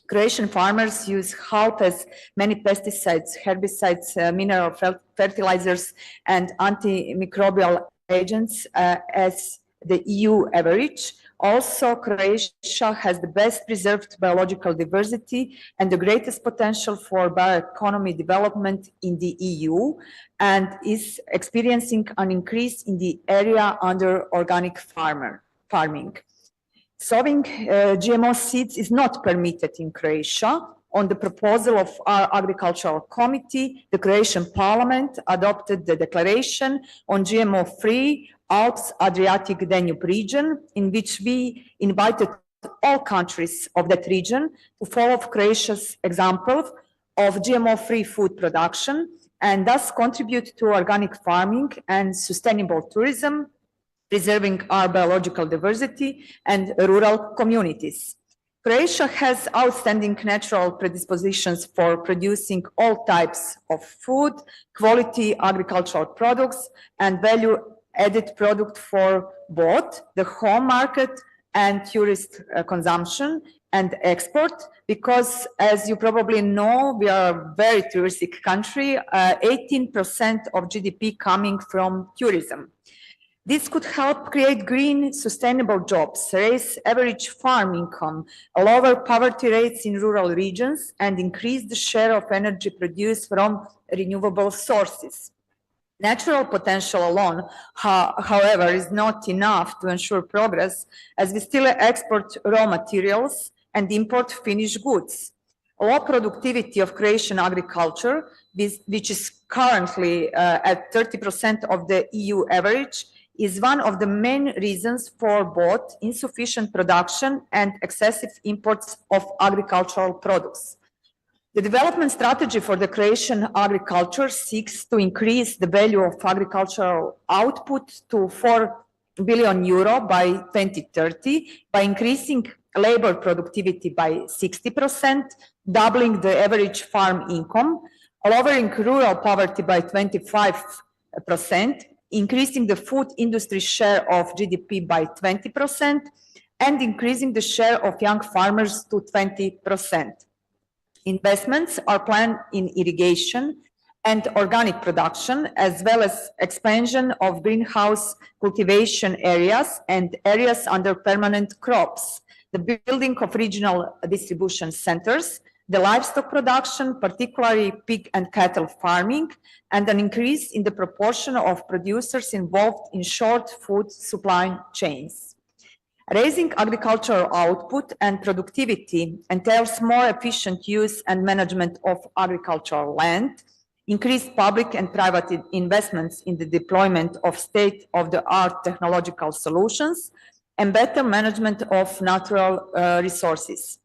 Croatian farmers use half as many pesticides, herbicides, mineral fertilizers, and antimicrobial agents as the EU average. Also, Croatia has the best preserved biological diversity and the greatest potential for bioeconomy development in the EU, and is experiencing an increase in the area under organic farming. Sowing GMO seeds is not permitted in Croatia. On the proposal of our Agricultural Committee, the Croatian Parliament adopted the Declaration on GMO-free Alps-Adriatic-Danube region, in which we invited all countries of that region to follow Croatia's example of GMO-free food production and thus contribute to organic farming and sustainable tourism, preserving our biological diversity and rural communities. Croatia has outstanding natural predispositions for producing all types of food, quality agricultural products, and value-added product for both the home market and tourist consumption and export, because as you probably know, we are a very touristic country, 18% of GDP coming from tourism. This could help create green, sustainable jobs, raise average farm income, lower poverty rates in rural regions, and increase the share of energy produced from renewable sources. Natural potential alone, however, is not enough to ensure progress, as we still export raw materials and import finished goods. Low productivity of Croatian agriculture, which is currently at 30% of the EU average, is one of the main reasons for both insufficient production and excessive imports of agricultural products. The development strategy for the Croatian agriculture seeks to increase the value of agricultural output to €4 billion by 2030 by increasing labor productivity by 60%, doubling the average farm income, lowering rural poverty by 25%, increasing the food industry share of GDP by 20%, and increasing the share of young farmers to 20%. Investments are planned in irrigation and organic production, as well as expansion of greenhouse cultivation areas and areas under permanent crops, the building of regional distribution centers, the livestock production, particularly pig and cattle farming, and an increase in the proportion of producers involved in short food supply chains. Raising agricultural output and productivity entails more efficient use and management of agricultural land, increased public and private investments in the deployment of state-of-the-art technological solutions, and better management of natural resources.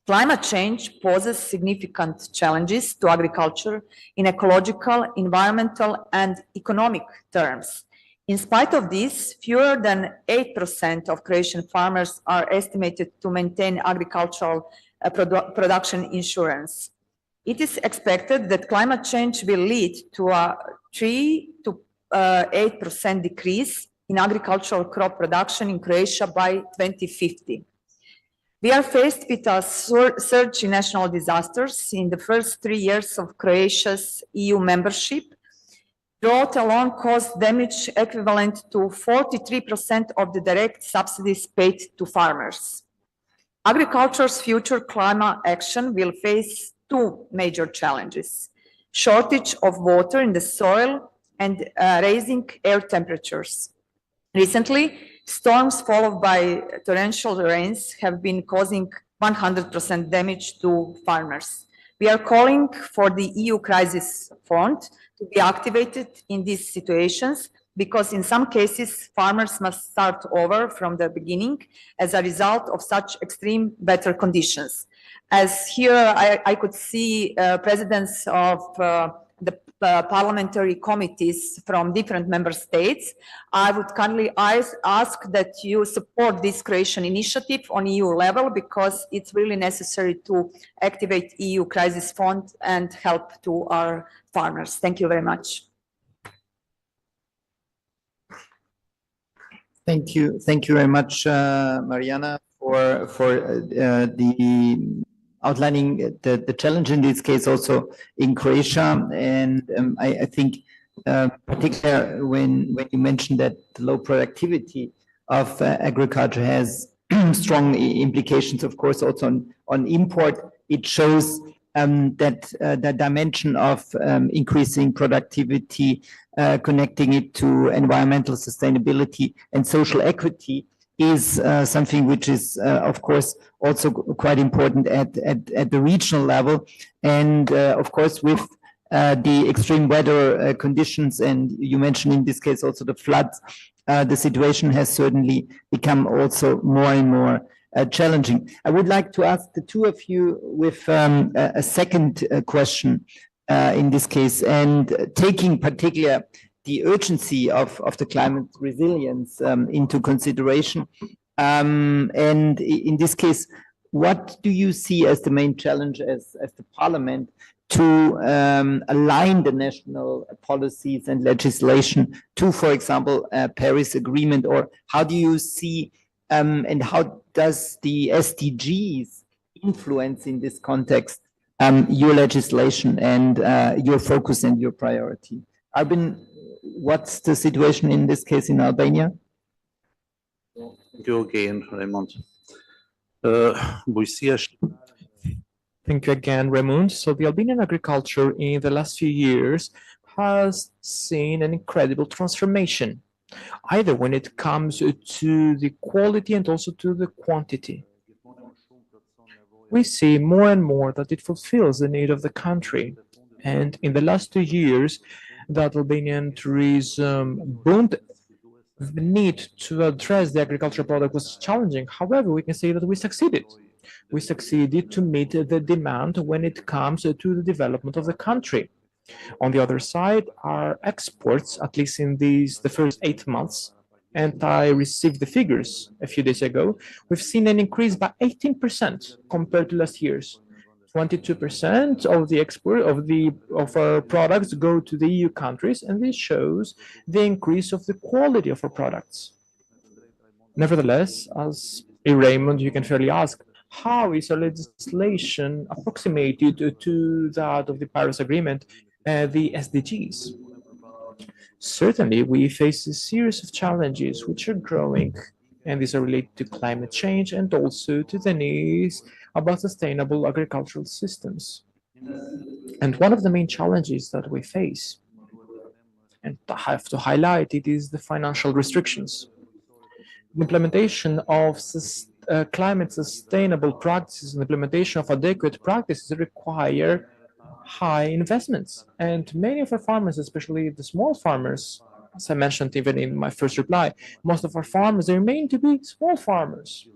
Climate change poses significant challenges to agriculture in ecological, environmental, and economic terms. In spite of this, fewer than 8% of Croatian farmers are estimated to maintain agricultural production insurance. It is expected that climate change will lead to a 3 to 8% decrease in agricultural crop production in Croatia by 2050. We are faced with a surge in national disasters in the first 3 years of Croatia's EU membership. Drought alone caused damage equivalent to 43% of the direct subsidies paid to farmers. Agriculture's future climate action will face two major challenges: shortage of water in the soil and rising air temperatures. Recently, storms followed by torrential rains have been causing 100% damage to farmers. We are calling for the EU Crisis Fund to be activated in these situations because in some cases, farmers must start over from the beginning as a result of such extreme weather conditions. As here I could see presidents of the parliamentary committees from different member states, I would kindly ask that you support this Croatian initiative on EU level because it's really necessary to activate EU Crisis Fund and help to our farmers. Thank you very much. Thank you very much, Mariana, for the outlining the challenge in this case also in Croatia. And I think particularly when you mentioned that the low productivity of agriculture has strong implications, of course, also on import, it shows that the dimension of increasing productivity, connecting it to environmental sustainability and social equity is something which is, of course, also quite important at the regional level. And of course, with the extreme weather conditions, and you mentioned in this case also the floods, the situation has certainly become also more and more challenging. I would like to ask the two of you with a second question in this case, and taking particular the urgency of the climate resilience into consideration. And in this case, what do you see as the main challenge as the Parliament to align the national policies and legislation to, for example, Paris Agreement? Or how do you see and how does the SDGs influence in this context your legislation and your focus and your priority? Albin, what's the situation in this case in Albania? Thank you again, Raymond. Thank you again, Raymond. So the Albanian agriculture in the last few years has seen an incredible transformation, either when it comes to the quality and also to the quantity. We see more and more that it fulfills the need of the country. And in the last 2 years, that Albanian tourism boomed. The need to address the agricultural product was challenging. However, we can say that we succeeded. We succeeded to meet the demand when it comes to the development of the country. On the other side, our exports, at least in the first 8 months, and I received the figures a few days ago, we've seen an increase by 18% compared to last year's. 22% of the export of our products go to the EU countries, and this shows the increase of the quality of our products. Nevertheless, as a Raymond, you can fairly ask, how is our legislation approximated to that of the Paris Agreement, the SDGs? Certainly, we face a series of challenges which are growing, and these are related to climate change and also to the needs about sustainable agricultural systems. And one of the main challenges that we face, and I have to highlight it, is the financial restrictions. The implementation of climate sustainable practices and implementation of adequate practices require high investments. And many of our farmers, especially the small farmers, as I mentioned even in my first reply, most of our farmers remain to be small farmers,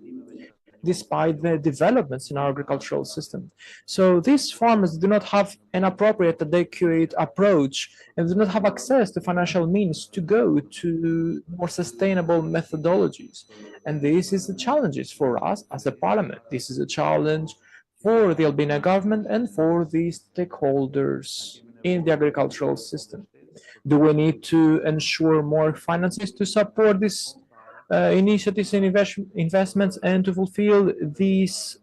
despite the developments in our agricultural system. So these farmers do not have an appropriate, adequate approach and do not have access to financial means to go to more sustainable methodologies. And this is the challenges for us as a parliament. This is a challenge for the Albanian government and for the stakeholders in the agricultural system. Do we need to ensure more finances to support this initiatives and investments and to fulfill these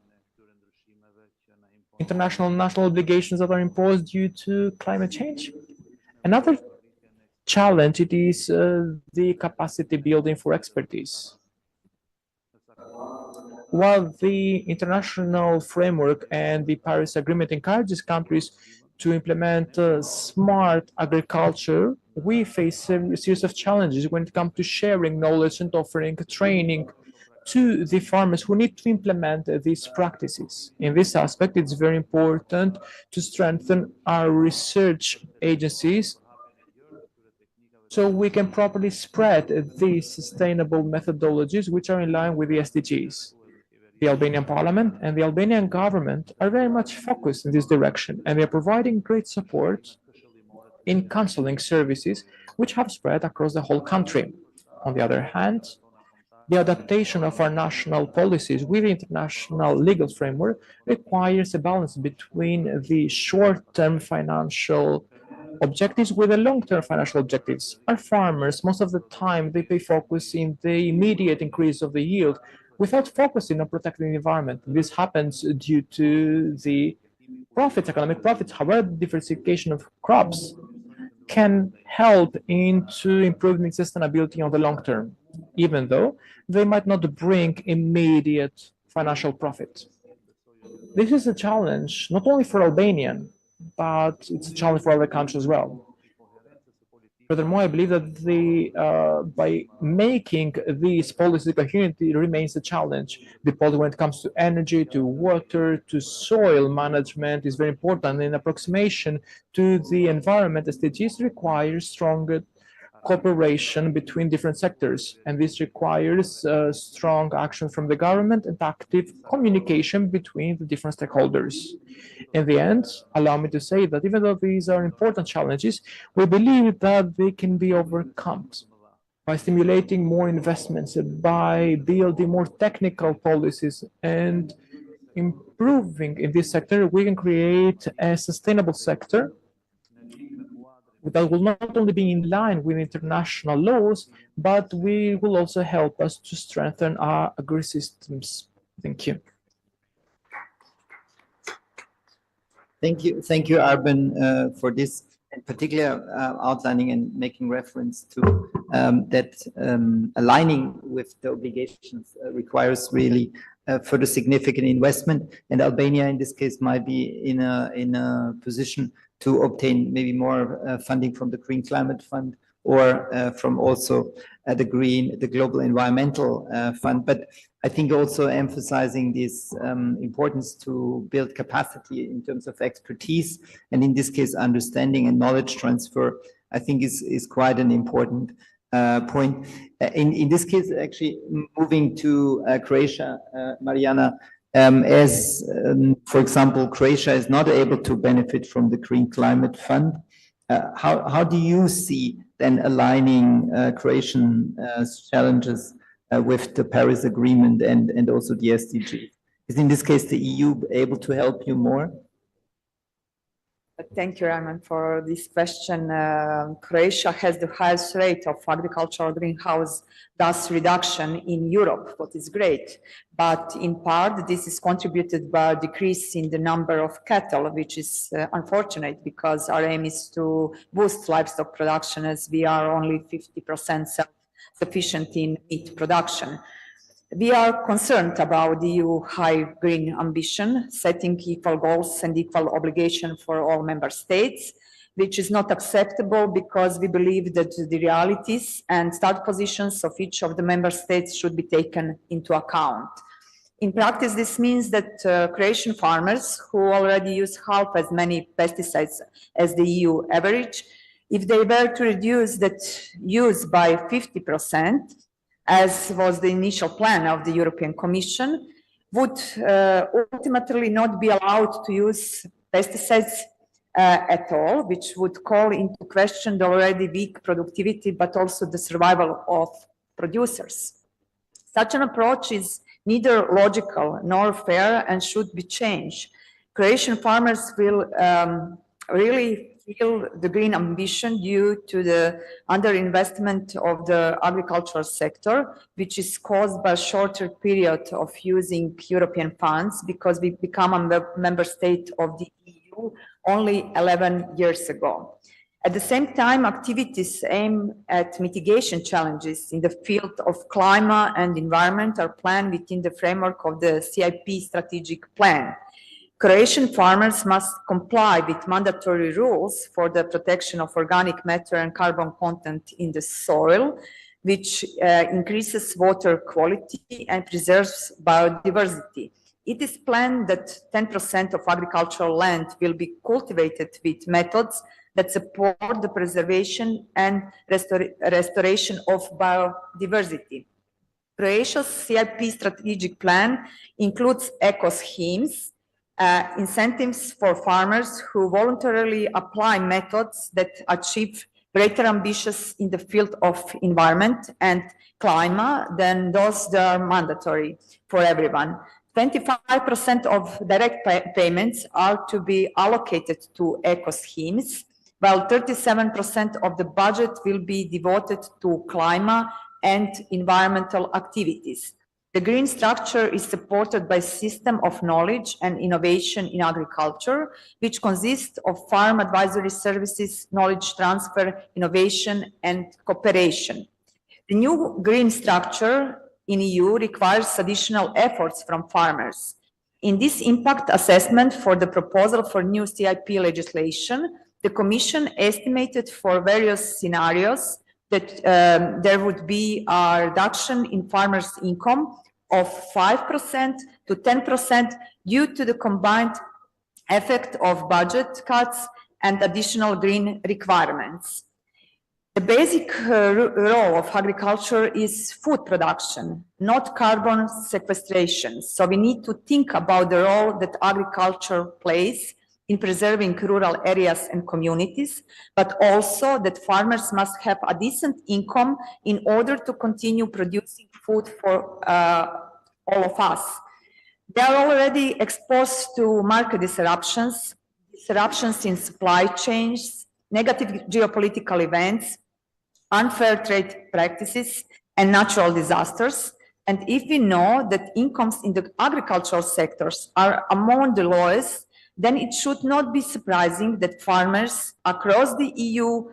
international and national obligations that are imposed due to climate change. Another challenge it is the capacity building for expertise. While the international framework and the Paris Agreement encourages countries to implement smart agriculture, we face a series of challenges when it comes to sharing knowledge and offering training to the farmers who need to implement these practices. In this aspect, it's very important to strengthen our research agencies so we can properly spread these sustainable methodologies which are in line with the SDGs. The Albanian Parliament and the Albanian government are very much focused in this direction, and they are providing great support in counseling services which have spread across the whole country. On the other hand, the adaptation of our national policies with the international legal framework requires a balance between the short-term financial objectives with the long-term financial objectives. Our farmers, most of the time, they pay focus in the immediate increase of the yield without focusing on protecting the environment. This happens due to the profits, economic profits. However, diversification of crops can help into improving sustainability on the long term, even though they might not bring immediate financial profit. This is a challenge not only for Albania, but it's a challenge for other countries as well. Furthermore, I believe that by making these policies coherent, it remains a challenge. The policy when it comes to energy, to water, to soil management is very important. And approximation to the environment SDGs requires stronger cooperation between different sectors. And this requires strong action from the government and active communication between the different stakeholders. In the end, allow me to say that even though these are important challenges, we believe that they can be overcome by stimulating more investments, by building more technical policies and improving in this sector. We can create a sustainable sector that will not only be in line with international laws, but we will also help us to strengthen our agri-systems. Thank you. Thank you, Arben, for this, in particular outlining and making reference to that aligning with the obligations requires really further significant investment, and Albania in this case might be in a position to obtain maybe more funding from the Green Climate Fund or from also the Global Environmental Fund. But I think also emphasizing this importance to build capacity in terms of expertise, and in this case, understanding and knowledge transfer, I think is quite an important point. In this case, actually moving to Croatia, Mariana, as for example, Croatia is not able to benefit from the Green Climate Fund. How do you see then aligning Croatian challenges with the Paris Agreement and also the SDGs? Is in this case the EU able to help you more? Thank you, Raymond, for this question. Croatia has the highest rate of agricultural greenhouse gas reduction in Europe, what is great. But in part, this is contributed by a decrease in the number of cattle, which is unfortunate because our aim is to boost livestock production as we are only 50% self-sufficient in meat production. We are concerned about the EU high green ambition, setting equal goals and equal obligation for all member states, which is not acceptable because we believe that the realities and start positions of each of the member states should be taken into account. In practice, this means that Croatian farmers who already use half as many pesticides as the EU average, if they were to reduce that use by 50%, as was the initial plan of the European Commission, would ultimately not be allowed to use pesticides at all, which would call into question the already weak productivity, but also the survival of producers. Such an approach is neither logical nor fair and should be changed. Croatian farmers will really fulfill the green ambition due to the underinvestment of the agricultural sector, which is caused by a shorter period of using European funds because we become a member state of the EU only 11 years ago. At the same time, activities aimed at mitigation challenges in the field of climate and environment are planned within the framework of the CIP strategic plan. Croatian farmers must comply with mandatory rules for the protection of organic matter and carbon content in the soil, which increases water quality and preserves biodiversity. It is planned that 10% of agricultural land will be cultivated with methods that support the preservation and restoration of biodiversity. Croatia's CIP strategic plan includes eco-schemes, incentives for farmers who voluntarily apply methods that achieve greater ambitions in the field of environment and climate than those that are mandatory for everyone. 25% of direct payments are to be allocated to eco-schemes, while 37% of the budget will be devoted to climate and environmental activities. The green structure is supported by a system of knowledge and innovation in agriculture, which consists of farm advisory services, knowledge transfer, innovation, and cooperation. The new green structure in EU requires additional efforts from farmers. In this impact assessment for the proposal for new CIP legislation, the Commission estimated for various scenarios that there would be a reduction in farmers' income of 5% to 10% due to the combined effect of budget cuts and additional green requirements. The basic role of agriculture is food production, not carbon sequestration. So we need to think about the role that agriculture plays in preserving rural areas and communities, but also that farmers must have a decent income in order to continue producing food for all of us. They are already exposed to market disruptions in supply chains, negative geopolitical events, unfair trade practices, and natural disasters. And if we know that incomes in the agricultural sectors are among the lowest, then it should not be surprising that farmers across the EU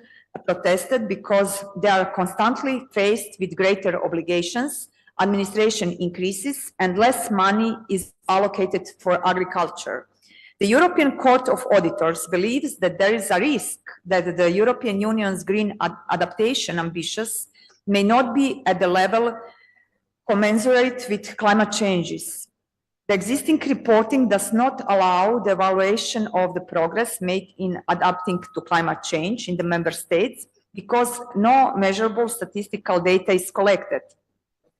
protested because they are constantly faced with greater obligations, administration increases, and less money is allocated for agriculture. The European Court of Auditors believes that there is a risk that the European Union's green adaptation ambitions may not be at the level commensurate with climate changes. The existing reporting does not allow the evaluation of the progress made in adapting to climate change in the member states because no measurable statistical data is collected.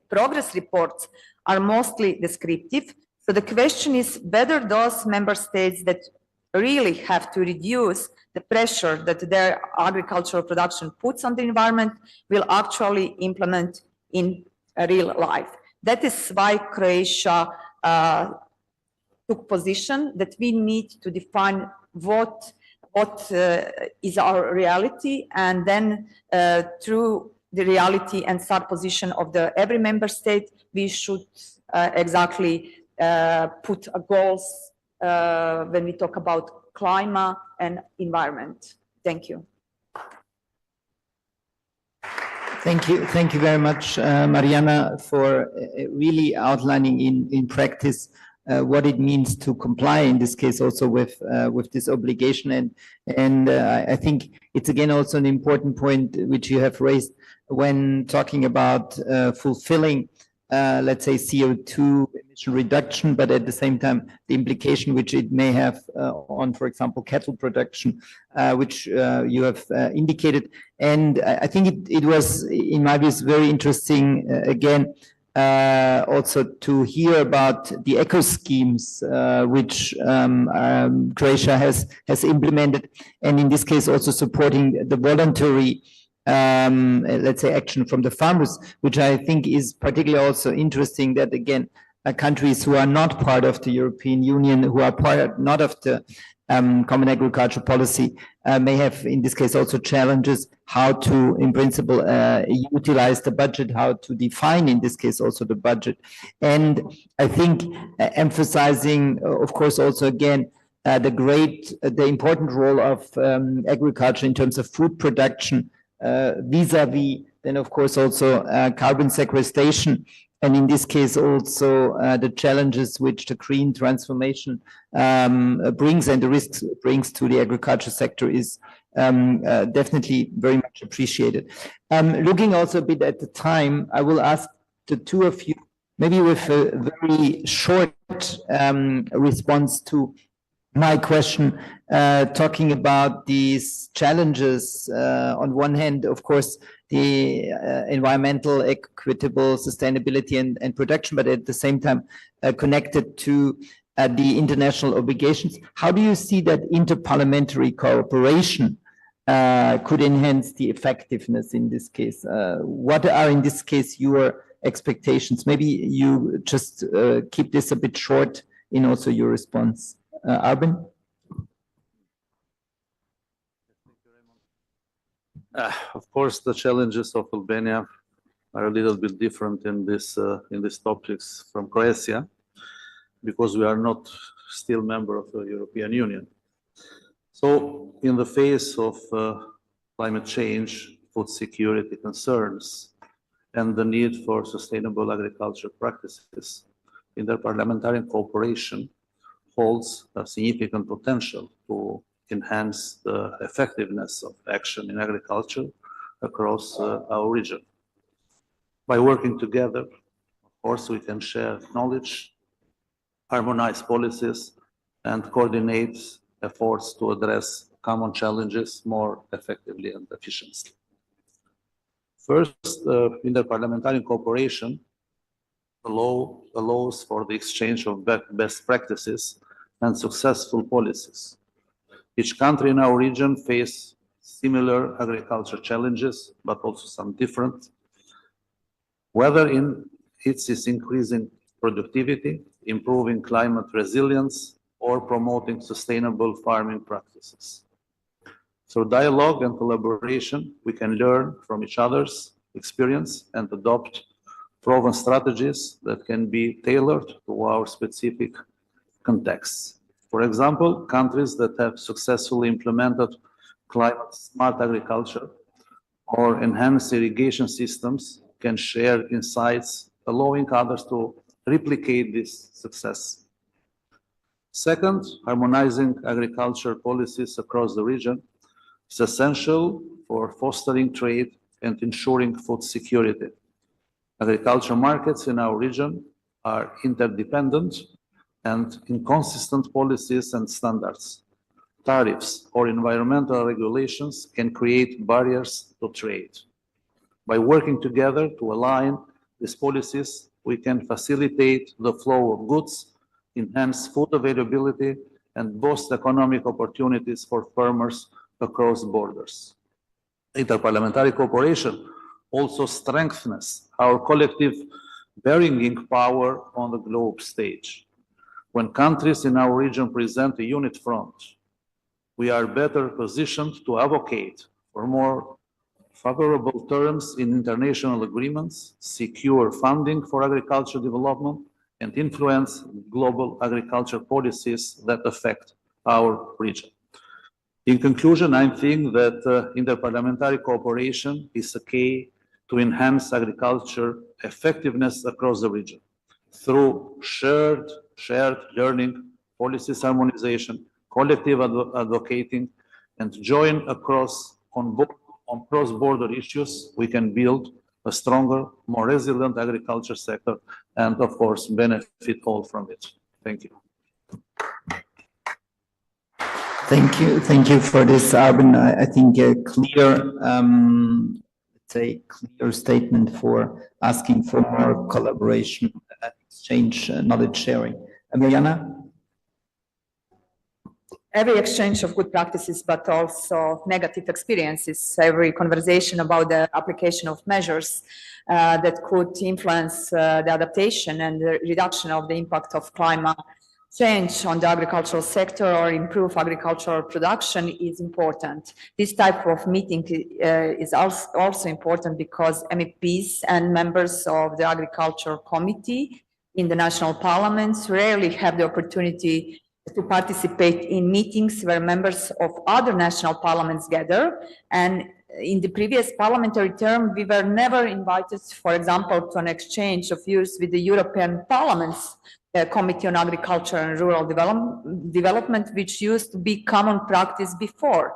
Progress reports are mostly descriptive, so the question is whether those member states that really have to reduce the pressure that their agricultural production puts on the environment will actually implement in real life. That is why Croatia took position that we need to define what is our reality, and then through the reality and start position of every member state, we should exactly put goals when we talk about climate and environment. Thank you. Thank you very much, Mariana, for really outlining in practice what it means to comply, in this case also with this obligation. And I think it's again also an important point which you have raised when talking about fulfilling, let's say, CO2 emission reduction, but at the same time, the implication which it may have on, for example, cattle production, which you have indicated. And I think it was, in my view, very interesting, again, also to hear about the eco schemes which Croatia has implemented, and in this case also supporting the voluntary let's say action from the farmers, which I think is particularly also interesting that again countries who are not part of the European Union, who are part not of the common agricultural policy may have, in this case, also challenges how to, in principle, utilize the budget, how to define, in this case, also the budget. And I think emphasizing, of course, also again, the important role of agriculture in terms of food production, vis-a-vis, then of course also carbon sequestration, and in this case also the challenges which the green transformation brings and the risks it brings to the agriculture sector is definitely very much appreciated. Looking also a bit at the time, I will ask the two of you, maybe with a very short response to my question, talking about these challenges. On one hand, of course, the environmental, equitable sustainability and production, but at the same time connected to the international obligations. How do you see that interparliamentary cooperation could enhance the effectiveness in this case? What are, in this case, your expectations? Maybe you just keep this a bit short in also your response. Arben? Of course, the challenges of Albania are a little bit different in these topics from Croatia, because we are not still member of the European Union. So, in the face of climate change, food security concerns, and the need for sustainable agriculture practices, interparliamentary cooperation holds a significant potential to enhance the effectiveness of action in agriculture across our region. By working together, of course, we can share knowledge, harmonize policies, and coordinate efforts to address common challenges more effectively and efficiently. First, interparliamentary cooperation allows for the exchange of best practices and successful policies. Each country in our region faces similar agriculture challenges, but also some different, whether it is increasing productivity, improving climate resilience, or promoting sustainable farming practices. Through dialogue and collaboration, we can learn from each other's experience and adopt proven strategies that can be tailored to our specific contexts. For example, countries that have successfully implemented climate-smart agriculture or enhanced irrigation systems can share insights, allowing others to replicate this success. Second, harmonizing agriculture policies across the region is essential for fostering trade and ensuring food security. Agriculture markets in our region are interdependent, and inconsistent policies and standards, tariffs, or environmental regulations can create barriers to trade. By working together to align these policies, we can facilitate the flow of goods, enhance food availability, and boost economic opportunities for farmers across borders. Interparliamentary cooperation also strengthens our collective bargaining power on the globe stage. When countries in our region present a unit front, we are better positioned to advocate for more favorable terms in international agreements, secure funding for agriculture development, and influence global agriculture policies that affect our region. In conclusion, I think that interparliamentary cooperation is a key to enhance agriculture effectiveness across the region through shared learning, policies harmonization, collective advocating, and join on cross-border issues. We can build a stronger, more resilient agriculture sector, and of course, benefit all from it. Thank you. Thank you for this, Arben. I think a clear, clear statement for asking for more collaboration, exchange, knowledge sharing. Mirjana? Every exchange of good practices, but also negative experiences, every conversation about the application of measures that could influence the adaptation and the reduction of the impact of climate change on the agricultural sector or improve agricultural production is important. This type of meeting is also important because MEPs and members of the Agriculture Committee in the national parliaments rarely have the opportunity to participate in meetings where members of other national parliaments gather. And in the previous parliamentary term, we were never invited, for example, to an exchange of views with the European Parliament's Committee on Agriculture and Rural Development, which used to be common practice before.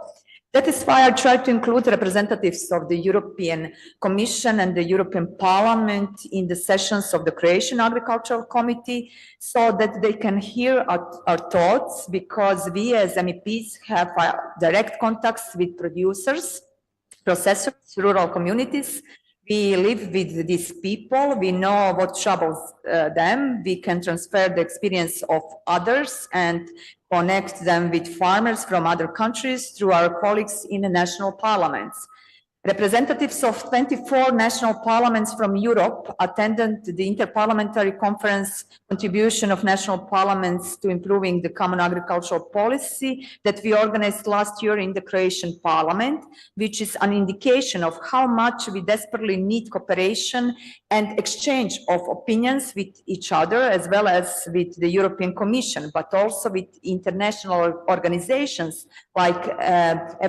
That is why I tried to include representatives of the European Commission and the European Parliament in the sessions of the Croatian Agricultural Committee so that they can hear our thoughts, because we as MEPs have direct contacts with producers, processors, rural communities. We live with these people, we know what troubles them, we can transfer the experience of others and connect them with farmers from other countries through our colleagues in the national parliaments. Representatives of 24 national parliaments from Europe attended the Interparliamentary Conference Contribution of National Parliaments to Improving the Common Agricultural Policy that we organized last year in the Croatian Parliament, which is an indication of how much we desperately need cooperation and exchange of opinions with each other, as well as with the European Commission, but also with international organizations like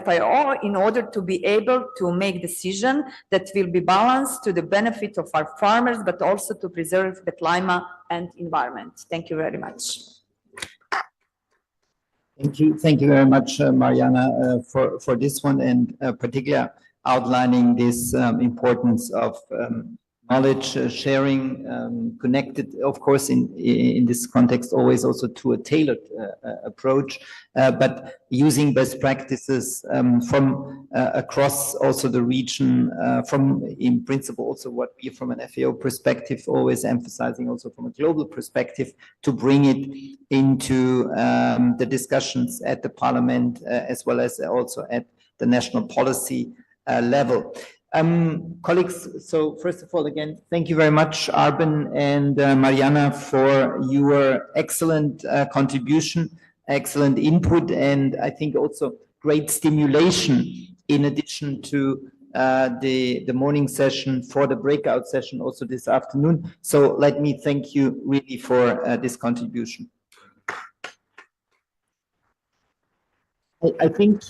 FAO, in order to be able to make decisions that will be balanced to the benefit of our farmers, but also to preserve the climate and environment. Thank you very much. Thank you very much, Mariana, for this one, and particularly outlining this importance of knowledge sharing, connected, of course, in this context, always also to a tailored approach, but using best practices from across also the region, from, in principle, also what we from an FAO perspective, always emphasizing also from a global perspective, to bring it into the discussions at the parliament, as well as also at the national policy level. Colleagues, so first of all, again, thank you very much, Arben and Mariana, for your excellent contribution, excellent input, and I think also great stimulation in addition to the morning session for the breakout session also this afternoon. So let me thank you really for this contribution. I think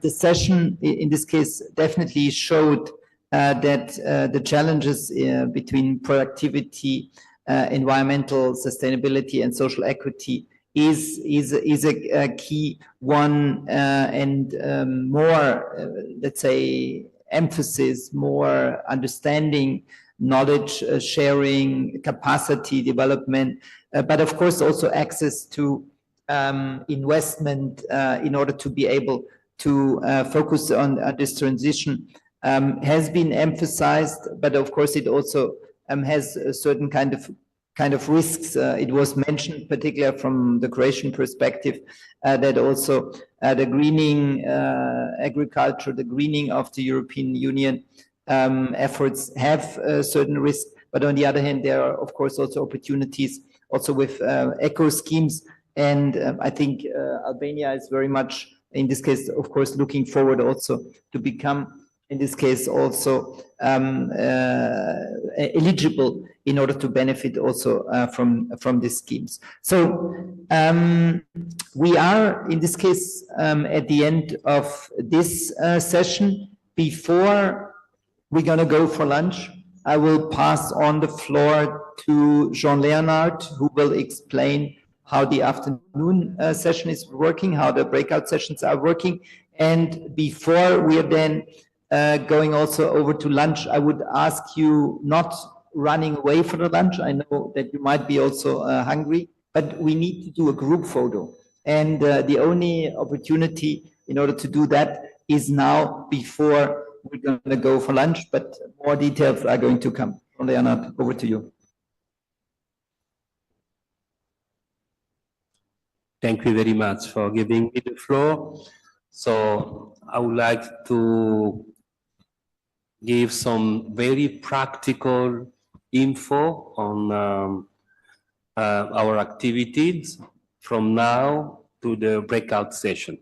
the session in this case definitely showed that the challenges between productivity, environmental sustainability, and social equity is a key one, and more, let's say, emphasis, more understanding, knowledge sharing, capacity development, but of course also access to investment in order to be able to focus on this transition has been emphasized, but of course it also has a certain kind of risks. It was mentioned, particularly from the Croatian perspective, that also the greening agriculture, the greening of the European Union efforts have certain risks, but on the other hand, there are of course also opportunities also with eco schemes. And I think Albania is very much, in this case, of course, looking forward also to become, in this case, also eligible in order to benefit also from these schemes. So we are, in this case, at the end of this session. Before we're going to go for lunch, I will pass on the floor to Jean-Leonard, who will explain how the afternoon session is working, how the breakout sessions are working. And before we are then going also over to lunch, I would ask you not running away for the lunch. I know that you might be also hungry, but we need to do a group photo. And the only opportunity in order to do that is now, before we're going to go for lunch, but more details are going to come. Leonard, over to you. Thank you very much for giving me the floor. So I would like to give some very practical info on our activities. from now to the breakout session.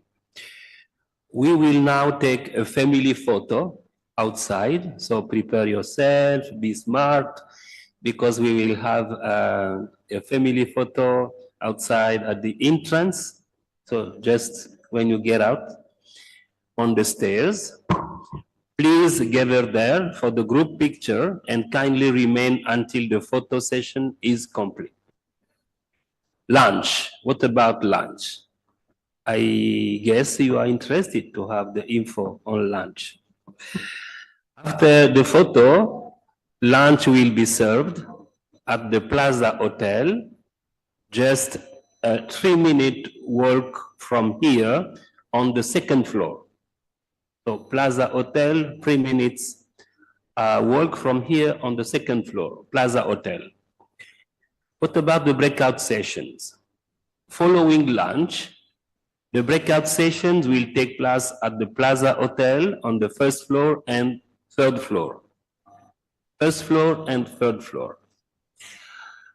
We will now take a family photo outside, so prepare yourself, be smart, because we will have a family photo outside at the entrance. So just when you get out on the stairs, please gather there for the group picture and kindly remain until the photo session is complete. Lunch. What about lunch? I guess you are interested to have the info on lunch. After the photo, lunch will be served at the Plaza Hotel, just a 3-minute walk from here on the second floor. So Plaza Hotel, 3 minutes walk from here on the second floor, Plaza Hotel. What about the breakout sessions? Following lunch, the breakout sessions will take place at the Plaza Hotel on the first floor and third floor. First floor and third floor.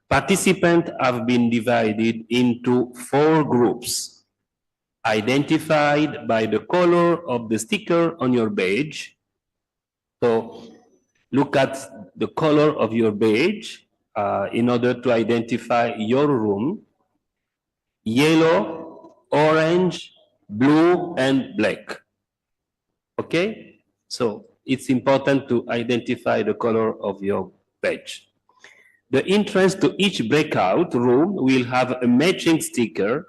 Participants have been divided into 4 groups, identified by the color of the sticker on your badge. So look at the color of your badge in order to identify your room. Yellow, orange, blue, and black. Okay? So it's important to identify the color of your badge. The entrance to each breakout room will have a matching sticker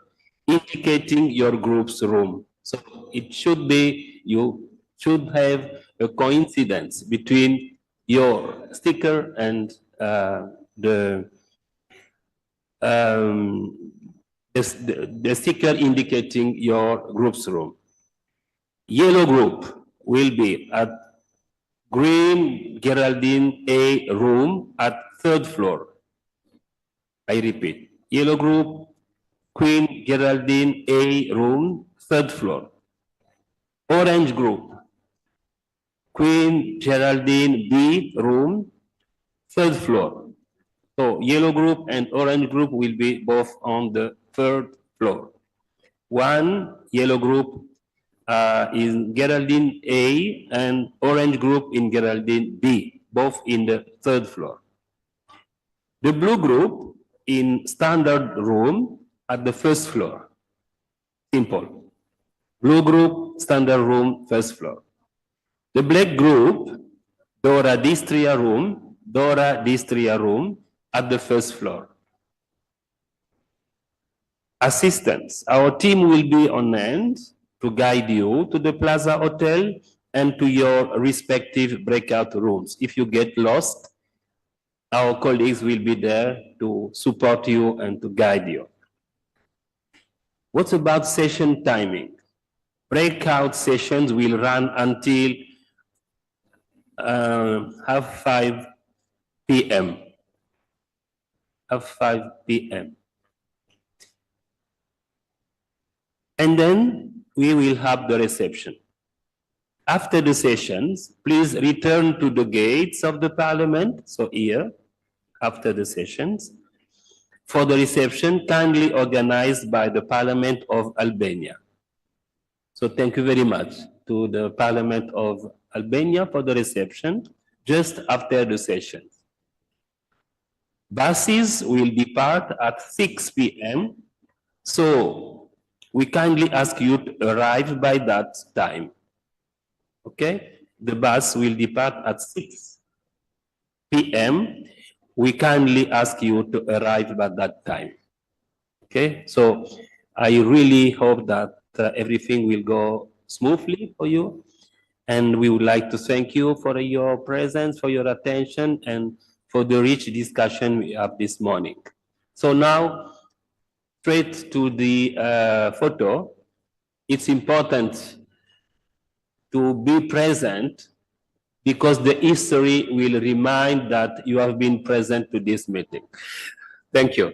indicating your group's room. So it should be, you should have a coincidence between your sticker and the sticker indicating your group's room. Yellow group will be at Green Geraldine A room at 3rd floor. I repeat, yellow group, Queen Geraldine A room, 3rd floor. Orange group, Queen Geraldine B room, 3rd floor. So yellow group and orange group will be both on the 3rd floor. One yellow group in Geraldine A and orange group in Geraldine B, both in the 3rd floor. The blue group in standard room at the 1st floor. Simple. Blue group, standard room, 1st floor. The black group, Dora Distria room at the 1st floor. Assistants, our team will be on hand to guide you to the Plaza Hotel and to your respective breakout rooms. If you get lost, our colleagues will be there to support you and to guide you. What about session timing? Breakout sessions will run until 5:30 p.m. 5:30 p.m. And then we will have the reception. After the sessions, please return to the gates of the Parliament, so here, after the sessions, for the reception kindly organized by the Parliament of Albania. So thank you very much to the Parliament of Albania for the reception just after the session. Buses will depart at 6 p.m. So we kindly ask you to arrive by that time. Okay? The bus will depart at 6 p.m. We kindly ask you to arrive by that time. Okay? So I really hope that everything will go smoothly for you. And we would like to thank you for your presence, for your attention, and for the rich discussion we have this morning. So now, straight to the photo. It's important to be present because the history will remind that you have been present to this meeting. Thank you.